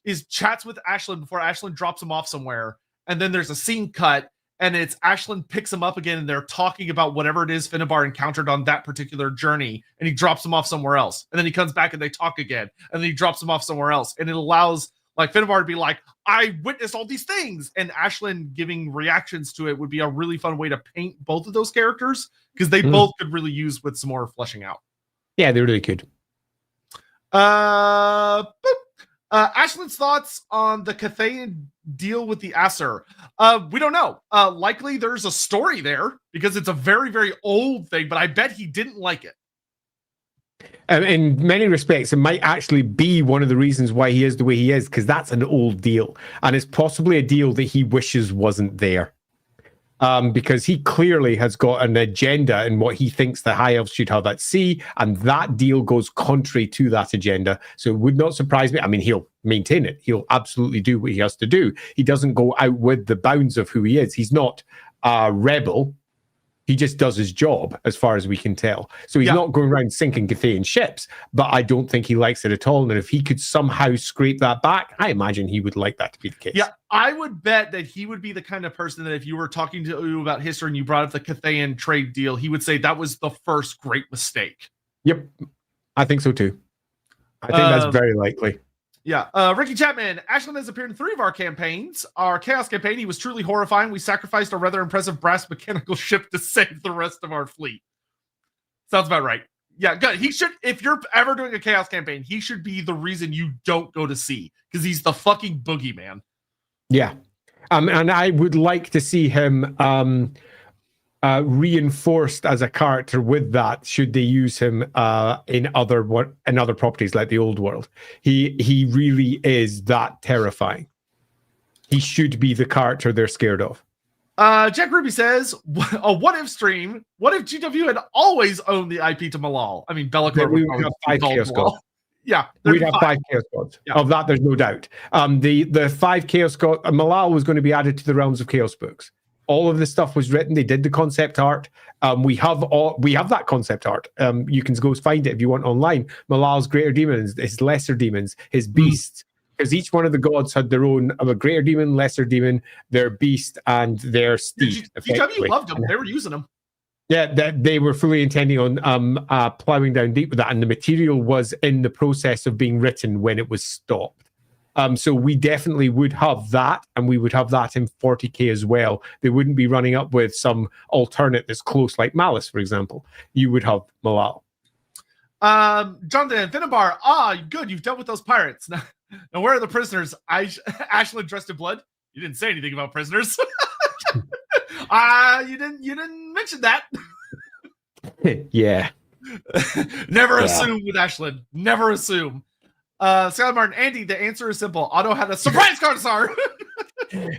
is chats with Aislinn before Aislinn drops him off somewhere, and then there's a scene cut, and it's Aislinn picks him up again, and they're talking about whatever it is Finnebar encountered on that particular journey, and he drops him off somewhere else, and then he comes back and they talk again, and then he drops him off somewhere else, and it allows like Finnebar to be like, I witnessed all these things, and Aislinn giving reactions to it would be a really fun way to paint both of those characters, because they both could really use with some more fleshing out. Yeah, they really could. Aislinn's thoughts on the Cathayan deal with the Aesir. We don't know. Likely there's a story there, because it's a very, very old thing, but I bet he didn't like it. In many respects, it might actually be one of the reasons why he is the way he is, because that's an old deal. And it's possibly a deal that he wishes wasn't there. Because he clearly has got an agenda in what he thinks the High Elves should have at sea, and that deal goes contrary to that agenda. So it would not surprise me. I mean, he'll maintain it. He'll absolutely do what he has to do. He doesn't go out with the bounds of who he is. He's not a rebel. He just does his job, as far as we can tell. So he's not going around sinking Cathayan ships, but I don't think he likes it at all. And if he could somehow scrape that back, I imagine he would like that to be the case. Yeah, I would bet that he would be the kind of person that if you were talking to you about history and you brought up the Cathayan trade deal, he would say that was the first great mistake. Yep, I think so too. I think that's very likely. Yeah. Ricky Chapman, Aislinn has appeared in 3 of our campaigns. Our Chaos campaign, he was truly horrifying. We sacrificed a rather impressive brass mechanical ship to save the rest of our fleet. Sounds about right. Yeah, good. He should, if you're ever doing a Chaos campaign, he should be the reason you don't go to sea, because he's the fucking boogeyman. Yeah. And I would like to see him reinforced as a character with that, should they use him in other properties like the Old World. He really is that terrifying. He should be the character they're scared of. Jack Ruby says, a what if stream, what if GW had always owned the IP to Malal? I mean, Be'lakor we would have 5 Chaos Gods. Yeah, we'd have 5 Chaos Gods. Yeah. Of that, there's no doubt. The 5 Chaos Gods, Malal was going to be added to the Realms of Chaos books. All of the stuff was written. They did the concept art. We have that concept art. You can go find it if you want online. Malal's greater demons, his lesser demons, his beasts. Because each one of the gods had their own a greater demon, lesser demon, their beast, and their steed. GW loved them. They were using them. Yeah, they were fully intending on plowing down deep with that, and the material was in the process of being written when it was stopped. So we definitely would have that, and we would have that in 40k as well. They wouldn't be running up with some alternate that's close, like Malice, for example. You would have Malal. Jonathan Finnebar, good, you've dealt with those pirates. Now where are the prisoners? Aislinn dressed in blood? You didn't say anything about prisoners. You didn't mention that. Yeah. Never assume with Aislinn. Never assume. Skylar Martin, Andy, the answer is simple. Otto had a surprise Carnosaur.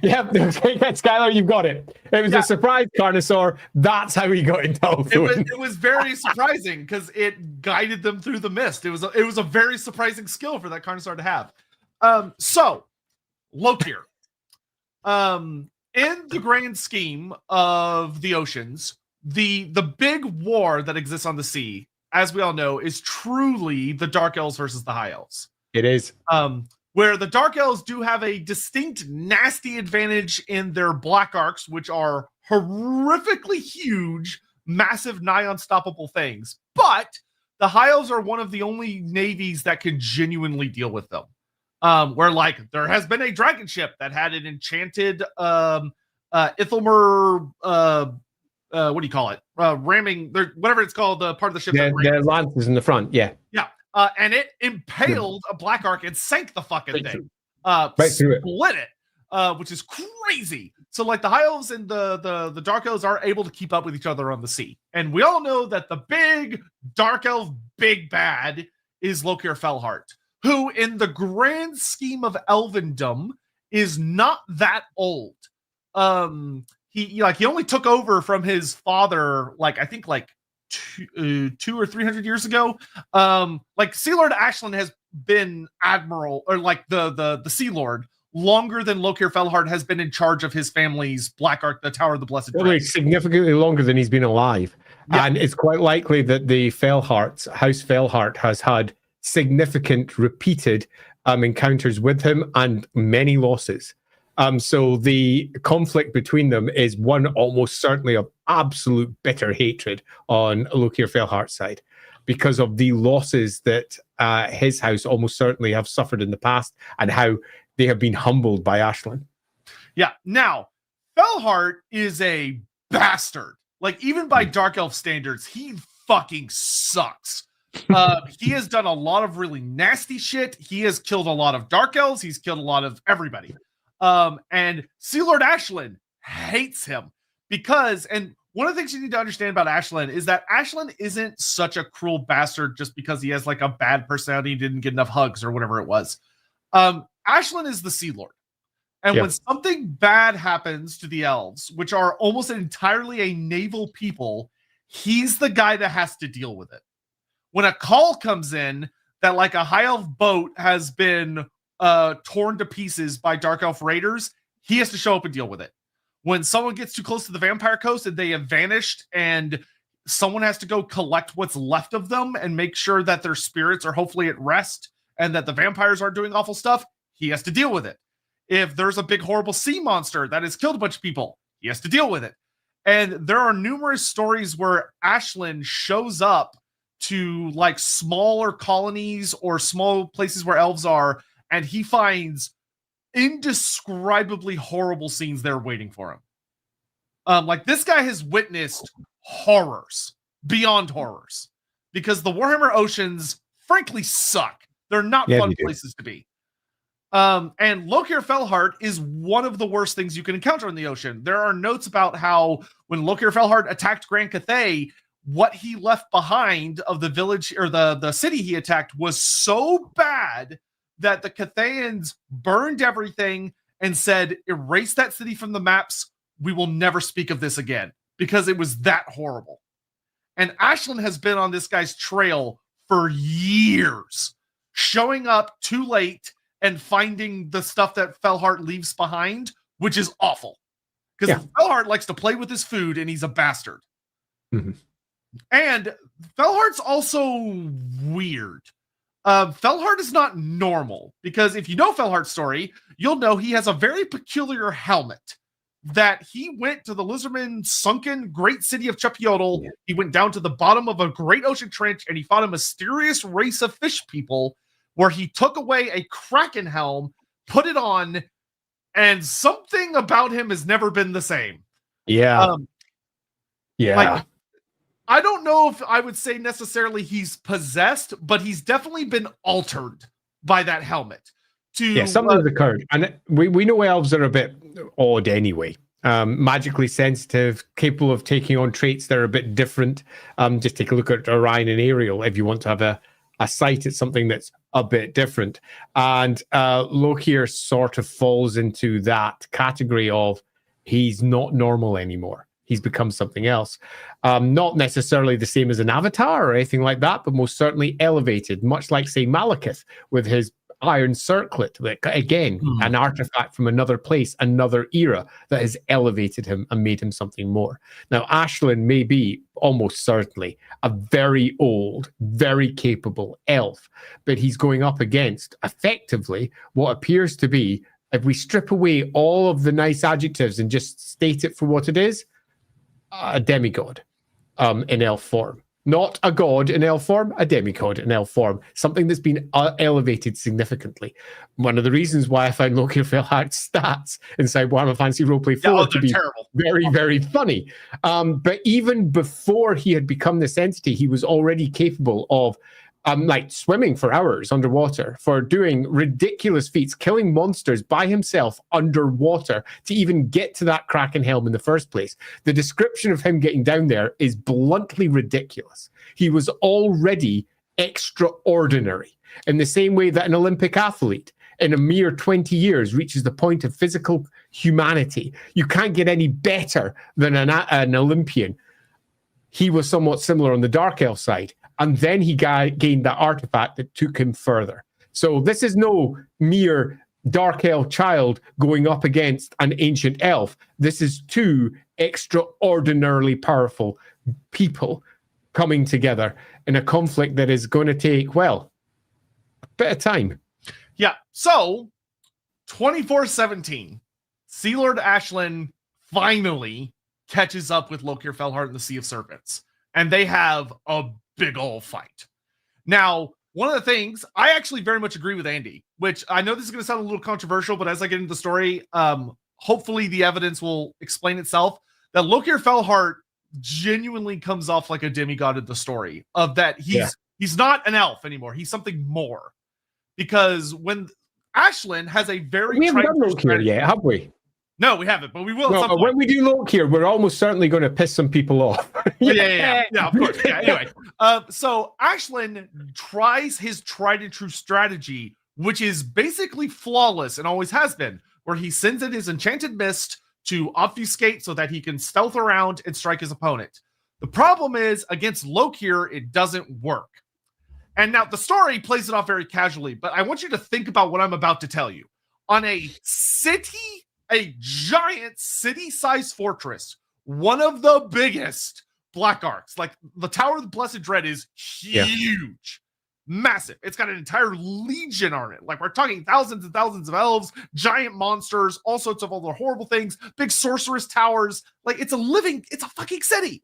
Yeah, Skylar, you've got it. It was a surprise Carnosaur. That's how he got into Elfwin. It was very surprising because it guided them through the mist. It was a very surprising skill for that Carnosaur to have. So, Lorebeard. In the grand scheme of the oceans, the big war that exists on the sea, as we all know, is truly the Dark Elves versus the High Elves. It is. Where the Dark Elves do have a distinct, nasty advantage in their Black Arcs, which are horrifically huge, massive, nigh unstoppable things. But the High Elves are one of the only navies that can genuinely deal with them. Where, like, there has been a dragon ship that had an enchanted Ithilmer, what do you call it? Ramming, whatever it's called, the part of the ship. The lances in the front, yeah. Yeah. And it impaled a Black Arc and sank the fucking thing. Right through split it, which is crazy. So, like, the High Elves and the Dark Elves are able to keep up with each other on the sea. And we all know that the big Dark Elf big bad is Lorebeard Fellheart, who, in the grand scheme of Elvendom, is not that old. He only took over from his father, I think 200 or 300 years ago. Sea Lord Aislinn has been admiral, or the Sea Lord, longer than Lokir Felhard has been in charge of his family's Black Ark, the Tower of the Blessed Probably Dragon. significantly longer than he's been alive. Yeah. And it's quite likely that the House Felhart, has had significant repeated encounters with him and many losses. So the conflict between them is one almost certainly of absolute bitter hatred on Lokir Felhart's side, because of the losses that his house almost certainly have suffered in the past and how they have been humbled by Aislinn. Yeah. Now, Felhart is a bastard. Like, even by Dark Elf standards, he fucking sucks. He has done a lot of really nasty shit. He has killed a lot of Dark Elves. He's killed a lot of everybody. And Sea Lord Aislinn hates him because, and one of the things you need to understand about Aislinn is that Aislinn isn't such a cruel bastard just because he has like a bad personality and didn't get enough hugs or whatever it was. Aislinn is the Sea Lord. And when something bad happens to the elves, which are almost entirely a naval people, he's the guy that has to deal with it. When a call comes in that like a high elf boat has been torn to pieces by Dark Elf raiders, he has to show up and deal with it. When someone gets too close to the Vampire Coast and they have vanished and someone has to go collect what's left of them and make sure that their spirits are hopefully at rest and that the vampires aren't doing awful stuff, he has to deal with it. If there's a big horrible sea monster that has killed a bunch of people, he has to deal with it. And there are numerous stories where Aislinn shows up to like smaller colonies or small places where elves are, and he finds indescribably horrible scenes there waiting for him. Like, this guy has witnessed horrors beyond horrors because the Warhammer Oceans frankly suck. They're not fun places to be. And Lokir Felhart is one of the worst things you can encounter in the ocean. There are notes about how when Lokir Felhart attacked Grand Cathay, what he left behind of the village or the city he attacked was so bad that the Cathayans burned everything and said, erase that city from the maps. We will never speak of this again, because it was that horrible. And Aislinn has been on this guy's trail for years, showing up too late and finding the stuff that Felhart leaves behind, which is awful. Because Felhart likes to play with his food and he's a bastard. Mm-hmm. And Felhart's also weird. Felhart is not normal, because if you know Felhart's story, you'll know he has a very peculiar helmet that he went to the Lizardman sunken great city of Chepiodal. Yeah. He went down to the bottom of a great ocean trench and he fought a mysterious race of fish people where he took away a Kraken helm, put it on, and something about him has never been the same. Yeah. Like, I don't know if I would say necessarily he's possessed, but he's definitely been altered by that helmet. Something's occurred. And we know elves are a bit odd anyway. Magically sensitive, capable of taking on traits that are a bit different. Just take a look at Orion and Ariel if you want to have a sight at something that's a bit different. And Lokir sort of falls into that category of he's not normal anymore. He's become something else. Not necessarily the same as an avatar or anything like that, but most certainly elevated, much like, say, Malekith with his iron circlet. Like, again, an artifact from another place, another era that has elevated him and made him something more. Now, Aislinn may be almost certainly a very old, very capable elf, but he's going up against, effectively, what appears to be, if we strip away all of the nice adjectives and just state it for what it is, a demigod in elf form. Not a god in elf form, a demigod in elf form. Something that's been elevated significantly. One of the reasons why I find Lokir Felhart's stats inside Warhammer Fantasy Roleplay 4 to be terrible. Very, very funny. But even before he had become this entity, he was already capable of like swimming for hours underwater, for doing ridiculous feats, killing monsters by himself underwater to even get to that Kraken helm in the first place. The description of him getting down there is bluntly ridiculous. He was already extraordinary in the same way that an Olympic athlete in a mere 20 years reaches the point of physical humanity. You can't get any better than an Olympian. He was somewhat similar on the Dark Elf side. And then he gained that artifact that took him further. So this is no mere dark elf child going up against an ancient elf. This is two extraordinarily powerful people coming together in a conflict that is going to take, well, a bit of time. Yeah. So 24-17, Sea Lord Aislinn finally catches up with Lokir Felhart in the Sea of Serpents, and they have a big old fight. Now, one of the things, I actually very much agree with Andy, which I know this is going to sound a little controversial, but as I get into the story, hopefully the evidence will explain itself, that Lokir Felhart genuinely comes off like a demigod of the story, of that he's not an elf anymore. He's something more. Because when Aislinn has a very... We haven't done Lokir yet, have we? No, we haven't, but we will. No, when we do Lokir, we're almost certainly going to piss some people off. Yeah, of course. Yeah, anyway, so Aislinn tries his tried and true strategy, which is basically flawless and always has been, where he sends in his enchanted mist to obfuscate so that he can stealth around and strike his opponent. The problem is, against Lokir, it doesn't work. And now the story plays it off very casually, but I want you to think about what I'm about to tell you. On a giant city-sized fortress, one of the biggest Black Arcs, like the Tower of the Blessed Dread, is huge, massive. It's got an entire legion on it. Like, we're talking thousands and thousands of elves, giant monsters, all sorts of other horrible things, big sorceress towers. Like, it's a fucking city.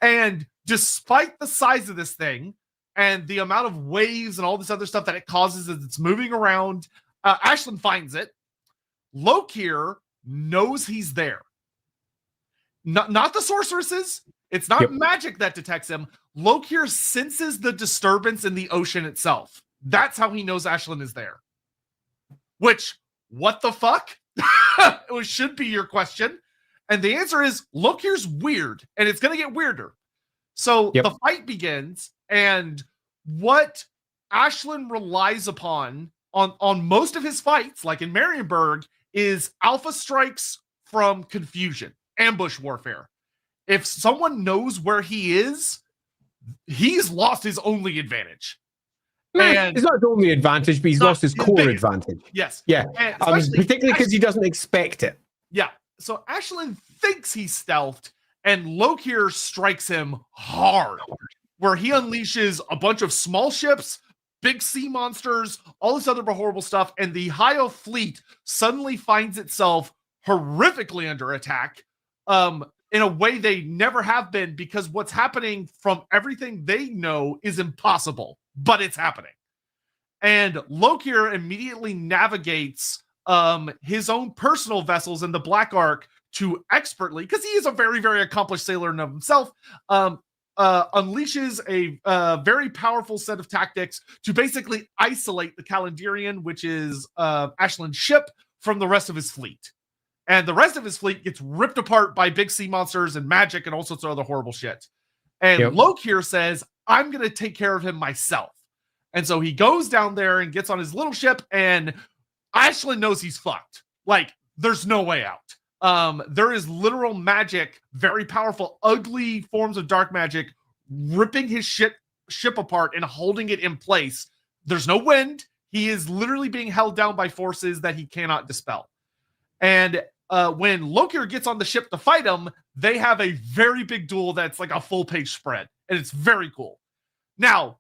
And despite the size of this thing and the amount of waves and all this other stuff that it causes as it's moving around, Aislinn finds it. Lokir knows he's there. Not the sorceresses. It's not magic that detects him. Lokir senses the disturbance in the ocean itself. That's how he knows Aislinn is there. Which, what the fuck? It should be your question. And the answer is, Lokir's weird, and it's going to get weirder. So the fight begins, and what Aislinn relies upon on most of his fights, like in Marienburg, is alpha strikes from confusion, ambush warfare. If someone knows where he is, he's lost his only advantage. And it's not his only advantage, but he's lost his core advantage. Yes. Yeah. Particularly because he doesn't expect it. Yeah. So Aislinn thinks he's stealthed, and Lokir strikes him hard, where he unleashes a bunch of small ships, big sea monsters, all this other horrible stuff, and the High Elf fleet suddenly finds itself horrifically under attack in a way they never have been, because what's happening from everything they know is impossible, but it's happening. And Lokir immediately navigates his own personal vessels in the Black Ark to expertly, because he is a very, very accomplished sailor in of himself, unleashes a very powerful set of tactics to basically isolate the Calendarian, which is Aislinn's ship, from the rest of his fleet. And the rest of his fleet gets ripped apart by big sea monsters and magic and all sorts of other horrible shit. And Lokir says, I'm going to take care of him myself. And so he goes down there and gets on his little ship, and Aislinn knows he's fucked. Like, there's no way out. There is literal magic, very powerful, ugly forms of dark magic, ripping his ship apart and holding it in place. There's no wind. He is literally being held down by forces that he cannot dispel. And when Lokir gets on the ship to fight him, they have a very big duel that's like a full-page spread, and it's very cool. Now,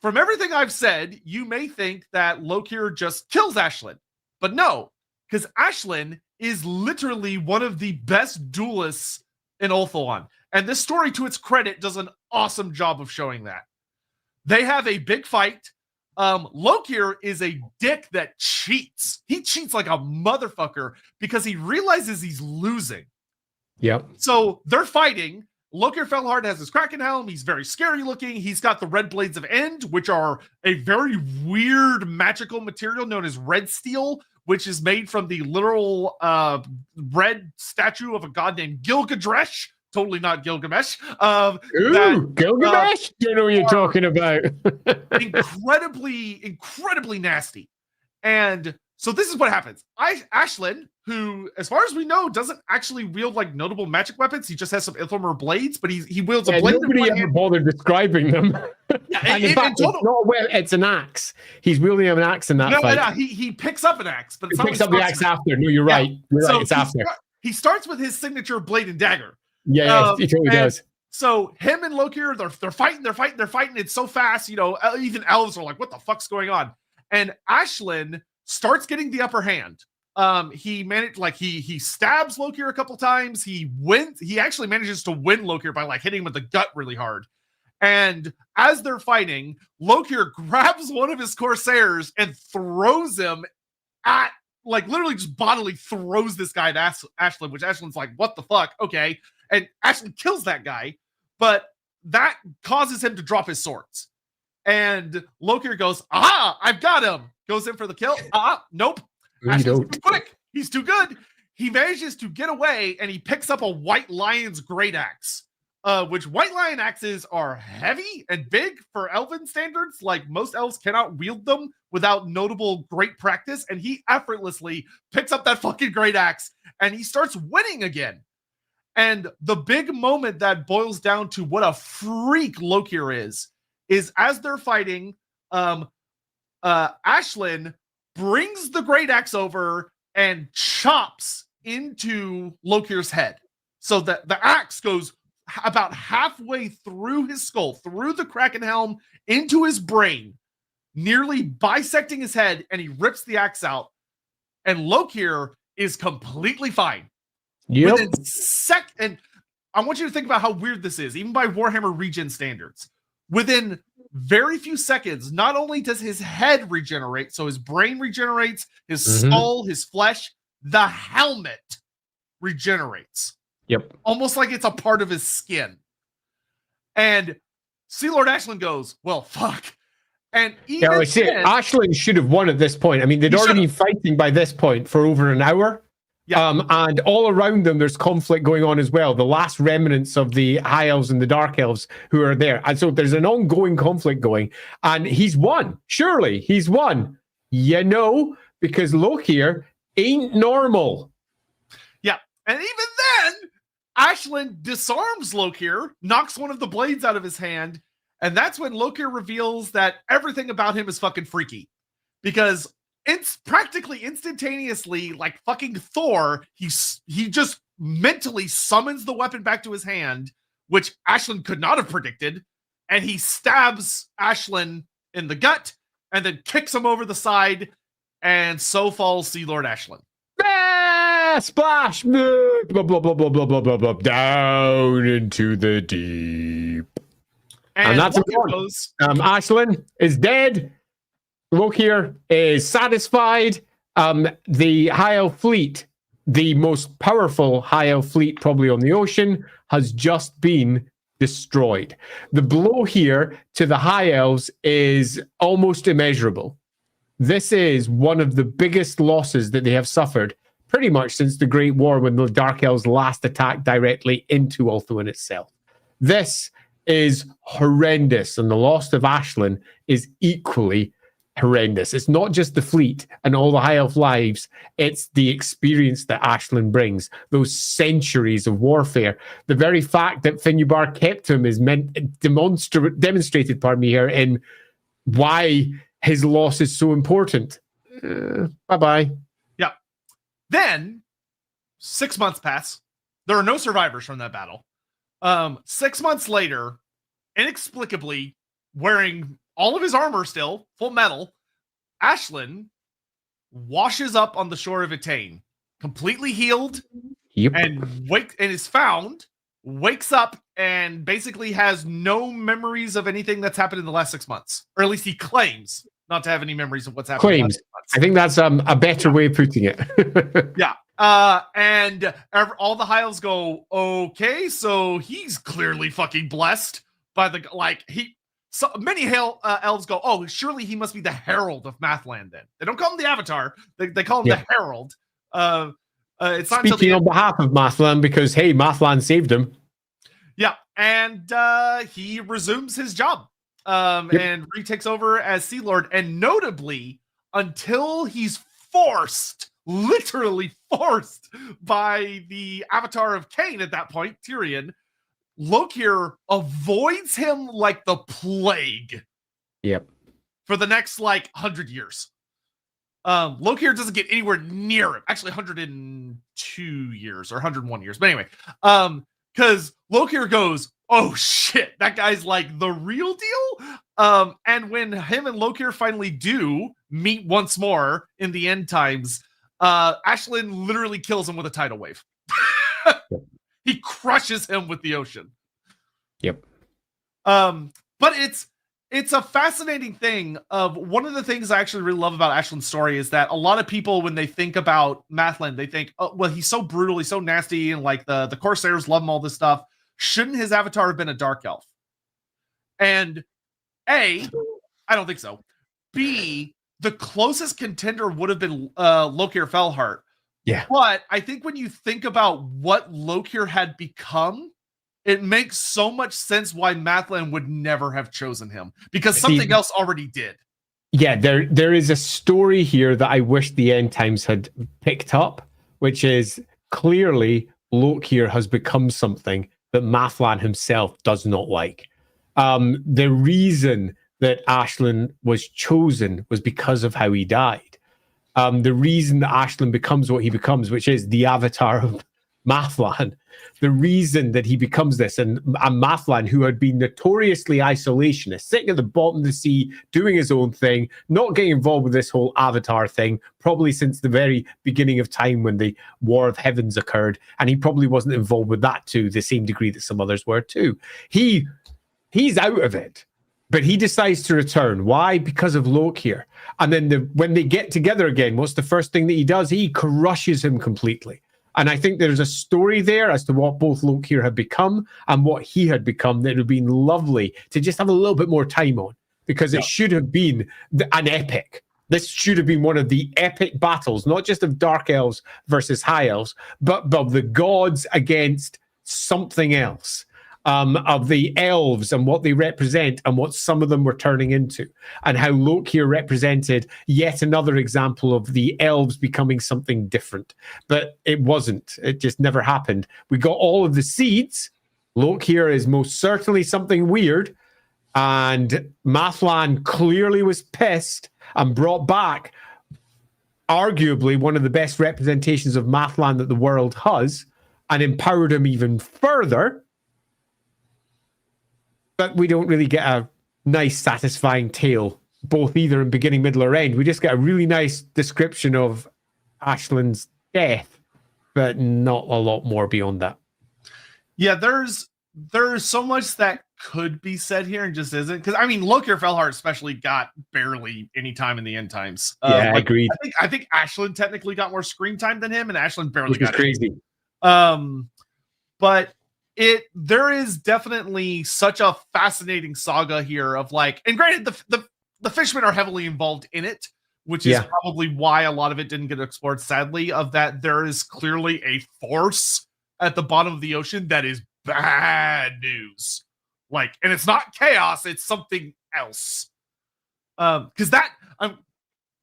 from everything I've said, you may think that Lokir just kills Aislinn, but no, because Aislinn is literally one of the best duelists in Ulthuan. And this story, to its credit, does an awesome job of showing that. They have a big fight. Lokir is a dick that cheats. He cheats like a motherfucker because he realizes he's losing. Yep. So they're fighting. Lokir Felhart has his Kraken helm. He's very scary looking. He's got the red blades of End, which are a very weird magical material known as red steel, which is made from the literal red statue of a god named Gilgamesh. Totally not Gilgamesh. Gilgamesh? You know what you're talking about. incredibly nasty. And So this is what happens. Aislinn, who, as far as we know, doesn't actually wield like notable magic weapons. He just has some Ilthormer blades, but he wields a blade. Nobody ever bothered describing them. Yeah, and in fact, it's an axe. He's wielding an axe in that fight. No, he picks up an axe, but it's he picks up the axe after. No, you're right. You're right. It's after. He starts with his signature blade and dagger. Yeah, he totally does. So him and Lokir, they're fighting. It's so fast, even elves are like, what the fuck's going on? And Aislinn starts getting the upper hand. He stabs Lokir a couple times. He actually manages to win Lokir by like hitting him with the gut really hard. And as they're fighting, Lokir grabs one of his Corsairs and throws him at, like, literally just bodily throws this guy at Aislinn, which Aislinn's like, what the fuck? Okay. And Aislinn kills that guy, but that causes him to drop his swords. And Lokir goes, aha, I've got him. Goes in for the kill. Nope. Aislinn's too quick. He's too good. He manages to get away, and he picks up a White Lion's great axe. Which White Lion axes are heavy and big for elven standards. Like, most elves cannot wield them without notable great practice. And he effortlessly picks up that fucking great axe and he starts winning again. And the big moment that boils down to what a freak Lokir is as they're fighting, Aislinn brings the great axe over and chops into Lokir's head. So that the axe goes about halfway through his skull, through the Kraken helm, into his brain, nearly bisecting his head, and he rips the axe out. And Lokir is completely fine. Yep. And I want you to think about how weird this is, even by Warhammer Regen standards. Within very few seconds, not only does his head regenerate, so his brain regenerates, his skull, his flesh, the helmet regenerates. Yep. Almost like it's a part of his skin. And Sea Lord Aislinn goes, well, fuck. And even Aislinn should have won at this point. I mean, they'd already been fighting by this point for over an hour. Yeah. And all around them, there's conflict going on as well. The last remnants of the High Elves and the Dark Elves who are there. And so there's an ongoing conflict going. And he's won. Surely, he's won. Because Lokir ain't normal. Yeah. And even then, Aislinn disarms Lokir, knocks one of the blades out of his hand, and that's when Lokir reveals that everything about him is fucking freaky. Because it's practically instantaneously, like fucking Thor, he just mentally summons the weapon back to his hand, which Aislinn could not have predicted, and he stabs Aislinn in the gut, and then kicks him over the side, and so falls Sea Lord Aislinn. Splash! Blah, blah, blah, blah, blah, blah, blah, blah, down into the deep. And that's it. Aislinn is dead. Lokir is satisfied. The High Elf fleet, the most powerful High Elf fleet probably on the ocean, has just been destroyed. The blow here to the High Elves is almost immeasurable. This is one of the biggest losses that they have suffered pretty much since the Great War, when the Dark Elves last attacked directly into Ulthuan itself. This is horrendous, and the loss of Aislinn is equally horrendous. It's not just the fleet and all the High Elf lives, it's the experience that Aislinn brings, those centuries of warfare. The very fact that Finubar kept him is demonstrated here in why his loss is so important. Bye-bye. Yeah. Then 6 months pass. There are no survivors from that battle. 6 months later, inexplicably, wearing all of his armor still, full metal, Aislinn washes up on the shore of Etain, completely healed, and is found, wakes up, and basically has no memories of anything that's happened in the last 6 months. Or at least he claims not to have any memories of what's happened in the last 6 months. I think that's a better way of putting it. Yeah. And all the High Elves go, okay, so he's clearly fucking blessed by many elves go, oh, surely he must be the Herald of Mathland then. They don't call him the Avatar. They call him the Herald. It's not speaking on behalf of Mathland because, hey, Mathland saved him. Yeah, and he resumes his job and retakes over as Sea Lord. And notably, until he's literally forced by the avatar of Cain at that point, Tyrion, Lokier avoids him like the plague. Yep. For the next 100 years. Lokier doesn't get anywhere near him. Actually, 102 years or 101 years. But anyway, because Lokier goes, oh shit, that guy's like the real deal. And when him and Lokier finally do meet once more in the end times, Aislinn literally kills him with a tidal wave. He crushes him with the ocean. Yep. But it's a fascinating thing. Of one of the things I actually really love about Aislinn's story is that a lot of people, when they think about Mathlan, they think, oh, well, he's so brutal, he's so nasty, and like the Corsairs love him, all this stuff. Shouldn't his avatar have been a dark elf? And A, I don't think so. B, the closest contender would have been Lokier Fellheart. Yeah. But I think when you think about what Lokier had become, it makes so much sense why Mathlan would never have chosen him, because something else already did. Yeah, there is a story here that I wish the end times had picked up, which is clearly Lokier has become something that Mathlan himself does not like. The reason that Aislinn was chosen was because of how he died. The reason that Aislinn becomes what he becomes, which is the avatar of Mathlan, the reason that he becomes this, and Mathlan, who had been notoriously isolationist, sitting at the bottom of the sea, doing his own thing, not getting involved with this whole avatar thing, probably since the very beginning of time when the War of Heavens occurred, and he probably wasn't involved with that to the same degree that some others were too. He's out of it. But he decides to return. Why? Because of Lokier. And then when they get together again, what's the first thing that he does? He crushes him completely. And I think there's a story there as to what both Lokier had become and what he had become that would have been lovely to just have a little bit more time on, because it should have been an epic. This should have been one of the epic battles, not just of Dark Elves versus High Elves, but of the gods against something else. Of the elves and what they represent and what some of them were turning into, and how Lokier represented yet another example of the elves becoming something different. But it wasn't. It just never happened. We got all of the seeds. Lokier is most certainly something weird, and Mathlan clearly was pissed and brought back arguably one of the best representations of Mathlan that the world has, and empowered him even further. But we don't really get a nice, satisfying tale, both either in beginning, middle, or end. We just get a really nice description of Aislinn's death, but not a lot more beyond that. Yeah, there's so much that could be said here and just isn't. Because, I mean, Lokier Fellheart especially got barely any time in the end times. Yeah, agreed. I think Aislinn technically got more screen time than him, and Aislinn barely got crazy. But there is definitely such a fascinating saga here of and granted the fishmen are heavily involved in it, which is probably why a lot of it didn't get explored, sadly, of that there is clearly a force at the bottom of the ocean that is bad news. And it's not chaos, it's something else. Because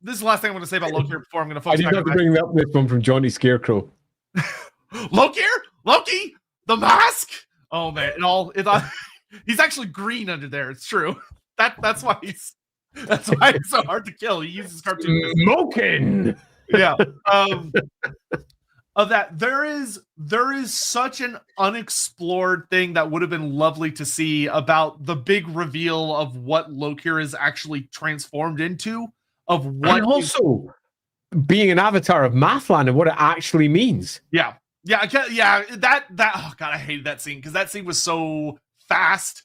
this is the last thing I'm going to say about Lokier before I'm going to focus. I did have to bring up this one from Johnny Scarecrow. Loki, the mask. Oh man, he's actually green under there. It's true. That's why he's so hard to kill. He uses cartoon. Smoking. Yeah. Of that, there is such an unexplored thing that would have been lovely to see about the big reveal of what Lokier is actually transformed into. Of what, and also being an avatar of Mathlan and what it actually means. Yeah. Yeah, that oh god, I hated that scene because that scene was so fast.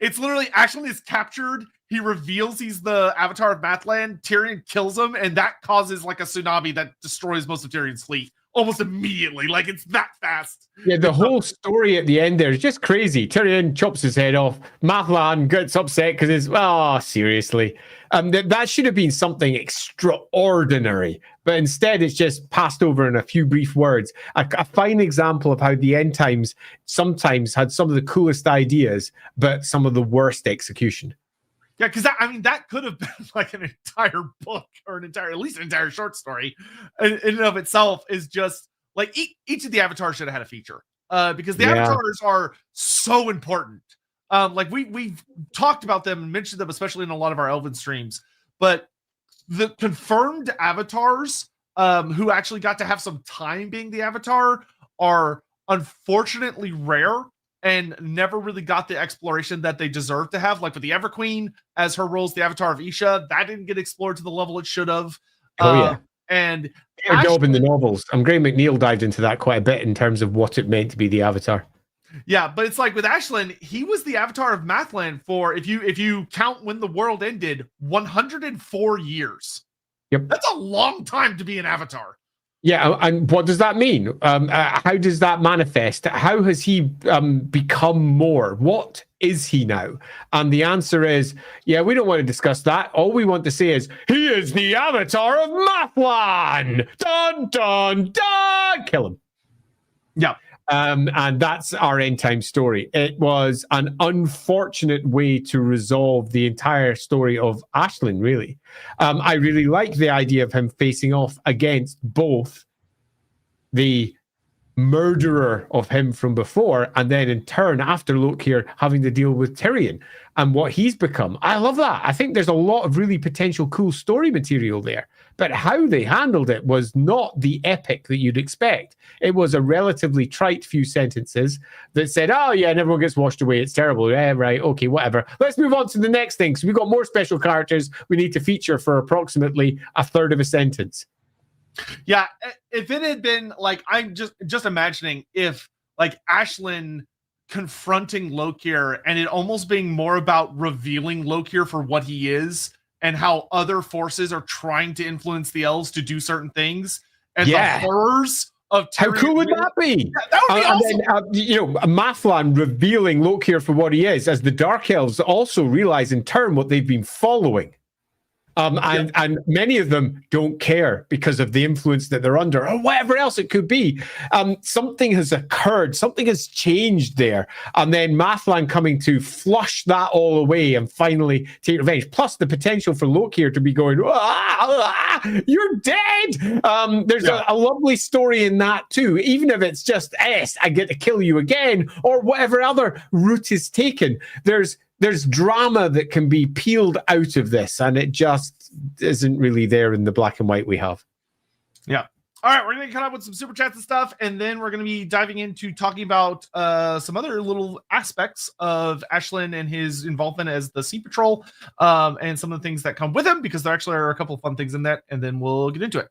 It's literally Aislinn is captured. He reveals he's the avatar of Mathlan. Tyrion kills him, and that causes a tsunami that destroys most of Tyrion's fleet almost immediately. It's that fast. Yeah, the whole story at the end there is just crazy. Tyrion chops his head off. Mathlan gets upset because seriously. That should have been something extraordinary, but instead it's just passed over in a few brief words. A fine example of how the end times sometimes had some of the coolest ideas, but some of the worst execution. Yeah, because I mean that could have been like an entire book or at least an entire short story in and of itself. Is just like each of the avatars should have had a feature because the avatars are so important. Like we've talked about them and mentioned them, especially in a lot of our Elven streams. But the confirmed avatars who actually got to have some time being the avatar are unfortunately rare and never really got the exploration that they deserve to have. Like with the Everqueen, as her role's the avatar of Isha, that didn't get explored to the level it should have. And a job in the novels. Graham McNeil dived into that quite a bit in terms of what it meant to be the avatar. Yeah, but it's like with Aislinn, he was the avatar of Mathland for, if you count when the world ended, 104 years. Yep, that's a long time to be an avatar. Yeah, and what does that mean? How does that manifest? How has he become more? What is he now? And the answer is, yeah, we don't want to discuss that. All we want to say is, he is the avatar of Mathlan! Dun, dun, dun! Kill him. Yeah. And that's our end time story. It was an unfortunate way to resolve the entire story of Aislinn, really. I really like the idea of him facing off against both the murderer of him from before, and then in turn, after Lorebeard, having to deal with Tyrion and what he's become. I love that. I think there's a lot of really potential cool story material there. But how they handled it was not the epic that you'd expect. It was a relatively trite few sentences that said, oh, yeah, and everyone gets washed away. It's terrible. Yeah, right. Okay, whatever. Let's move on to the next thing. So we've got more special characters we need to feature for approximately a third of a sentence. Yeah, if it had been like, I'm just imagining if like Aislinn confronting Lorebeard and it almost being more about revealing Lorebeard for what he is and how other forces are trying to influence the elves to do certain things, and the horrors of Tyrion. How cool would that be? Yeah, that would be awesome. And then, Mathlan revealing Lorebeard for what he is, as the Dark Elves also realize in turn what they've been following. And many of them don't care because of the influence that they're under or whatever else it could be. Something has occurred. Something has changed there. And then Mathlan coming to flush that all away and finally take revenge. Plus the potential for Lorebeard to be going, you're dead. There's a lovely story in that too. Even if it's just, yes, I get to kill you again, or whatever other route is taken. There's drama that can be peeled out of this, and it just isn't really there in the black and white we have. Yeah. All right, we're going to cut out with some super chats and stuff, and then we're going to be diving into talking about some other little aspects of Aislinn and his involvement as the Sea Patrol, and some of the things that come with him, because there actually are a couple of fun things in that, and then we'll get into it.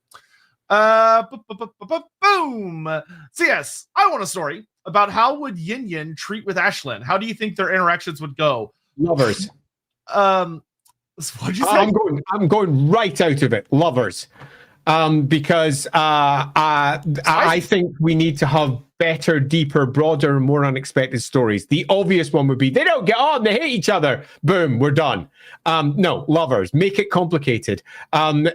Boom! So yes, I want a story about how would Yin treat with Aislinn. How do you think their interactions would go? Lovers. What'd you say? I'm going right out of it. Lovers. Because I think we need to have better, deeper, broader, more unexpected stories. The obvious one would be they don't get on, they hate each other. Boom, we're done. No, lovers. Make it complicated.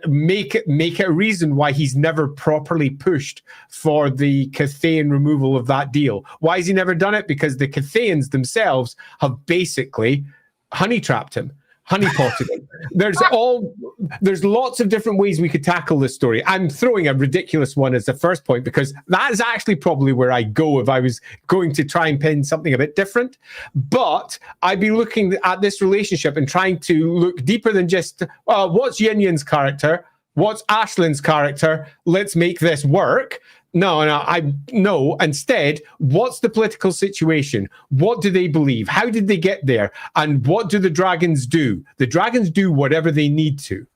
Make it a reason why he's never properly pushed for the Cathayan removal of that deal. Why has he never done it? Because the Cathayans themselves have basically honey trapped him. Honeypotted him. There's lots of different ways we could tackle this story. I'm throwing a ridiculous one as the first point because that is actually probably where I go if I was going to try and pin something a bit different. But I'd be looking at this relationship and trying to look deeper than just what's Yin's character, what's Aislinn's character. Let's make this work. No. Instead, what's the political situation? What do they believe? How did they get there? And what do the dragons do? The dragons do whatever they need to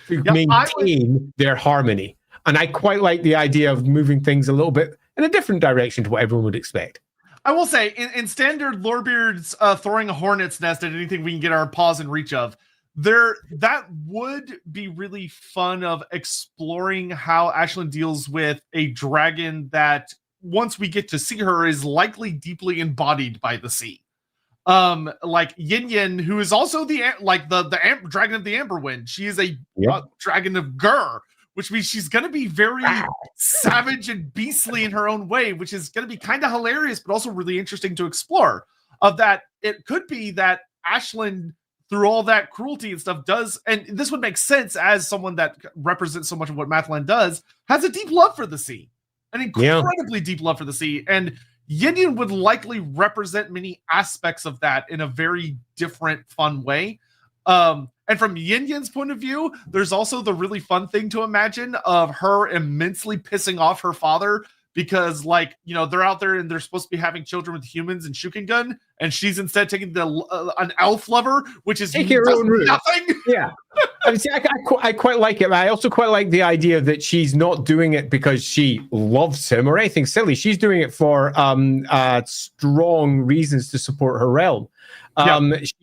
maintain their harmony. And I quite like the idea of moving things a little bit in a different direction to what everyone would expect. I will say, in standard Lorebeards throwing a hornet's nest at anything we can get our paws in reach of, that would be really fun of exploring how Aislinn deals with a dragon that once we get to see her is likely deeply embodied by the sea. Like Yin, who is also the dragon of the Amberwind. She is a dragon of Gur, which means she's going to be very savage and beastly in her own way, which is going to be kind of hilarious, but also really interesting to explore. Of that, it could be that Aislinn, through all that cruelty and stuff does, and this would make sense as someone that represents so much of what Mathland does, has a deep love for the sea, an incredibly deep love for the sea. And Yin would likely represent many aspects of that in a very different, fun way. And from Yin's point of view, there's also the really fun thing to imagine of her immensely pissing off her father because, like, you know, they're out there and they're supposed to be having children with humans and Shukengun, and she's instead taking an elf lover, which is nothing. Yeah. I quite like it. I also quite like the idea that she's not doing it because she loves him or anything silly. She's doing it for strong reasons to support her realm.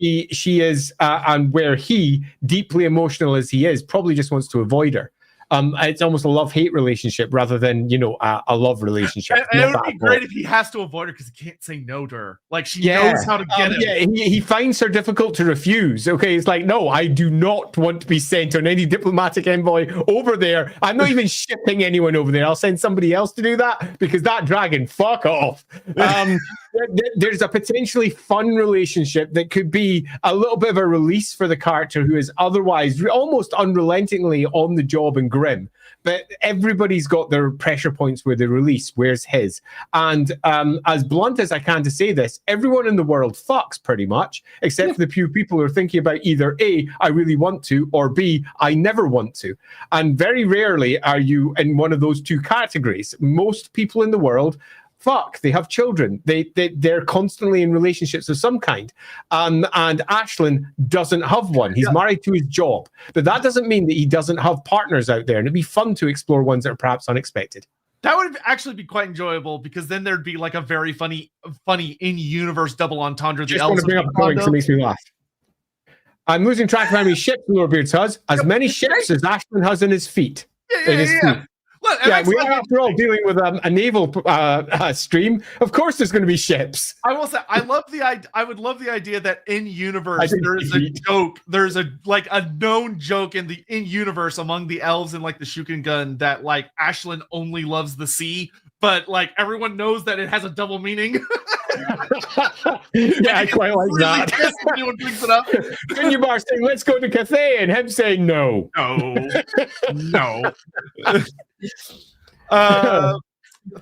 She is, and where he, deeply emotional as he is, probably just wants to avoid her. It's almost a love-hate relationship rather than, you know, a love relationship. And it would be great if he has to avoid her because he can't say no to her. Like, she knows how to get him. Yeah, he finds her difficult to refuse. Okay, it's like, no, I do not want to be sent on any diplomatic envoy over there. I'm not even shipping anyone over there. I'll send somebody else to do that because that dragon, fuck off. There's a potentially fun relationship that could be a little bit of a release for the character who is otherwise almost unrelentingly on the job and grim. But everybody's got their pressure points where they release. Where's his? And as blunt as I can to say this, everyone in the world fucks pretty much, except for the few people who are thinking about either A, I really want to, or B, I never want to. And very rarely are you in one of those two categories. Most people in the world fuck, they have children. They're constantly in relationships of some kind. And Aislinn doesn't have one. He's married to his job. But that doesn't mean that he doesn't have partners out there. And it'd be fun to explore ones that are perhaps unexpected. That would actually be quite enjoyable because then there'd be like a very funny in-universe double entendre. Just want to bring up a point because it makes me laugh. I'm losing track of how many ships Lorebeards has. As many ships as Aislinn has in his feet. Yeah. Look, we are, after all, dealing with a naval stream. Of course, there's going to be ships. I will say, I would love the idea that in universe there is a joke. There's a known joke in universe among the elves and like the Shukengun that like Aislinn only loves the sea, but like everyone knows that it has a double meaning. Yeah, I quite like that. Anyone brings it up. Bar saying, "Let's go to Cathay," and him saying, "No, no."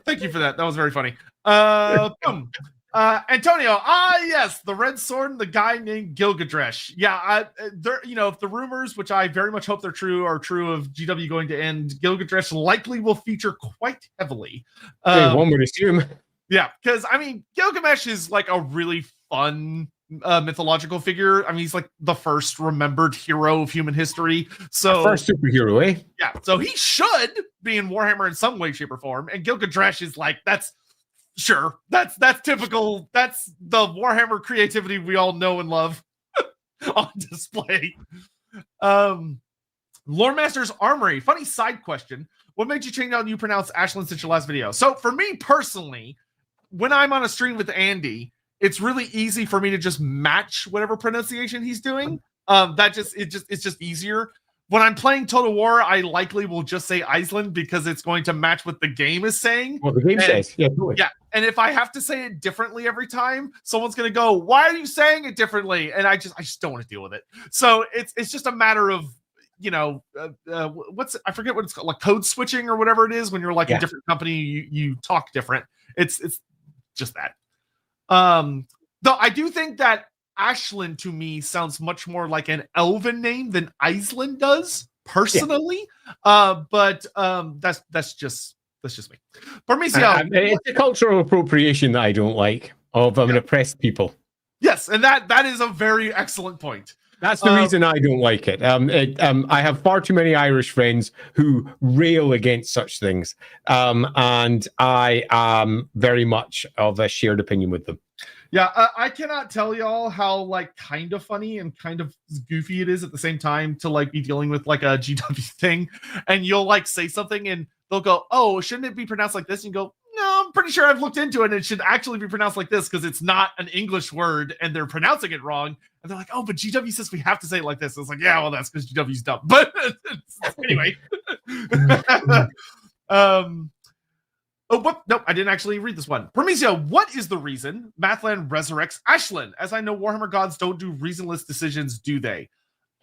Thank you for that. That was very funny. Antonio, yes, the red sword and the guy named Gilgadresh. Yeah, if the rumors, which I very much hope they're true, are true of GW going to end, Gilgadresh likely will feature quite heavily. One would assume. Yeah, because I mean, Gilgamesh is like a really fun mythological figure. I mean, he's like the first remembered hero of human history. So first superhero, eh? Yeah, so he should be in Warhammer in some way, shape, or form. And Gilgadresh is like, that's typical. That's the Warhammer creativity we all know and love on display. Loremaster's Armory. Funny side question. What made you change how you pronounce Aislinn since your last video? So for me personally, when I'm on a stream with Andy, it's really easy for me to just match whatever pronunciation he's doing. It's just easier. When I'm playing Total War, I likely will just say Aislinn because it's going to match what the game is saying. Well, the game says, yeah, totally. Yeah. And if I have to say it differently every time, someone's going to go, "Why are you saying it differently?" And I just don't want to deal with it. So it's just a matter of, you know, I forget what it's called, like code switching or whatever it is when you're like a different company, you talk different. It's just that. Though I do think that Aislinn to me sounds much more like an elven name than Aislinn does personally. But that's just me. Parmisio, it's a cultural appropriation that I don't like of an oppressed people. Yes, and that is a very excellent point. That's the reason I don't like it. I have far too many Irish friends who rail against such things, and I am very much of a shared opinion with them. Yeah, I cannot tell y'all how like kind of funny and kind of goofy it is at the same time to like be dealing with like a GW thing, and you'll like say something and they'll go, "Oh, shouldn't it be pronounced like this?" And you go, "No, I'm pretty sure I've looked into it and it should actually be pronounced like this because it's not an English word and they're pronouncing it wrong." And they're like, "Oh, but GW says we have to say it like this." It's like, yeah, well, that's because GW's dumb. But anyway. whoop, nope, I didn't actually read this one. Promesia, what is the reason Mathland resurrects Aislinn? As I know, Warhammer gods don't do reasonless decisions, do they?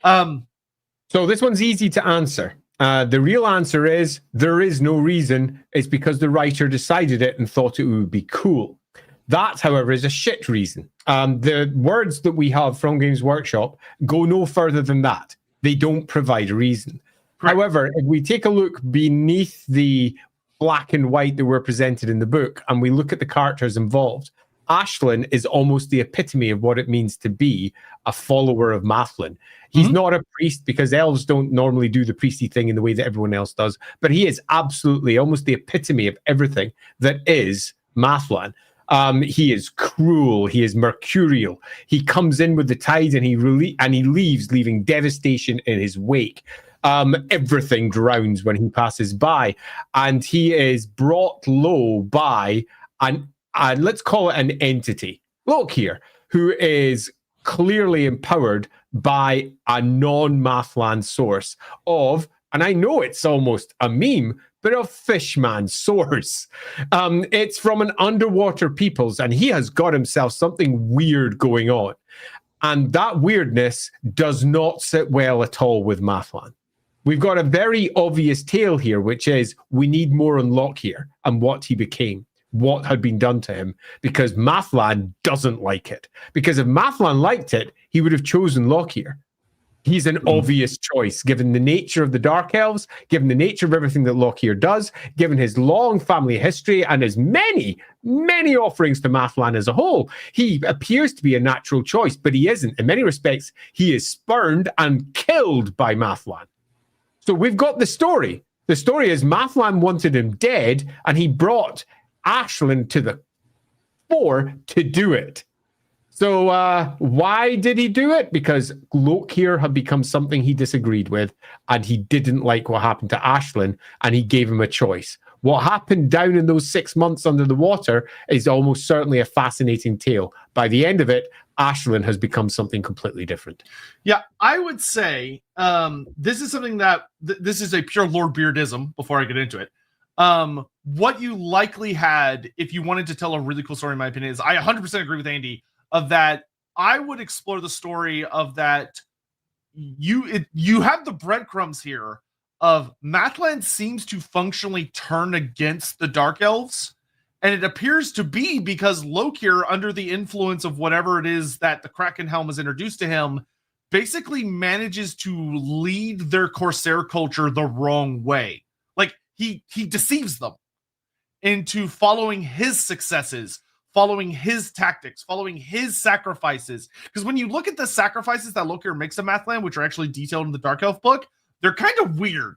So this one's easy to answer. The real answer is there is no reason. It's because the writer decided it and thought it would be cool. That, however, is a shit reason. The words that we have from Games Workshop go no further than that. They don't provide a reason. Correct. However, if we take a look beneath the black and white that were presented in the book and we look at the characters involved, Aislinn is almost the epitome of what it means to be a follower of Mathland. He's not a priest because elves don't normally do the priesty thing in the way that everyone else does, but he is absolutely almost the epitome of everything that is Mathland. He is cruel. He is mercurial. He comes in with the tide and he leaves, leaving devastation in his wake. Everything drowns when he passes by, and he is brought low by let's call it an entity. Look here, who is clearly empowered by a non-Mathland source of, and I know it's almost a meme, but a fishman source. It's from an underwater peoples, and he has got himself something weird going on. And that weirdness does not sit well at all with Mathland. We've got a very obvious tale here, which is we need more on Lorebeard and what he became, what had been done to him, because Mathland doesn't like it. Because if Mathland liked it, he would have chosen Lorebeard. He's an obvious choice, given the nature of the Dark Elves, given the nature of everything that Lorebeard does, given his long family history and his many, many offerings to Mathland as a whole. He appears to be a natural choice, but he isn't. In many respects, he is spurned and killed by Mathland. So we've got the story. The story is Mathland wanted him dead, and he brought Aislinn to the fore to do it. So why did he do it? Because Lorebeard had become something he disagreed with, and he didn't like what happened to Aislinn, and he gave him a choice. What happened down in those 6 months under the water is almost certainly a fascinating tale. By the end of it, Aislinn has become something completely different. Yeah, I would say this is something that this is a pure Lorebeardism. Before I get into it, what you likely had if you wanted to tell a really cool story, in my opinion, is I 100% agree with Andy of that. I would explore the story of that. You have the breadcrumbs here of Mathland seems to functionally turn against the Dark Elves. And it appears to be because Lorebeard, under the influence of whatever it is that the Kraken Helm has introduced to him, basically manages to lead their Corsair culture the wrong way. Like, he deceives them into following his successes, following his tactics, following his sacrifices. Because when you look at the sacrifices that Lorebeard makes to Mathland, which are actually detailed in the Dark Elf book, they're kind of weird.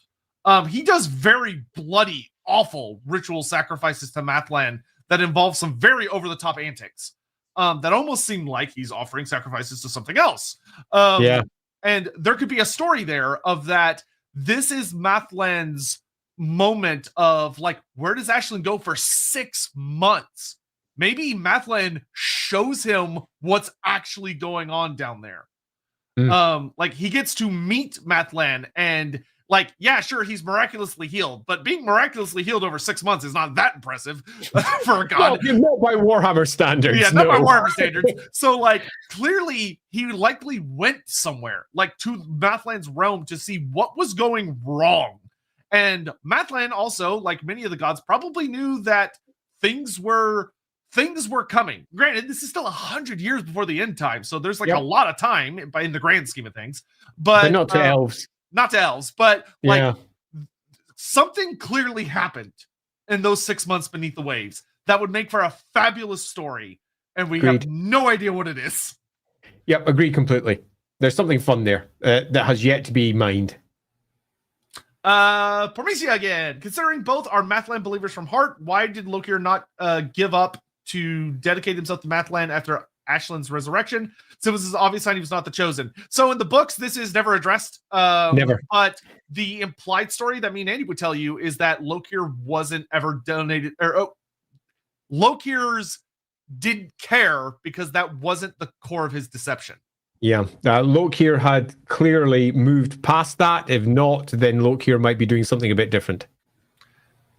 He does very bloody, awful ritual sacrifices to Mathland that involve some very over-the-top antics that almost seem like he's offering sacrifices to something else. And there could be a story there of that. This is Mathland's moment of, like, where does Aislinn go for 6 months? Maybe Mathland shows him what's actually going on down there. Like, he gets to meet Mathland and, like, yeah, sure, he's miraculously healed, but being miraculously healed over 6 months is not that impressive for a god. Well, not by Warhammer standards. Yeah, not by Warhammer standards. So, like, clearly he likely went somewhere, like, to Mathland's realm to see what was going wrong. And Mathland also, like many of the gods, probably knew that things were coming. Granted, this is still 100 years before the end time, so there's like a lot of time in the grand scheme of things. But not to elves. Not to elves, but like something clearly happened in those 6 months beneath the waves that would make for a fabulous story, and we have no idea what it is. Yep, agree completely. There's something fun there that has yet to be mined. Promesia again. Considering both are Mathland believers from heart, why did Lorebeard not give up to dedicate himself to Mathland after Aislinn's resurrection? So this is an obvious sign he was not the chosen. So in the books, this is never addressed. Never. But the implied story that me and Andy would tell you is that Lorebeard wasn't ever donated, or Lorebeard's didn't care because that wasn't the core of his deception. Yeah, Lorebeard had clearly moved past that. If not, then Lorebeard might be doing something a bit different.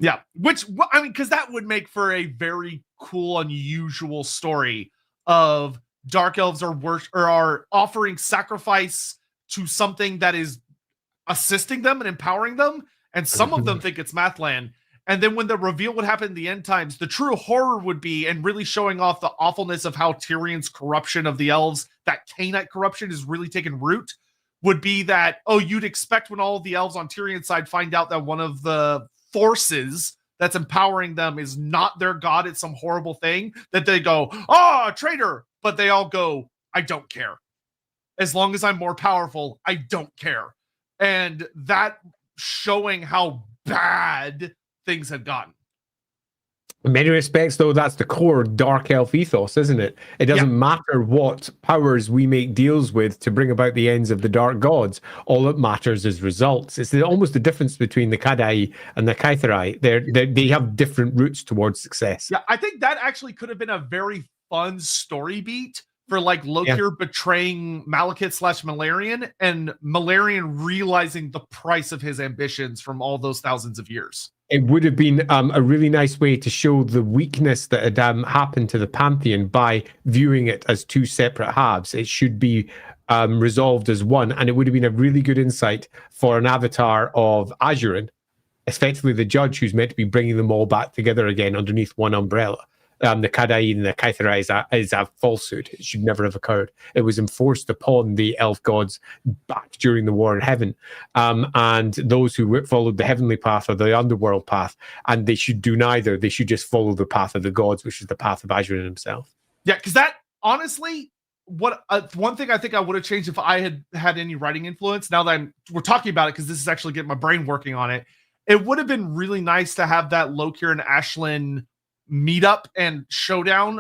Yeah, I mean, because that would make for a very cool, unusual story of dark elves are offering sacrifice to something that is assisting them and empowering them, and some of them think it's Mathland. And then when the reveal would happen in the end times, the true horror would be, and really showing off the awfulness of how Tyrion's corruption of the elves, that Cainite corruption, is really taking root, would be that, oh, you'd expect when all of the elves on Tyrion's side find out that one of the forces that's empowering them is not their god, it's some horrible thing, that they go, oh, traitor. But they all go, I don't care. As long as I'm more powerful, I don't care. And that showing how bad things had gotten. In many respects, though, that's the core dark elf ethos, isn't it? It doesn't matter what powers we make deals with to bring about the ends of the dark gods. All that matters is results. It's almost the difference between the Kadai and the Kaitharai. They have different routes towards success. Yeah, I think that actually could have been a very fun story beat for like Lokier betraying Malekith / Malarian, and Malarian realizing the price of his ambitions from all those thousands of years. It would have been a really nice way to show the weakness that had happened to the Pantheon by viewing it as two separate halves. It should be resolved as one, and it would have been a really good insight for an avatar of Azurin, effectively the judge who's meant to be bringing them all back together again underneath one umbrella. The Kadai and the Kaitharai is a falsehood. It should never have occurred. It was enforced upon the elf gods back during the War in Heaven, and those who followed the heavenly path or the underworld path, and they should do neither. They should just follow the path of the gods, which is the path of Azurin himself. Yeah, because that, honestly, one thing I think I would have changed if I had any writing influence, now that we're talking about it, because this is actually getting my brain working on it, it would have been really nice to have that Lokier and Aislinn meetup and showdown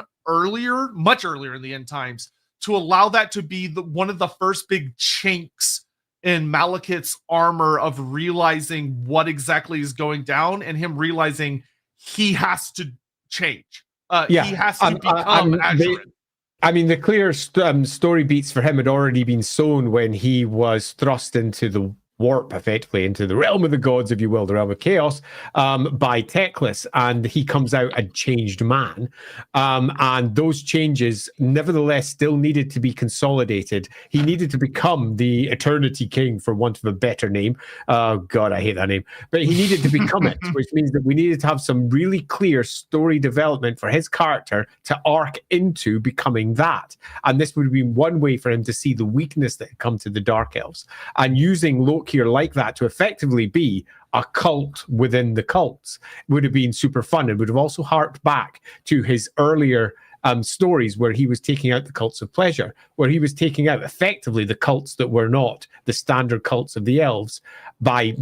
much earlier in the end times, to allow that to be one of the first big chinks in Malekith's armor of realizing what exactly is going down, and him realizing he has to change. He has to become Azurin. The clear story beats for him had already been sown when he was thrust into the warp, effectively into the realm of the gods, if you will, the realm of chaos, by Teclis, and he comes out a changed man. And those changes, nevertheless, still needed to be consolidated. He needed to become the Eternity King, for want of a better name. Oh, God, I hate that name. But he needed to become it, which means that we needed to have some really clear story development for his character to arc into becoming that. And this would have been one way for him to see the weakness that had come to the Dark Elves. And using Loki like that to effectively be a cult within the cults would have been super fun. It would have also harked back to his earlier stories where he was taking out the cults of pleasure, where he was taking out effectively the cults that were not the standard cults of the elves by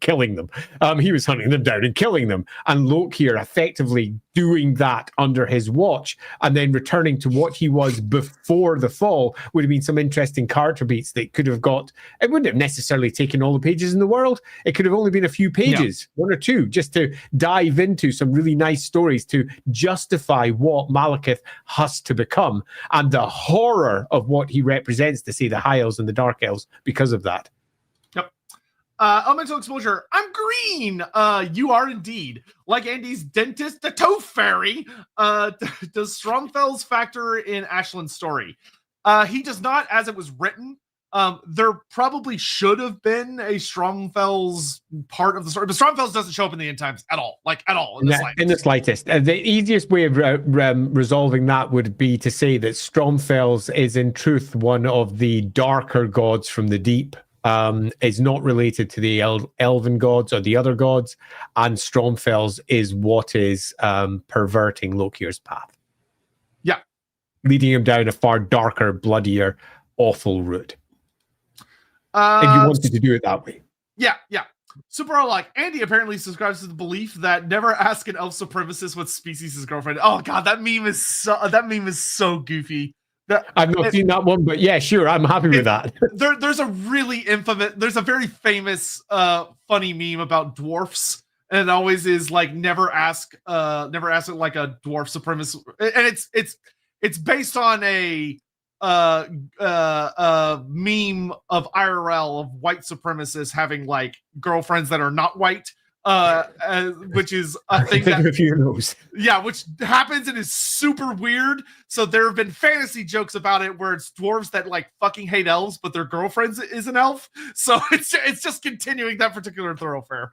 killing them. He was hunting them down and killing them. And Lokier effectively doing that under his watch, and then returning to what he was before the fall would have been some interesting character beats that could have got, it wouldn't have necessarily taken all the pages in the world. It could have only been a few pages, one or two, just to dive into some really nice stories to justify what Malekith has to become and the horror of what he represents to see the High Elves and the Dark Elves because of that. Elemental exposure. I'm green. You are indeed. Like Andy's dentist, the toe fairy. Does Stromfels factor in Aislinn's story? He does not, as it was written. There probably should have been a Stromfels part of the story, but Stromfels doesn't show up in the end times at all, in the slightest. The easiest way of resolving that would be to say that Stromfels is in truth one of the darker gods from the deep. Is not related to the elven gods or the other gods, and Stromfels is what is perverting Lokier's path. Yeah. Leading him down a far darker, bloodier, awful route. If you wanted to do it that way. Yeah. Super like Andy apparently subscribes to the belief that never ask an elf supremacist what species his girlfriend. Oh god, that meme is so goofy. I've not seen that one, but yeah, sure, I'm happy with that. There's a very famous funny meme about dwarfs, and it always is like never ask it like a dwarf supremacist, and it's based on a meme of IRL of white supremacists having like girlfriends that are not white, which is a thing Think of that a few of those. yeah, which happens and is super weird. So there have been fantasy jokes about it where it's dwarves that like fucking hate elves, but their girlfriend is an elf. So it's just continuing that particular thoroughfare.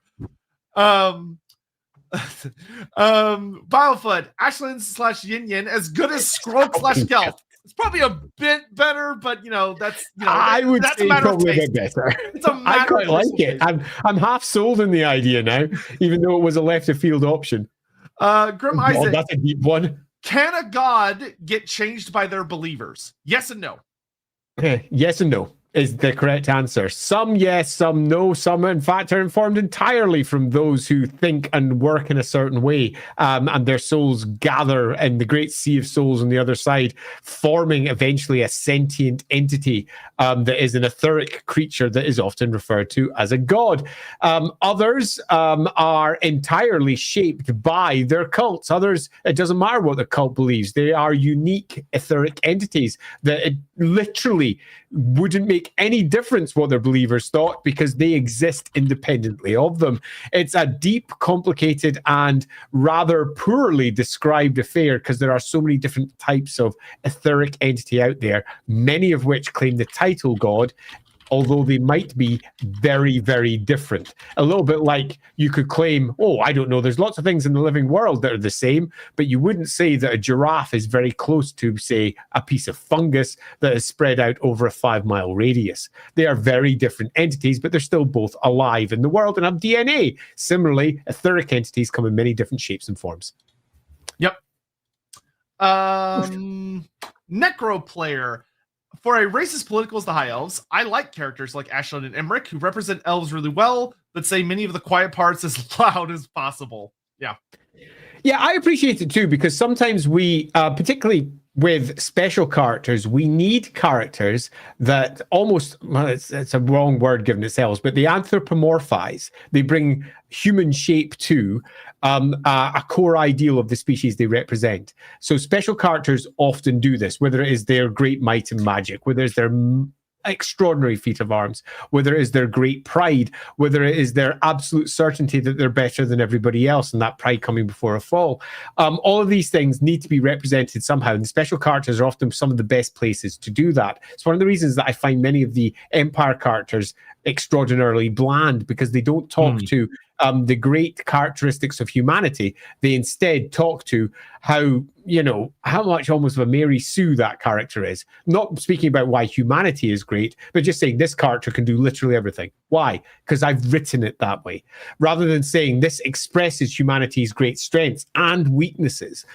Biofoot, Aislinn / Yin Yin, as good as Skrulk / Gelf. It's probably a bit better, but that's I would that's say a matter of probably a taste. bit better. It's a I matter quite of like personal it. taste. I'm half sold on the idea now, even though it was a left of field option. Grim Isaac, that's a deep one. can a god get changed by their believers? Yes and no. Yes and no is the correct answer. Some yes, some no. Some, in fact, are informed entirely from those who think and work in a certain way, and their souls gather in the great sea of souls on the other side, forming eventually a sentient entity that is an etheric creature that is often referred to as a god. Others are entirely shaped by their cults. Others, it doesn't matter what the cult believes. They are unique etheric entities that it literally wouldn't make any difference what their believers thought because they exist independently of them. It's a deep, complicated, and rather poorly described affair because there are so many different types of etheric entity out there, many of which claim the title God, although they might be very, very different. A little bit like you could claim, oh, I don't know, there's lots of things in the living world that are the same, but you wouldn't say that a giraffe is very close to, say, a piece of fungus that is spread out over a 5-mile radius. They are very different entities, but they're still both alive in the world and have DNA. Similarly, etheric entities come in many different shapes and forms. Yep. Necro player. For a race as political as the High Elves, I like characters like Aislinn and Emmerich who represent elves really well, but say many of the quiet parts as loud as possible. Yeah. Yeah, I appreciate it too, because sometimes we, particularly with special characters, we need characters that almost, well, it's a wrong word given it's elves, but they anthropomorphize. They bring human shape to a core ideal of the species they represent. So special characters often do this, whether it is their great might and magic, whether it's their extraordinary feat of arms, whether it is their great pride, whether it is their absolute certainty that they're better than everybody else and that pride coming before a fall. All of these things need to be represented somehow, and special characters are often some of the best places to do that. It's one of the reasons that I find many of the Empire characters extraordinarily bland, because they don't talk to the great characteristics of humanity. They instead talk to how much almost of a Mary Sue that character is. Not speaking about why humanity is great, but just saying this character can do literally everything. Why? Because I've written it that way. Rather than saying this expresses humanity's great strengths and weaknesses,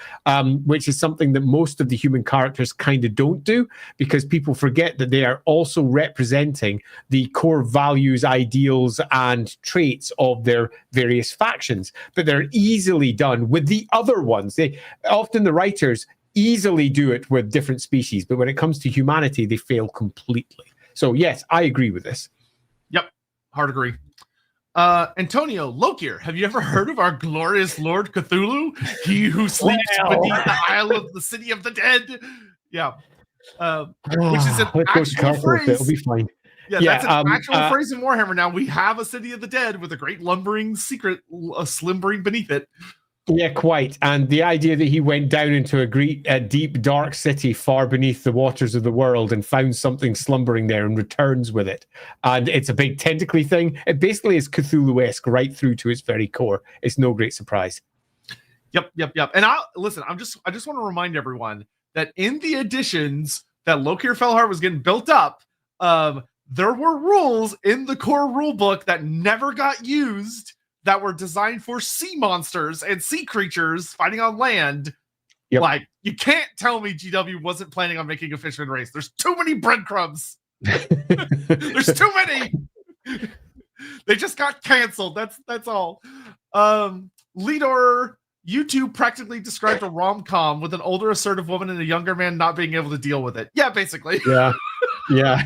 which is something that most of the human characters kind of don't do, because people forget that they are also representing the core values, ideals, and traits of their various factions. But they're easily done with the other ones. Often the writers easily do it with different species, but when it comes to humanity, they fail completely. So yes, I agree with this. Yep, hard agree. Antonio Lokier, have you ever heard of our glorious Lord Cthulhu? He who sleeps beneath the Isle of the City of the Dead. Yeah, which is an actual phrase. It'll be fine. Yeah, that's an actual phrase in Warhammer. Now we have a City of the Dead with a great lumbering secret slumbering beneath it. Yeah, quite. And the idea that he went down into a deep, dark city far beneath the waters of the world and found something slumbering there and returns with it. And it's a big tentacly thing. It basically is Cthulhu-esque right through to its very core. It's no great surprise. Yep. And I just want to remind everyone that in the editions that Lokier Fellheart was getting built up, there were rules in the core rule book that never got used, that were designed for sea monsters and sea creatures fighting on land. Yep. Like, you can't tell me GW wasn't planning on making a fisherman race. There's too many breadcrumbs. There's too many. They just got canceled. That's all. Lidor, you two practically described a rom-com with an older assertive woman and a younger man not being able to deal with it. Yeah, basically. Yeah.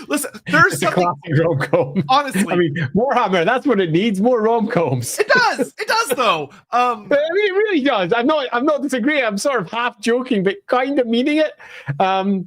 Listen, there's It's a something. classic rom-com. Honestly, I mean, Warhammer, that's what it needs, more rom-coms. It does though. I mean, it really does. I'm not disagreeing. I'm sort of half joking, but kind of meaning it.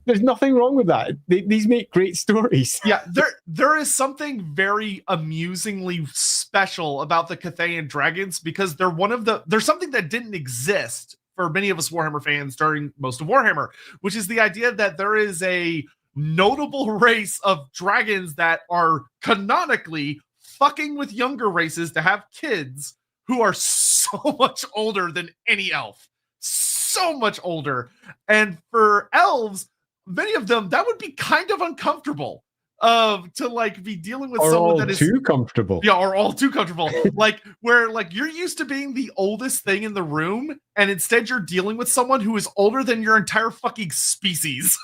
There's nothing wrong with that. These make great stories. Yeah, there is something very amusingly special about the Cathayan dragons because there's something that didn't exist for many of us Warhammer fans during most of Warhammer, which is the idea that there is a notable race of dragons that are canonically fucking with younger races to have kids who are so much older than any elf. So much older. And for elves, many of them, that would be kind of uncomfortable to like be dealing with someone that is too comfortable. Yeah, or all too comfortable. Like where like you're used to being the oldest thing in the room, and instead you're dealing with someone who is older than your entire fucking species.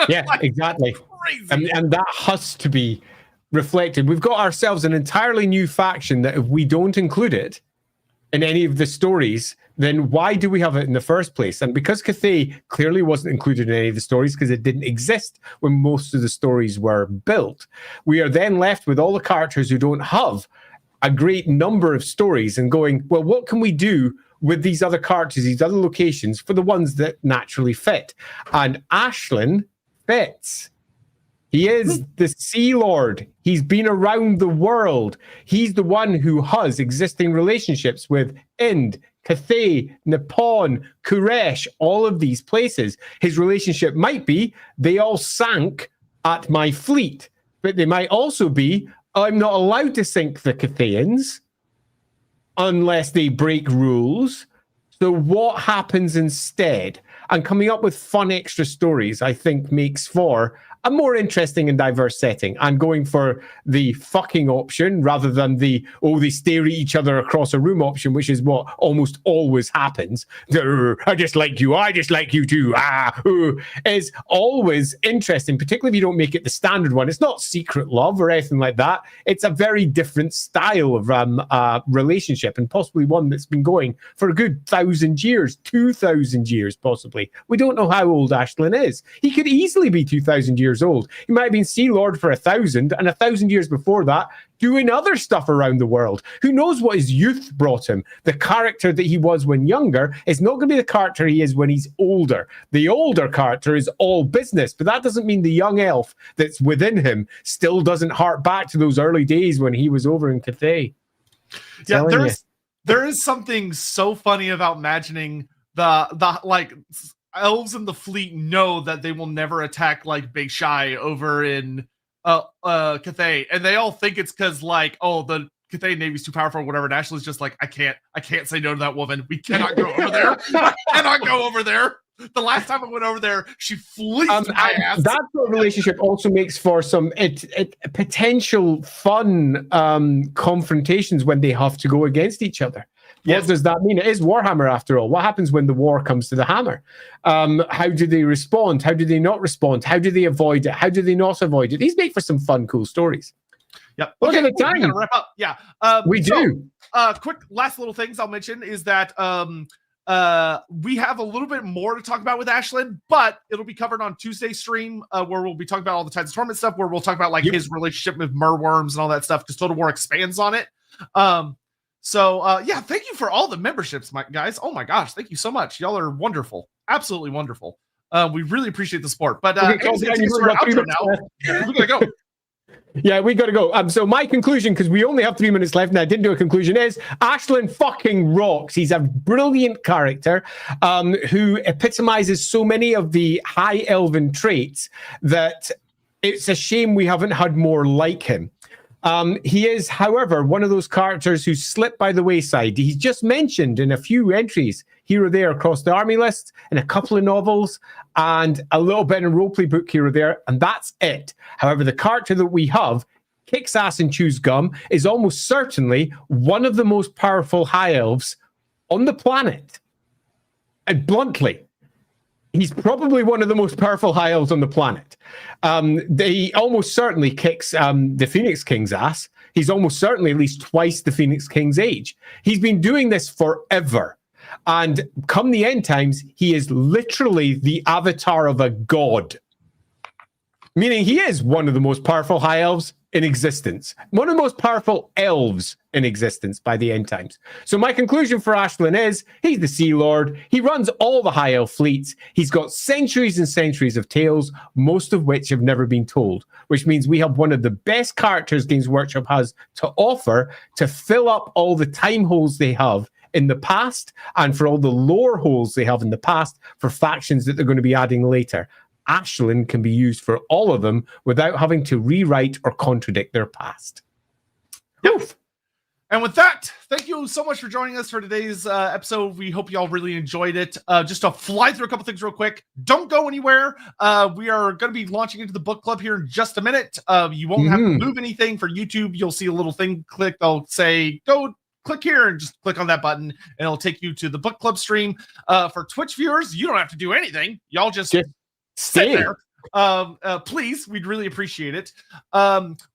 Yeah, like, exactly. Crazy. And that has to be reflected. We've got ourselves an entirely new faction that if we don't include it in any of the stories, then why do we have it in the first place? And because Cathay clearly wasn't included in any of the stories because it didn't exist when most of the stories were built, we are then left with all the characters who don't have a great number of stories and going, well, what can we do with these other characters, these other locations for the ones that naturally fit? And Aislinn fits. He is the Sea Lord. He's been around the world. He's the one who has existing relationships with Ind, Cathay, Nippon, Kuresh, all of these places. His relationship might be, they all sank at my fleet, but they might also be, I'm not allowed to sink the Cathayans unless they break rules. So what happens instead? And coming up with fun extra stories, I think, makes for a more interesting and diverse setting. I'm going for the fucking option rather than the, oh, they stare at each other across a room option, which is what almost always happens. I just like you too. Is always interesting, particularly if you don't make it the standard one. It's not secret love or anything like that. It's a very different style of relationship, and possibly one that's been going for a good 1,000 years, 2,000 years possibly. We don't know how old Aislinn is. He could easily be 2,000 years old. He might have been Sea Lord for 1,000, and 1,000 years before that doing other stuff around the world. Who knows what his youth brought him? The character that he was when younger is not going to be the character he is when he's older. The older character is all business, but that doesn't mean the young elf that's within him still doesn't hark back to those early days when he was over in Cathay. Yeah, there is something so funny about imagining the like elves in the fleet know that they will never attack like Beishai over in Cathay, and they all think it's because like, oh, the Cathay Navy's too powerful or whatever. And Ashley's just like, I can't say no to that woman. We cannot go over there. I cannot go over there. The last time I went over there, she fleeced my ass. That sort of relationship also makes for some potential fun confrontations when they have to go against each other. Yes. What does that mean? It is Warhammer after all. What happens when the war comes to the hammer? How do they respond? How do they not respond? How do they avoid it? How do they not avoid it? These make for some fun, cool stories. Yep. Look at the time. We gotta wrap up. Yeah. We do. Quick last little things I'll mention is that we have a little bit more to talk about with Aislinn, but it'll be covered on Tuesday's stream where we'll be talking about all the Titans Tournament stuff, where we'll talk about like his relationship with Merworms and all that stuff, because Total War expands on it. So yeah, thank you for all the memberships, guys. Oh my gosh, thank you so much. Y'all are wonderful. Absolutely wonderful. We really appreciate the support. But we gotta go. Yeah, we got to go. So my conclusion, because we only have 3 minutes left and I didn't do a conclusion, is Aislinn fucking rocks. He's a brilliant character who epitomizes so many of the high elven traits that it's a shame we haven't had more like him. He is, however, one of those characters who slipped by the wayside. He's just mentioned in a few entries here or there across the army list, in a couple of novels, and a little bit in a roleplay book here or there, and that's it. However, the character that we have kicks ass and chews gum, is almost certainly one of the most powerful high elves on the planet. And bluntly, he's probably one of the most powerful high elves on the planet. He almost certainly kicks the Phoenix King's ass. He's almost certainly at least twice the Phoenix King's age. He's been doing this forever. And come the end times, he is literally the avatar of a god. meaning he is one of the most powerful high elves in existence. One of the most powerful elves in existence by the end times. So my conclusion for Aislinn is, he's the Sea Lord. He runs all the high elf fleets. He's got centuries and centuries of tales, most of which have never been told, which means we have one of the best characters Games Workshop has to offer to fill up all the time holes they have in the past and for all the lore holes they have in the past for factions that they're going to be adding later. Aislinn can be used for all of them without having to rewrite or contradict their past. Yep. And with that, thank you so much for joining us for today's episode. We hope you all really enjoyed it. Just to fly through a couple things real quick. Don't go anywhere. We are going to be launching into the book club here in just a minute. You won't have to move anything for YouTube. You'll see a little thing click. They'll say, go click here, and just click on that button, and it'll take you to the book club stream. For Twitch viewers, you don't have to do anything. Y'all just stay there. Please, we'd really appreciate it.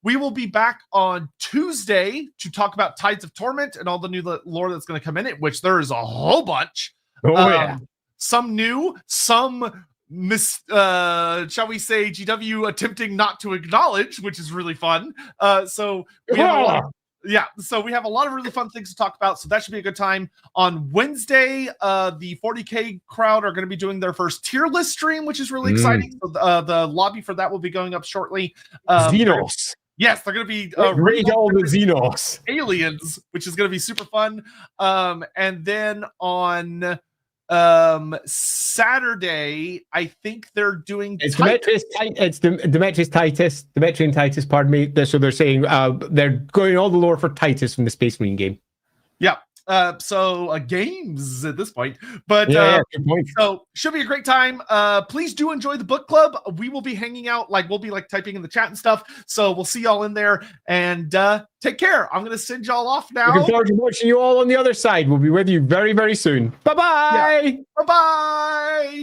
We will be back on Tuesday to talk about Tides of Torment and all the new lore that's going to come in it, which there is a whole bunch. Some new, some shall we say, GW attempting not to acknowledge, which is really fun. So we have a lot. Yeah, so we have a lot of really fun things to talk about, so that should be a good time. On Wednesday, the 40K crowd are going to be doing their first tier list stream, which is really exciting. So the lobby for that will be going up shortly. Xenos. Yes, they're going to be raid all the Xenos. Aliens, which is going to be super fun. And then on Saturday, I think they're doing Demetrius Titus, pardon me. So they're saying they're going all the lore for Titus from the Space Marine game. Yeah. So games at this point, but good point. So should be a great time. Please do enjoy the book club. We will be hanging out, we'll be typing in the chat and stuff. So we'll see y'all in there, and take care. I'm gonna send y'all off now. Looking forward to watching you all on the other side. We'll be with you very, very soon. Bye-bye. Bye-bye.